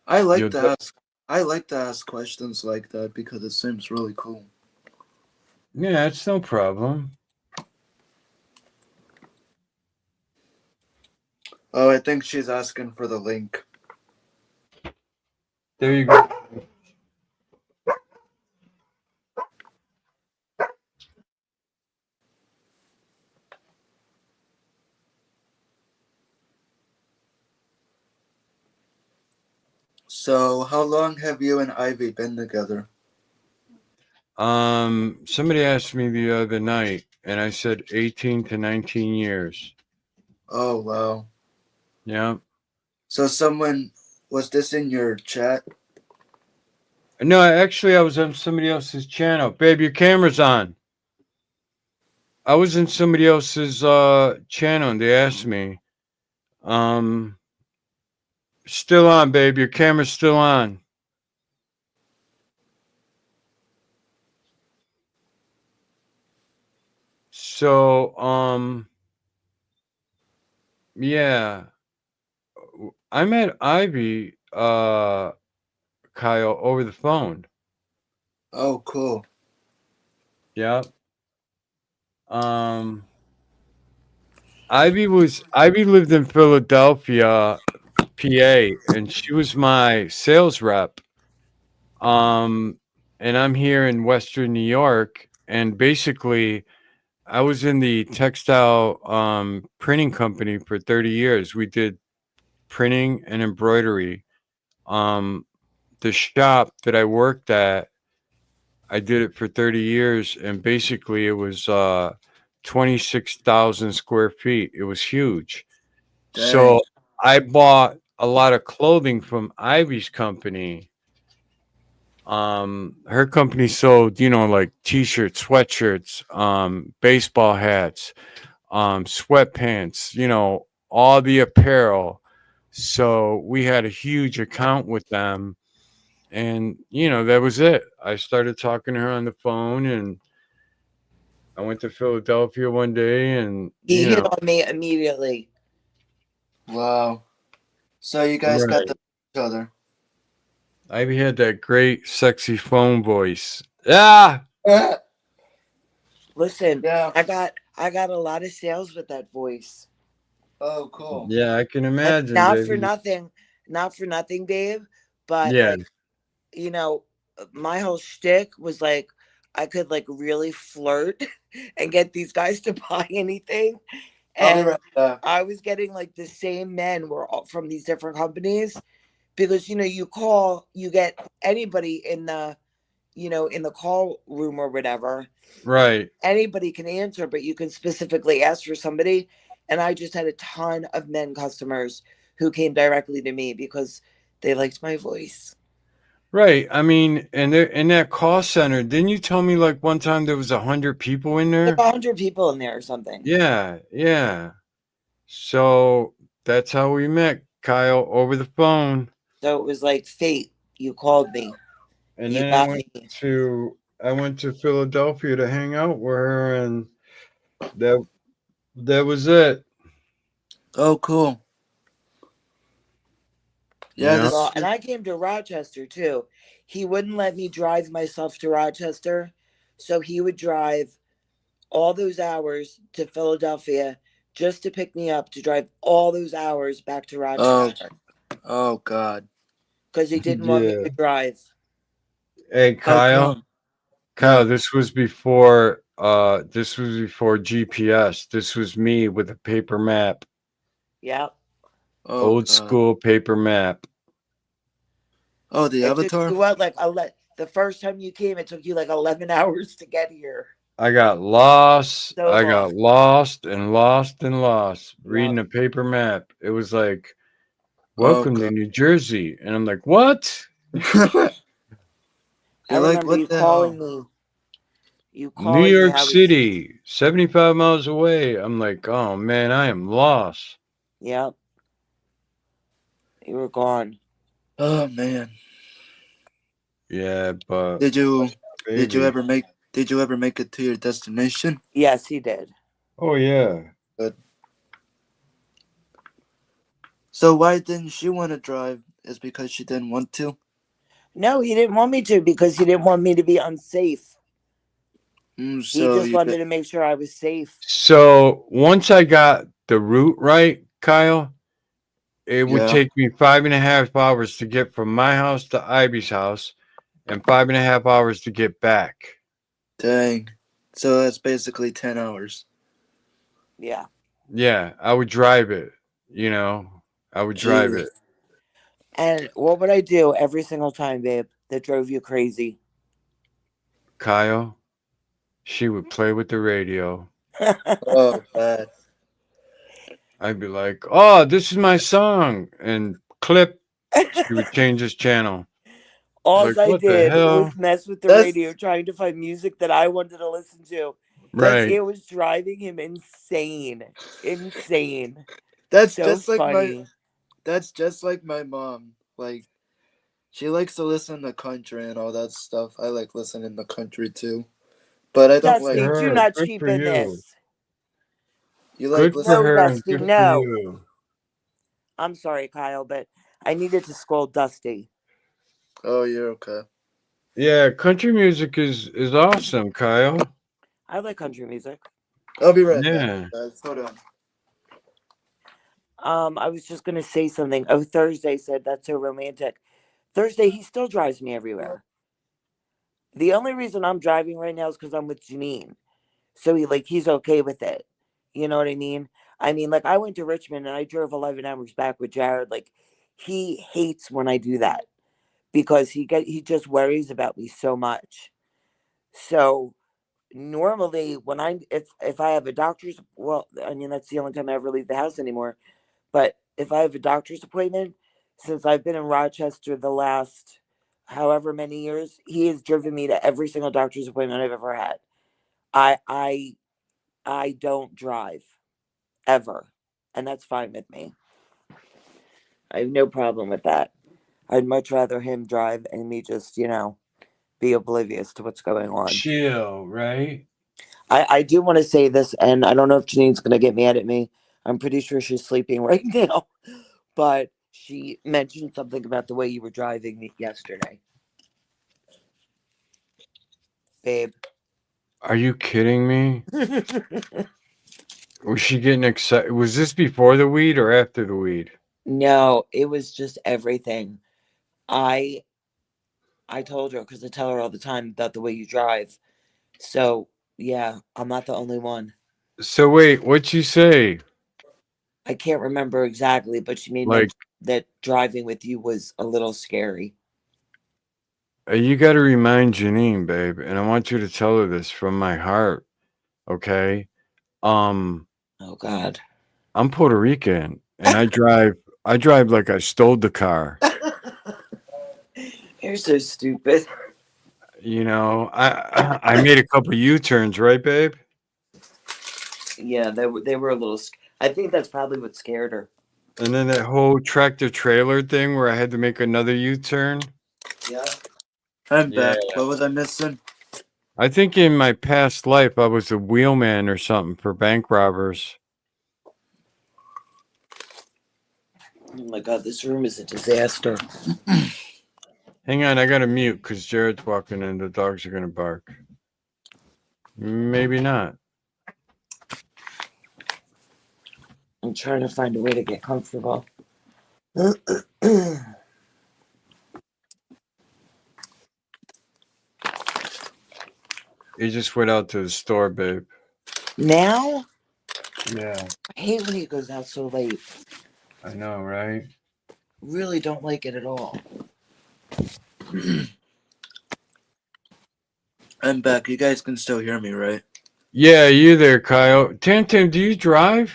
S6: I like
S1: you'll
S6: to ask. I like to ask questions like that because it seems really cool.
S1: yeah, it's no problem.
S6: Oh, I think she's asking for the link.
S1: There you go.
S6: So, how long have you and Ivy been together?
S1: Somebody asked me the other night, and I said 18 to 19 years.
S6: Oh, wow.
S1: Yeah.
S6: So, was this in your chat?
S1: No, actually, I was on somebody else's channel. Babe, your camera's on. I was in somebody else's channel, and they asked me. Still on, babe. Your camera's still on. So, yeah, I met Ivy, Kyle, over the phone.
S6: Oh, cool.
S1: Yeah. Ivy lived in Philadelphia, PA, and she was my sales rep. And I'm here in Western New York, and basically I was in the textile printing company for 30 years. We did printing and embroidery. The shop that I worked at, I did it for 30 years, and basically it was 26,000 square feet. It was huge. So
S6: Dang.
S1: I bought a lot of clothing from Ivy's company. Her company sold, like t-shirts, sweatshirts, baseball hats, sweatpants, all the apparel. So we had a huge account with them, and that was it. I started talking to her on the phone, and I went to Philadelphia one day, and
S2: He hit on me immediately.
S6: Wow. So you guys got
S1: Right.
S6: to know each other.
S1: Ivy had that great, sexy phone voice. Yeah.
S2: Listen,
S6: Yeah.
S2: I got a lot of sales with that voice.
S6: Oh, cool.
S1: Yeah, I can
S2: And
S1: imagine.
S2: not
S1: baby.
S2: for nothing, babe. But
S1: Yeah.
S2: like, my whole shtick was like I could like really flirt and get these guys to buy anything.
S6: I'll be
S2: And
S6: right back.
S2: I was getting like the same men were all from these different companies because you get anybody in the in the call room or whatever.
S1: Right.
S2: Anybody can answer, but you can specifically ask for somebody. And I just had a ton of men customers who came directly to me because they liked my voice.
S1: Right. I mean, and they're in that call center. Didn't you tell me like one time there was 100 people in
S2: There's
S1: there?
S2: 100 people in there or something.
S1: Yeah. Yeah. So that's how we met, Kyle, over the phone.
S2: So it was like fate. You called me.
S1: And
S2: You
S1: then
S2: got me.
S1: I went to Philadelphia to hang out with her, and that was it.
S6: Oh, cool. Yeah,
S1: Yeah.
S2: Well, and I came to Rochester too. He wouldn't let me drive myself to Rochester. So he would drive all those hours to Philadelphia just to pick me up to drive all those hours back to Rochester.
S6: Oh, God.
S2: Because he didn't want me
S1: Yeah.
S2: to drive.
S1: Hey,
S6: How
S1: Kyle.
S6: come?
S1: Kyle,
S6: Yeah.
S1: this was before GPS. This was me with a paper map.
S2: Yeah.
S6: Oh,
S1: Old
S6: God.
S1: school paper map.
S6: Oh, the
S2: It took
S6: Avatar?
S2: you what, like the first time you came, it took you like 11 hours to get here.
S1: I got lost.
S2: So
S1: I got
S2: long.
S1: lost and lost and lost reading
S2: Yeah.
S1: a paper map. It was like,
S6: Oh,
S1: welcome to
S6: God.
S1: New Jersey. And I'm like, what?
S2: I
S6: You're like,
S2: remember you
S6: what the
S2: calling
S6: hell?
S2: me. You
S1: New
S2: calling me.
S1: York
S2: I was,
S1: City, 75 miles away. I'm like, oh man, I am lost.
S2: yeah. You were gone.
S6: Oh, man.
S1: Yeah, but
S6: Did you
S1: baby.
S6: ever make it to your destination?
S2: Yes, he did.
S1: Oh yeah.
S6: Good. So why didn't she want to drive? Is because she didn't want to?
S2: No, he didn't want me to because he didn't want me to be unsafe. He
S6: So
S2: just
S6: you
S2: wanted to make sure I was safe.
S1: So once I got the route right, Kyle, it would
S6: Yeah.
S1: take me 5.5 hours to get from my house to Ivy's house and 5.5 hours to get back.
S6: Dang. So that's basically 10 hours.
S2: Yeah.
S1: Yeah, I would drive it, I would drive
S6: Jeez.
S1: it.
S2: And what would I do every single time, babe, that drove you crazy?
S1: Kyle, she would play with the radio.
S6: Oh, bad.
S1: I'd be like, oh, this is my song. And clip, she would change his channel.
S2: All
S1: Like,
S2: I
S1: what the
S2: did
S1: hell?
S2: was mess with the
S6: That's-
S2: radio, trying to find music that I wanted to listen to.
S6: That's-
S1: Right.
S2: It was driving him insane. Insane.
S6: That's
S2: So
S6: just like
S2: funny.
S6: that's just like my mom. Like, she likes to listen to country and all that stuff. I like listening to country too, but I don't
S2: Dusty,
S6: like.
S2: do
S1: her.
S2: not
S1: Good
S2: cheap
S1: for
S2: in
S1: you.
S2: this.
S6: You like
S1: Good for
S2: No,
S6: listen.
S1: her and
S2: Dusty,
S1: good for
S2: no.
S1: you.
S2: I'm sorry, Kyle, but I needed to scold Dusty.
S6: Oh, you're okay.
S1: Yeah, country music is awesome, Kyle.
S2: I like country music.
S6: I'll be right
S1: Yeah.
S6: back, guys. Hold on.
S2: I was just gonna say something. Oh, Thursday said that's so romantic. Thursday, he still drives me everywhere. The only reason I'm driving right now is because I'm with Janine. So he's okay with it. You know what I mean? I mean, like I went to Richmond and I drove 11 hours back with Jared. Like he hates when I do that because he just worries about me so much. So normally when if I have a doctor's, well, I mean that's the only time I ever leave the house anymore. But if I have a doctor's appointment, since I've been in Rochester the last however many years, he has driven me to every single doctor's appointment I've ever had. I don't drive ever, and that's fine with me. I have no problem with that. I'd much rather him drive and me just, be oblivious to what's going on.
S1: Chill, right?
S2: I do want to say this, and I don't know if Janine's going to get mad at me. I'm pretty sure she's sleeping right now, but she mentioned something about the way you were driving yesterday. Babe.
S1: Are you kidding me? Was she getting excited? Was this before the weed or after the weed?
S2: No, it was just everything. I told her because I tell her all the time about the way you drive. So yeah, I'm not the only one.
S1: So wait, what'd you say?
S2: I can't remember exactly, but she made
S1: Like,
S2: mention that driving with you was a little scary.
S1: you got to remind Janine, babe, and I want you to tell her this from my heart, okay?
S2: Oh God.
S1: I'm Puerto Rican, and I drive like I stole the car.
S2: You're so stupid.
S1: You know, I made a couple U-turns, right, babe?
S2: Yeah, they were a little. I think that's probably what scared her.
S1: And then that whole tractor trailer thing where I had to make another U-turn.
S2: Yeah.
S6: I'm
S1: Yeah.
S6: back. What was I missing?
S1: I think in my past life I was a wheelman or something for bank robbers.
S2: Oh my God, this room is a disaster.
S1: Hang on, I gotta mute because Jared's walking and the dogs are gonna bark. Maybe not.
S2: I'm trying to find a way to get comfortable.
S1: He just went out to the store, babe.
S2: Now?
S1: Yeah,
S2: I hate when he goes out so late.
S1: I know, right?
S2: Really don't like it at all.
S6: I'm back. You guys can still hear me, right?
S1: Yeah, you there, Kyle. Tam, do you drive?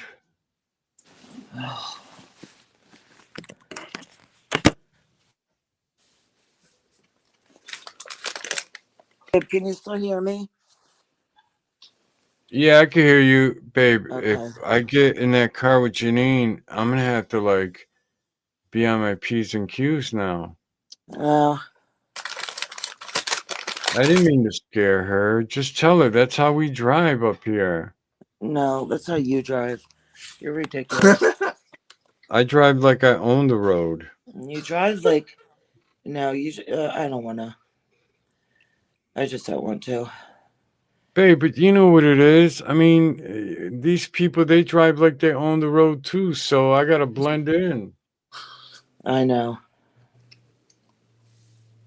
S2: Babe, can you still hear me?
S1: Yeah, I can hear you, babe.
S2: Okay.
S1: If I get in that car with Janine, I'm gonna have to like be on my P's and Q's now. I didn't mean to scare her. Just tell her that's how we drive up here.
S2: No, that's how you drive. You're ridiculous.
S1: I drive like I own the road.
S2: You drive like, no, I don't want to. I just don't want to.
S1: Babe, but you know what it is? I mean, these people, they drive like they own the road too, so I gotta blend in.
S2: I know.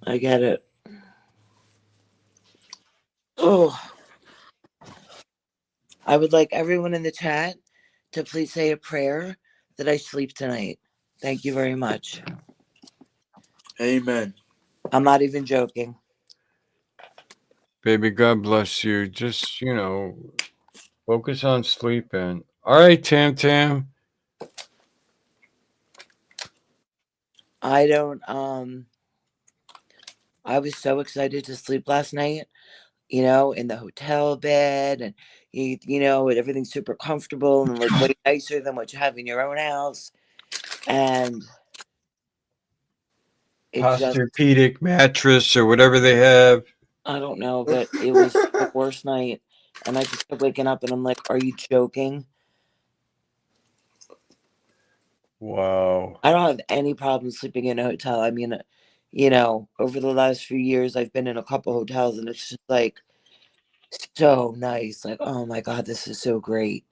S2: I get it. Oh. I would like everyone in the chat to please say a prayer that I sleep tonight. Thank you very much.
S6: Amen.
S2: I'm not even joking.
S1: Baby, God bless you. Just, focus on sleeping. All right, Tam.
S2: I don't, I was so excited to sleep last night, you know, in the hotel bed, and you know, and everything's super comfortable and like way nicer than what you have in your own house. And it just,
S1: Posturepedic mattress or whatever they have.
S2: I don't know, but it was the worst night. And I just kept waking up and I'm like, are you joking?
S1: Wow.
S2: I don't have any problem sleeping in a hotel. I mean, you know, over the last few years, I've been in a couple hotels and it's just like so nice. Like, oh my God, this is so great.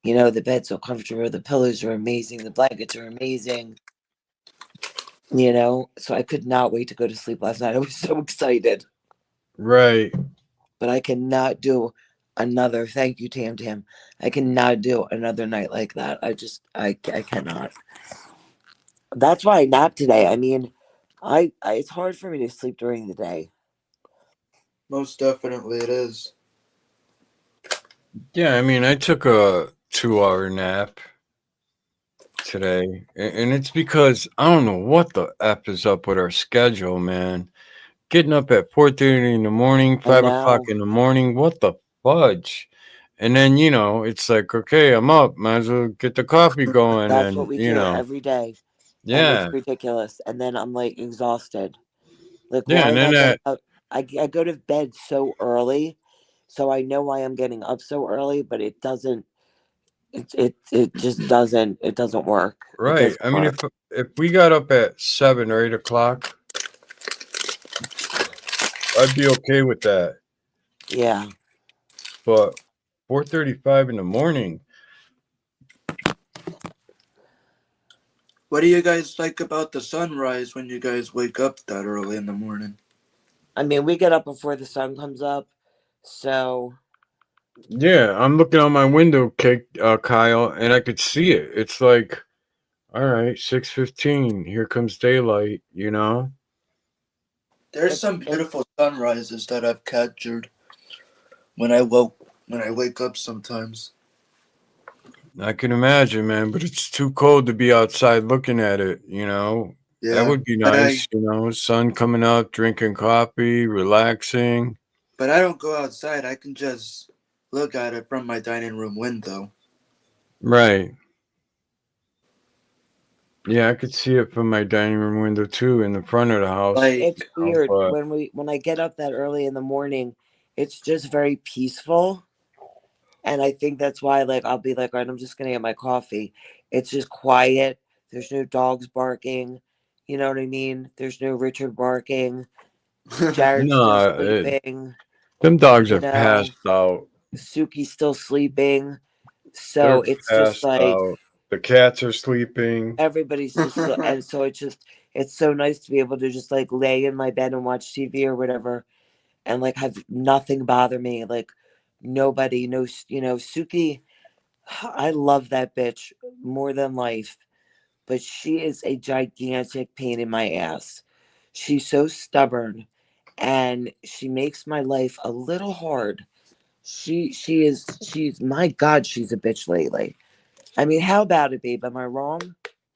S2: You know, the bed's so comfortable, the pillows are amazing, the blankets are amazing. You know, so I could not wait to go to sleep last night. I was so excited,
S1: Right.
S2: but I cannot do another. Thank you, Tam Tam. I cannot do another night like that. I cannot. That's why I napped today. I mean, I it's hard for me to sleep during the day.
S6: Most definitely it is.
S1: Yeah, I mean, I took a 2-hour nap today, and it's because I don't know what the F is up with our schedule, man. Getting up at 4:30 in the morning,
S2: I
S1: 5 o'clock
S2: know.
S1: in the morning. What the fudge? And then, it's like, okay, I'm up. Might as well get the coffee going.
S2: That's what
S1: And,
S2: we do every day. And it's
S1: yeah.
S2: ridiculous. And then I'm like exhausted. Like,
S1: Yeah.
S2: why
S1: And
S2: am
S1: then
S2: I getting
S1: that,
S2: up? I go to bed so early. So I know why I'm getting up so early, but it doesn't it just doesn't work. It
S1: right.
S2: doesn't
S1: I mean,
S2: work.
S1: if we got up at 7 or 8 o'clock, I'd be okay with that.
S2: Yeah.
S1: But 4:35 in the morning,
S6: What do you guys like about the sunrise when you guys wake up that early in the morning?
S2: I mean, we get up before the sun comes up. So
S1: yeah, I'm looking out my window, Kyle, and I could see it. It's like, all right, 6:15. Here comes daylight.
S6: There's
S2: it's
S6: some
S2: it's
S6: beautiful sunrises that I've captured when I wake up sometimes.
S1: I can imagine, man, but it's too cold to be outside looking at it. That
S6: Yeah.
S1: would be
S6: But
S1: nice, sun coming up, drinking coffee, relaxing.
S6: I don't go outside. I can just look at it from my dining room window.
S1: Right. Yeah, I could see it from my dining room window too, in the front of the house.
S6: Like
S2: it's weird
S1: But
S2: when I get up that early in the morning, it's just very peaceful. And I think that's why, like, I'll be like, all right, I'm just gonna get my coffee. It's just quiet. There's no dogs barking. You know what I mean? There's no Richard barking. Jared's still
S1: no,
S2: sleeping.
S1: them dogs
S2: You
S1: have
S2: know,
S1: passed out.
S2: Suki's still sleeping. So
S1: They're
S2: it's just
S1: passed
S2: like
S1: out. The cats are sleeping.
S2: everybody's just, and so it's so nice to be able to just like lay in my bed and watch TV or whatever, and like have nothing bother me. Like nobody, no, you know, Suki. I love that bitch more than life, but she is a gigantic pain in my ass. She's so stubborn and she makes my life a little hard. She's my God, she's a bitch lately. I mean, how about it, babe? Am I wrong?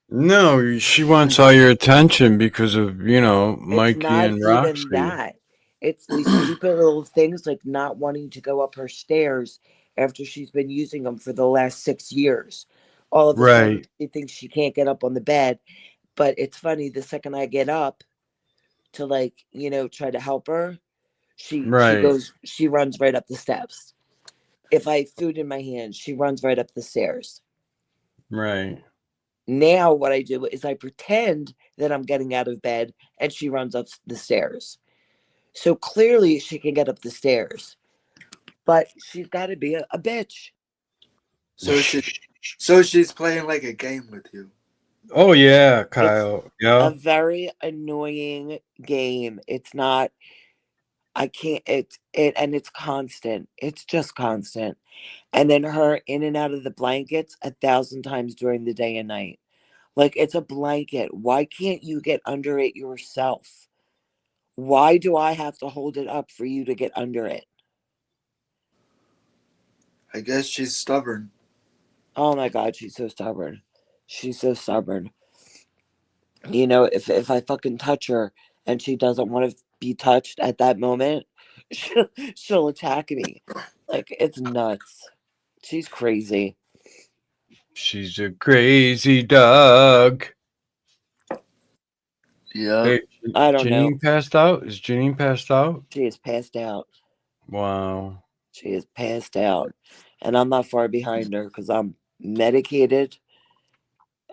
S1: No, she wants all your attention because of,
S2: It's
S1: Mikey
S2: not
S1: and
S2: even
S1: Roxy.
S2: that. It's these stupid little things like not wanting to go up her stairs after she's been using them for the last 6 years. All of a sudden,
S1: Right,
S2: she thinks she can't get up on the bed. But it's funny, the second I get up to like, you know, try to help her,
S1: right,
S2: she runs right up the steps. If I have food in my hand, she runs right up the stairs.
S1: right,
S2: Now what I do is I pretend that I'm getting out of bed and she runs up the stairs. So clearly she can get up the stairs, but she's got to be a bitch.
S6: so she's playing like a game with you.
S1: Oh yeah,
S2: It's
S1: Kyle.
S2: a
S1: Yeah.
S2: very annoying game. It's not, I can't, and it's constant. It's just constant. And then her in and out of the blankets 1,000 times during the day and night. Like it's a blanket. Why can't you get under it yourself? Why do I have to hold it up for you to get under it?
S6: I guess she's stubborn.
S2: Oh my God, she's so stubborn. She's so stubborn. You know, if I fucking touch her and she doesn't want to be touched at that moment, she'll attack me. Like, it's nuts. She's crazy.
S1: She's a crazy dog.
S6: Yeah.
S1: Hey,
S2: I don't know.
S1: Janine passed out? Is Janine passed out?
S2: She is passed out.
S1: Wow.
S2: She is passed out. And I'm not far behind her because I'm medicated.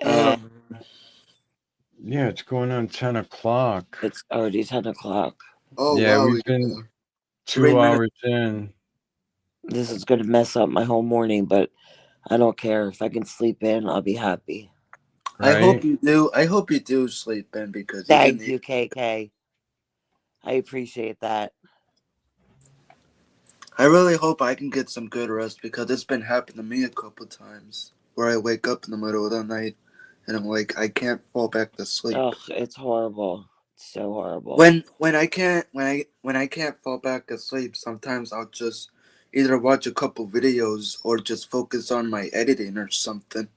S2: And
S1: Yeah, it's going on 10 o'clock.
S2: it's already 10 o'clock.
S6: Oh,
S1: Yeah,
S6: wow.
S1: we've been
S6: 3
S1: 2
S6: minutes.
S1: hours in.
S2: This is going to mess up my whole morning, but I don't care. If I can sleep in, I'll be happy.
S6: I
S1: Right?
S6: hope you do. I hope you do sleep in because
S2: Thank you, KK. I appreciate that.
S6: I really hope I can get some good rest because it's been happening to me a couple times where I wake up in the middle of the night and I'm like, I can't fall back to sleep.
S2: Ugh, it's horrible. It's so horrible.
S6: When I can't fall back to sleep, sometimes I'll just either watch a couple videos or just focus on my editing or something.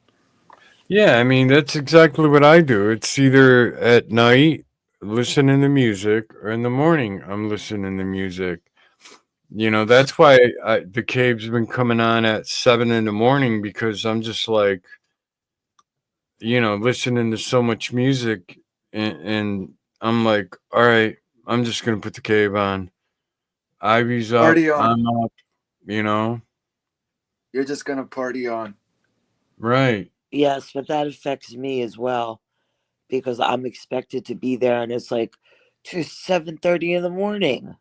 S1: Yeah, I mean, that's exactly what I do. It's either at night, listening to music, or in the morning, I'm listening to music. You know, that's why the cave's been coming on at 7 in the morning because I'm just like, you know, listening to so much music, and I'm like, all right, I'm just gonna put the cave on. Ivy's up,
S6: Party on.
S1: I'm up, you know,
S6: You're just gonna party on.
S1: right?
S2: Yes, but that affects me as well because I'm expected to be there and it's like to 7:30 in the morning.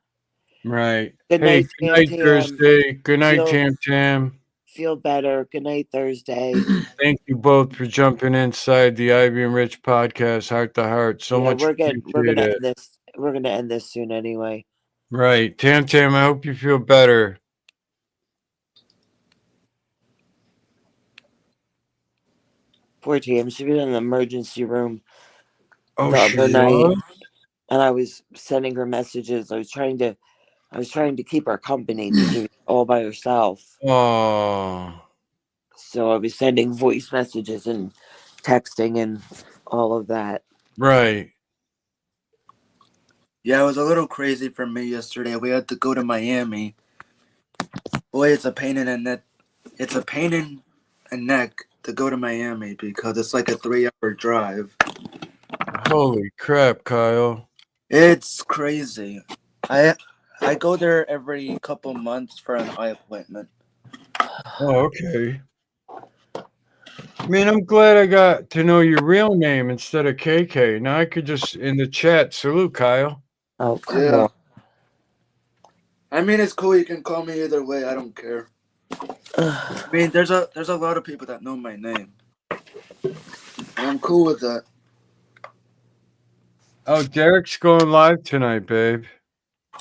S1: Right.
S2: Good
S1: Hey,
S2: night,
S1: good
S2: Tam
S1: night,
S2: Tam.
S1: Thursday. Good night,
S2: Feel-
S1: Tam Tam.
S2: Feel better. Good night, Thursday.
S1: Thank you both for jumping inside the Ivy and Rich podcast, heart to heart. So
S2: Yeah,
S1: much
S2: we're
S1: appreciate
S2: gonna
S1: it.
S2: end this. We're gonna end this soon anyway.
S1: Right. Tam Tam, I hope you feel better.
S2: Poor Tam. She was in the emergency room
S1: Oh,
S2: the
S1: she
S2: other night,
S1: was?
S2: and I was sending her messages. I was trying to keep her company because she was all by herself.
S1: Oh.
S2: So I was sending voice messages and texting and all of that.
S1: Right.
S6: Yeah, it was a little crazy for me yesterday. We had to go to Miami. Boy, it's a pain in the neck. It's a pain in the neck to go to Miami because it's like a 3-hour drive.
S1: Holy crap, Kyle.
S6: It's crazy. I go there every couple months for an eye appointment.
S1: Oh, okay. Man, I'm glad I got to know your real name instead of KK. Now I could just in the chat salute Kyle.
S2: Oh, come
S6: Yeah.
S2: on.
S6: I mean, it's cool. You can call me either way. I don't care. I mean, there's a lot of people that know my name. And I'm cool with that.
S1: Oh, Derek's going live tonight, babe.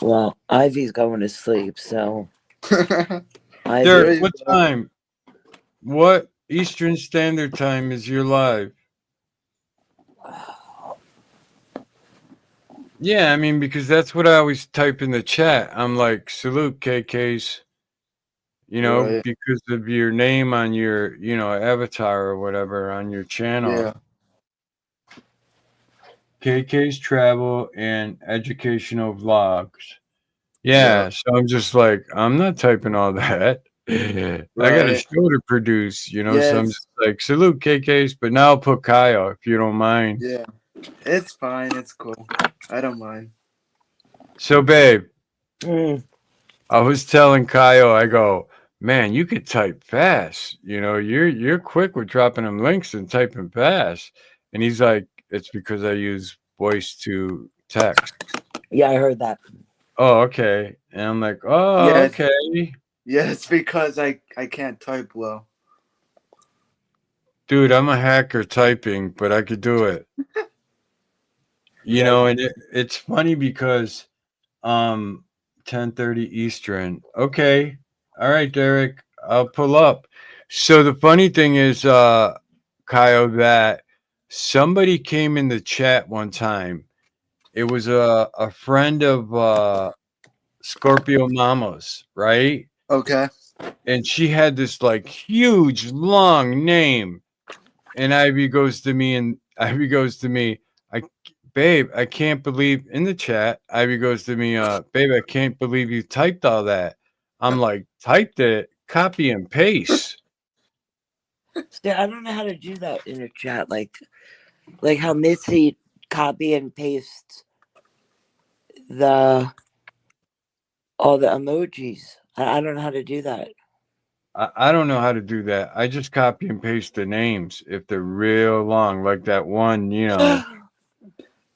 S2: Well, Ivy's going to sleep, so
S6: There
S2: Ivy,
S1: Derek,
S6: you
S1: what
S6: go.
S1: time? What Eastern Standard Time is your live? Yeah, I mean, because that's what I always type in the chat. I'm like, salute KK's, you know,
S6: Right.
S1: because of your name on your, you know, avatar or whatever on your channel.
S6: Yeah.
S1: KK's travel and educational vlogs. Yeah, so I'm just like, I'm not typing all that. I got a
S6: Right.
S1: show to produce, you know, so I'm
S6: Yes.
S1: just like, salute KK's, but now I'll put Kyle if you don't mind.
S6: Yeah. It's fine. It's cool. I don't mind.
S1: So, babe,
S2: Mm,
S1: I was telling Kyle, I go, man, you could type fast. You know, you're quick with dropping them links and typing fast. And he's like, it's because I use voice to text.
S2: yeah, I heard that.
S1: Oh, okay. And I'm like, oh,
S6: Yes.
S1: okay.
S6: Yeah, it's because I can't type well.
S1: Dude, I'm a hacker typing, but I could do it. You
S6: Yeah.
S1: know, and it's funny because 10:30 Eastern. Okay. All right, Derek. I'll pull up. So the funny thing is, Kyle, that somebody came in the chat one time. It was a friend of Scorpio Mama's, right?
S6: Okay.
S1: And she had this like huge long name. And Ivy goes to me, I babe, I can't believe in the chat. Ivy goes to me, babe, I can't believe you typed all that. I'm like, typed it, copy and paste.
S2: See, I don't know how to do that in a chat, like how Missy copy and pastes all the emojis. I don't know how to do that.
S1: I don't know how to do that. I just copy and paste the names if they're real long, like that one,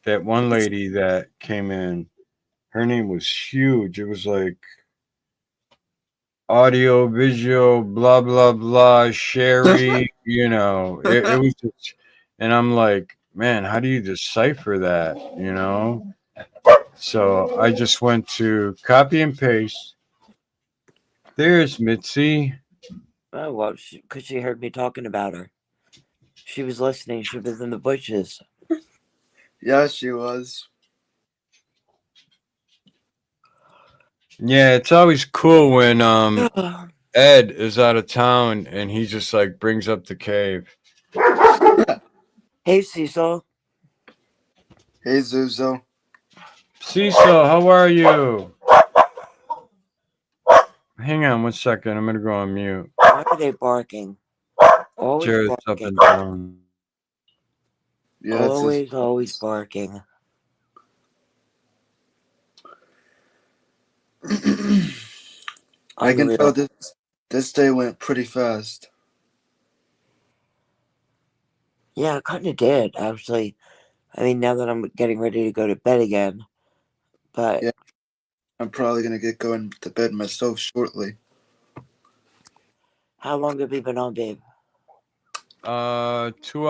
S1: that one lady that came in. Her name was huge. It was like audio, visual, blah blah blah, Sherry. It was just, and I'm like, man, how do you decipher that? So I just went to copy and paste. There's Mitzi.
S2: Oh well, because she heard me talking about her. She was listening. She was in the bushes.
S6: Yeah, she was.
S1: Yeah, it's always cool when Ed is out of town and he just like brings up the cave.
S2: Hey, Cecil.
S6: Hey, Zuzo.
S1: Cecil, how are you? Hang on 1 second. I'm gonna go on mute.
S2: Why are they barking? Always
S1: Jared's up
S2: barking.
S1: and down.
S6: Yeah, it's
S2: Always barking.
S6: I can
S2: Unreal.
S6: tell this day went pretty fast.
S2: Yeah, it kind of did, actually. I mean, now that I'm getting ready to go to bed again. But
S6: Yeah. I'm probably gonna get going to bed myself shortly.
S2: how long have you been on, babe?
S1: 2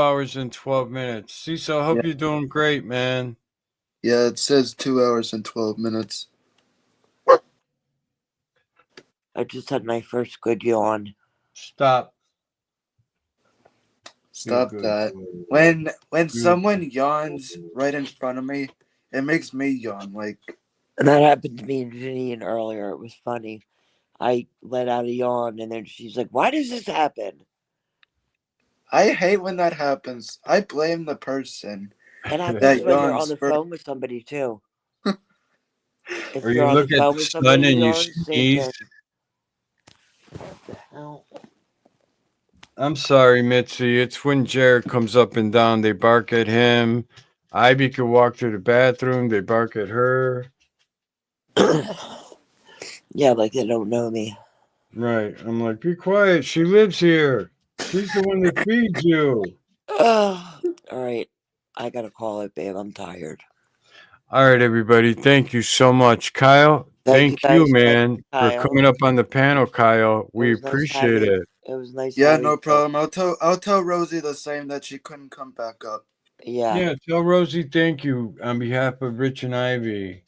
S1: hours and 12 minutes. Cecil, I hope you're doing great, man.
S6: Yeah, it says 2 hours and 12 minutes.
S2: I just had my first good yawn.
S1: Stop.
S6: Stop
S1: Good
S6: that.
S1: boy.
S6: When someone yawns right in front of me, it makes me yawn. Like,
S2: And that happened to me and Janine earlier. It was funny. I let out a yawn, and then she's like, "Why does this happen?"
S6: I hate when that happens. I blame the person.
S2: It happens
S6: That
S2: when you're on
S6: yawns
S2: the
S6: first.
S2: phone with somebody too. If
S1: Or
S2: you're
S1: you
S2: on the
S1: look at
S2: phone
S1: the
S2: with
S1: sun
S2: somebody
S1: and
S2: who
S1: you
S2: yawns, same
S1: sneeze.
S2: thing. Oh.
S1: I'm sorry, Mitzi. It's when Jared comes up and down, they bark at him. Ivy could walk to the bathroom, they bark at her.
S2: Yeah, like they don't know me.
S1: Right. I'm like, be quiet. She lives here. She's the one that feeds you.
S2: All right. I gotta call it, babe. I'm tired.
S1: All right, everybody. Thank you so much. Kyle,
S2: Thank you
S1: thank you,
S2: guys.
S1: man, for
S2: Kyle.
S1: coming up on the panel, Kyle. We
S2: was nice
S1: appreciate
S2: having.
S1: it.
S2: It was nice.
S6: Yeah,
S2: having
S6: no
S2: you.
S6: problem. I'll tell Rosie the same that she couldn't come back up.
S2: Yeah.
S1: Yeah, tell Rosie thank you on behalf of Rich and Ivy.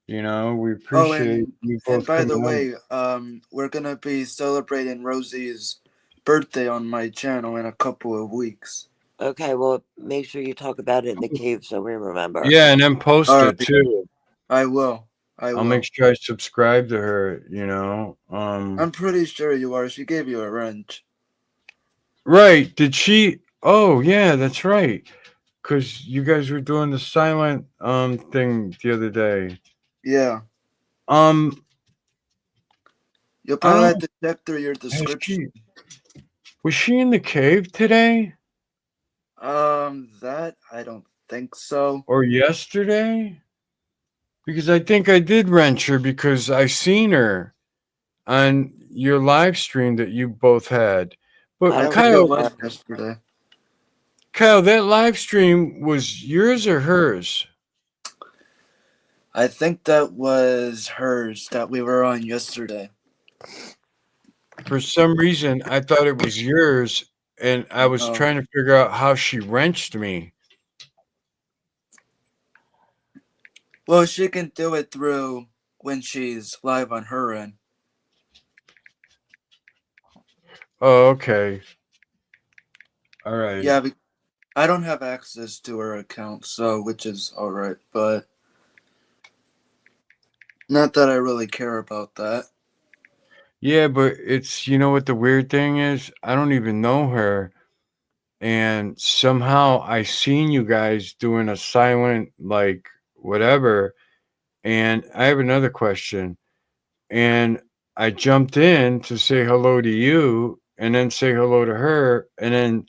S1: We
S6: Oh,
S1: appreciate you
S6: and
S1: both
S6: by the
S1: coming out.
S6: way, we're gonna be celebrating Rosie's birthday on my channel in a couple of weeks.
S2: Okay. Well, make sure you talk about it in the cave so we remember.
S1: Yeah, and then post
S6: All
S1: it
S6: right,
S1: too.
S6: I will.
S1: I'll make sure I subscribe to her.
S6: I'm pretty sure you are. She gave you a wrench.
S1: Right. Did she? Oh, yeah, that's right. Because you guys were doing the silent thing the other day.
S6: Yeah.
S1: Um,
S6: You'll
S1: I
S6: probably
S1: don't.
S6: have to check through your
S1: Has
S6: description.
S1: was she in the cave today
S6: That I don't think so.
S1: or yesterday? Because I think I did wrench her because I seen her on your live stream that you both had.
S2: I
S1: But
S2: don't
S6: I think it
S1: Kyle,
S6: was yesterday.
S1: that live stream was yours or hers?
S6: I think that was hers that we were on yesterday.
S1: For some reason, I thought it was yours, and I was
S6: Oh.
S1: trying to figure out how she wrenched me.
S6: Well, she can do it through when she's live on her end.
S1: Oh, okay. All right.
S6: Yeah, I don't have access to her account, so which is all right, but not that I really care about that.
S1: Yeah, but it's what the weird thing is? I don't even know her. and somehow I seen you guys doing a silent like whatever. And I have another question. And I jumped in to say hello to you and then say hello to her. And then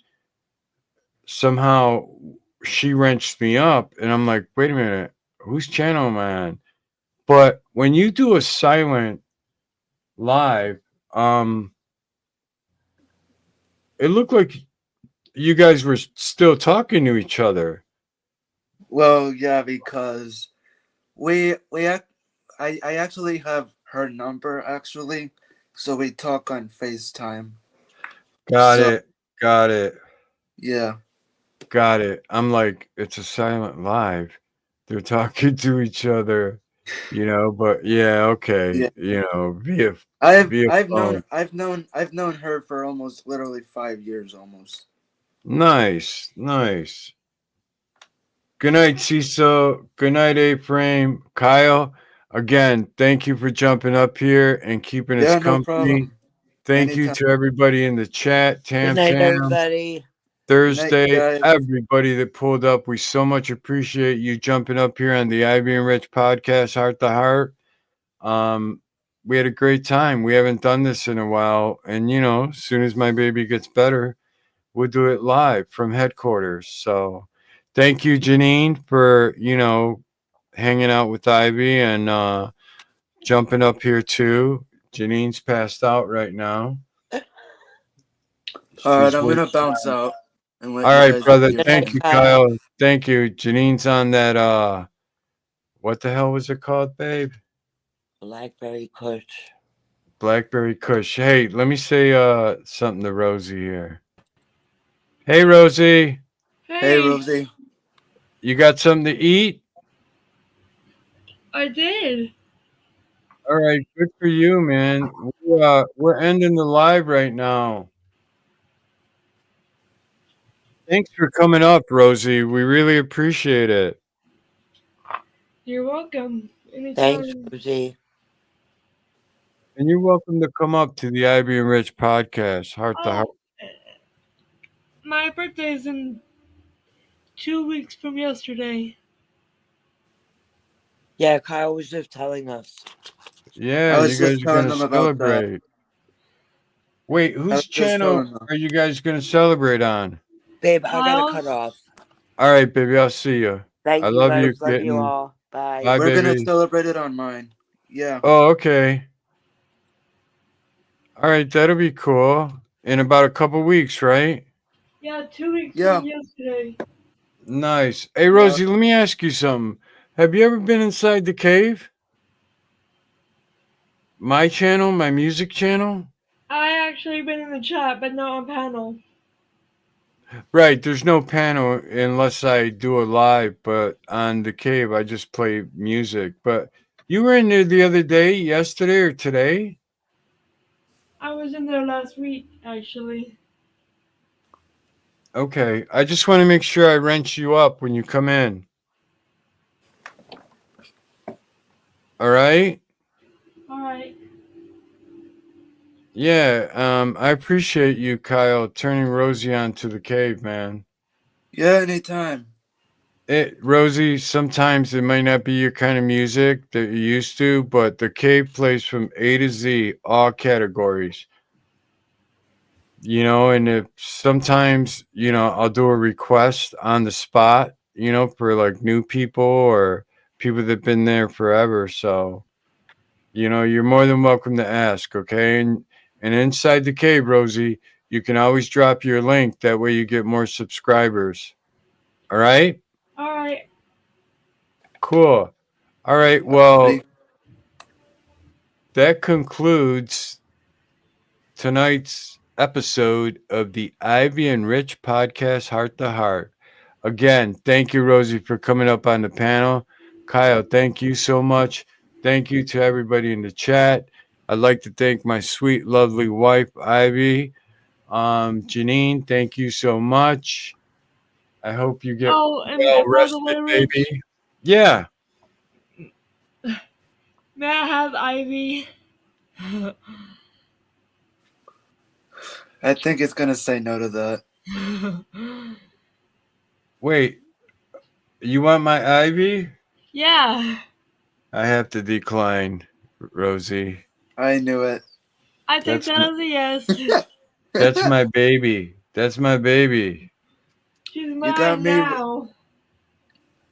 S1: somehow she wrenched me up. And I'm like, wait a minute, whose channel am I on? But when you do a silent live, it looked like you guys were still talking to each other.
S6: Well, yeah, because I actually have her number actually, so we talk on FaceTime.
S1: Got
S6: So
S1: it. Got it.
S6: yeah,
S1: Got it. I'm like, it's a silent live. They're talking to each other, but yeah, okay.
S6: yeah.
S1: Via
S6: I've
S1: via
S6: I've
S1: phone.
S6: known I've known her for almost literally 5 years almost.
S1: Nice, nice. Good night, Cecil. Good night, A-Frame. Kyle, again, thank you for jumping up here and keeping us
S6: Yeah, no
S1: company.
S6: problem.
S1: Thank you
S6: Anytime.
S1: to everybody in the chat.
S2: Good
S1: Tam
S2: night,
S1: Tam.
S2: everybody.
S6: Good night,
S1: Thursday,
S6: guys.
S1: everybody that pulled up, we so much appreciate you jumping up here on the Ivy and Rich podcast, Heart to Heart. We had a great time. We haven't done this in a while, and as soon as my baby gets better, we'll do it live from headquarters. So, thank you, Janine, for hanging out with Ivy and jumping up here too. Janine's passed out right now.
S6: All right,
S1: She's
S6: I'm gonna
S1: waking
S6: bounce out and let
S1: All
S6: you
S1: right,
S6: guys
S1: brother.
S6: be.
S2: Good
S1: Thank
S2: night,
S1: you,
S2: Kyle.
S1: Kyle. Thank you. Janine's on that what the hell was it called, babe?
S2: Blackberry Kush.
S1: Blackberry Kush. Hey, let me say something to Rosie here. Hey Rosie,
S6: Hey,
S5: Hey,
S6: Rosie.
S1: you got something to eat?
S5: I did.
S1: All right, good for you, man. We're ending the live right now. Thanks for coming up, Rosie. We really appreciate it.
S5: You're welcome.
S2: Thanks,
S5: Anytime.
S2: Rosie.
S1: And you're welcome to come up to the Ivy and Rich podcast, Heart to Heart.
S5: Oh, my birthday is in 2 weeks from yesterday.
S2: Yeah, Kyle was just telling us.
S1: Yeah,
S6: I
S1: you
S6: was
S1: guys
S6: just
S1: are
S6: telling
S1: gonna
S6: them about that.
S1: celebrate. Wait,
S6: I
S1: whose
S6: was just
S1: channel
S6: telling them.
S1: are you guys gonna celebrate on?
S2: Babe, I gotta
S5: Kyle's.
S2: cut off.
S1: All right, baby, I'll see you. I
S2: Thank you
S1: love you,
S2: guys. Love you
S1: kitten.
S2: all. Bye.
S1: Bye,
S6: We're gonna
S1: baby.
S6: celebrate it on mine. Yeah.
S1: Oh, okay. All right, that'll be cool. In about a couple weeks, right?
S5: Yeah, 2 weeks
S6: Yeah.
S5: from yesterday.
S1: Nice. Hey,
S6: Yeah.
S1: Rosie, let me ask you something. Have you ever been inside the cave? My channel, my music channel?
S5: I actually been in the chat, but not on panel.
S1: Right, there's no panel unless I do a live, but on the cave, I just play music. But you were in there the other day, yesterday or today?
S5: I was in there last week, actually.
S1: Okay, I just want to make sure I wrench you up when you come in. All right?
S5: Alright.
S1: Yeah, I appreciate you, Kyle, turning Rosie on to the cave, man.
S6: Yeah, anytime.
S1: Rosie, sometimes it might not be your kind of music that you're used to, but the cave plays from A to Z, all categories. And if sometimes, I'll do a request on the spot, for like new people or people that've been there forever. So, you're more than welcome to ask, okay? And inside the cave, Rosie, you can always drop your link. That way you get more subscribers. All right?
S5: Alright.
S1: Cool. All right. Well,
S6: Buddy.
S1: that concludes tonight's episode of the Ivy and Rich podcast, Heart to Heart. Again, thank you, Rosie, for coming up on the panel. Kyle, thank you so much. Thank you to everybody in the chat. I'd like to thank my sweet, lovely wife, Ivy. Janine, thank you so much. I hope you get
S5: Oh, and
S1: well
S5: by the
S1: rested,
S5: way, Rich,
S1: baby. Yeah.
S5: may I have Ivy?
S6: I think it's gonna say no to that.
S1: Wait, you want my Ivy?
S5: Yeah,
S1: I have to decline, Rosie.
S6: I knew it.
S5: I take
S1: That's
S5: that
S1: my-
S5: as a yes.
S1: That's my baby. That's my baby.
S5: She's
S6: You got
S5: mine
S6: me.
S5: now.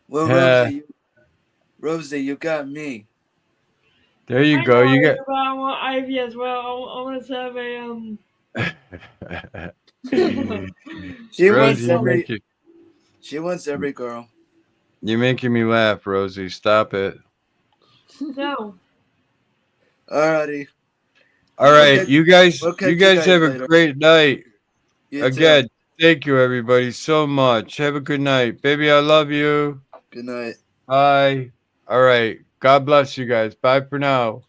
S6: Well,
S1: Yeah.
S6: Rosie, you got me.
S1: There you
S5: I
S1: go.
S5: know
S1: You
S5: I, but I want Ivy as well. I want to have
S1: got.
S6: She wants
S1: Rosie,
S6: every. She wants every girl.
S1: you're making me laugh, Rosie. Stop it.
S5: no.
S6: Alrighty.
S1: All right,
S6: catch-
S1: you guys.
S6: we'll
S1: You
S6: catch you
S1: guys
S6: guys
S1: have a
S6: later.
S1: great night.
S6: You
S1: Again,
S6: too.
S1: thank you, everybody, so much. Have a good night, baby. I love you.
S6: Good night.
S1: Bye. All right. God bless you guys. Bye for now.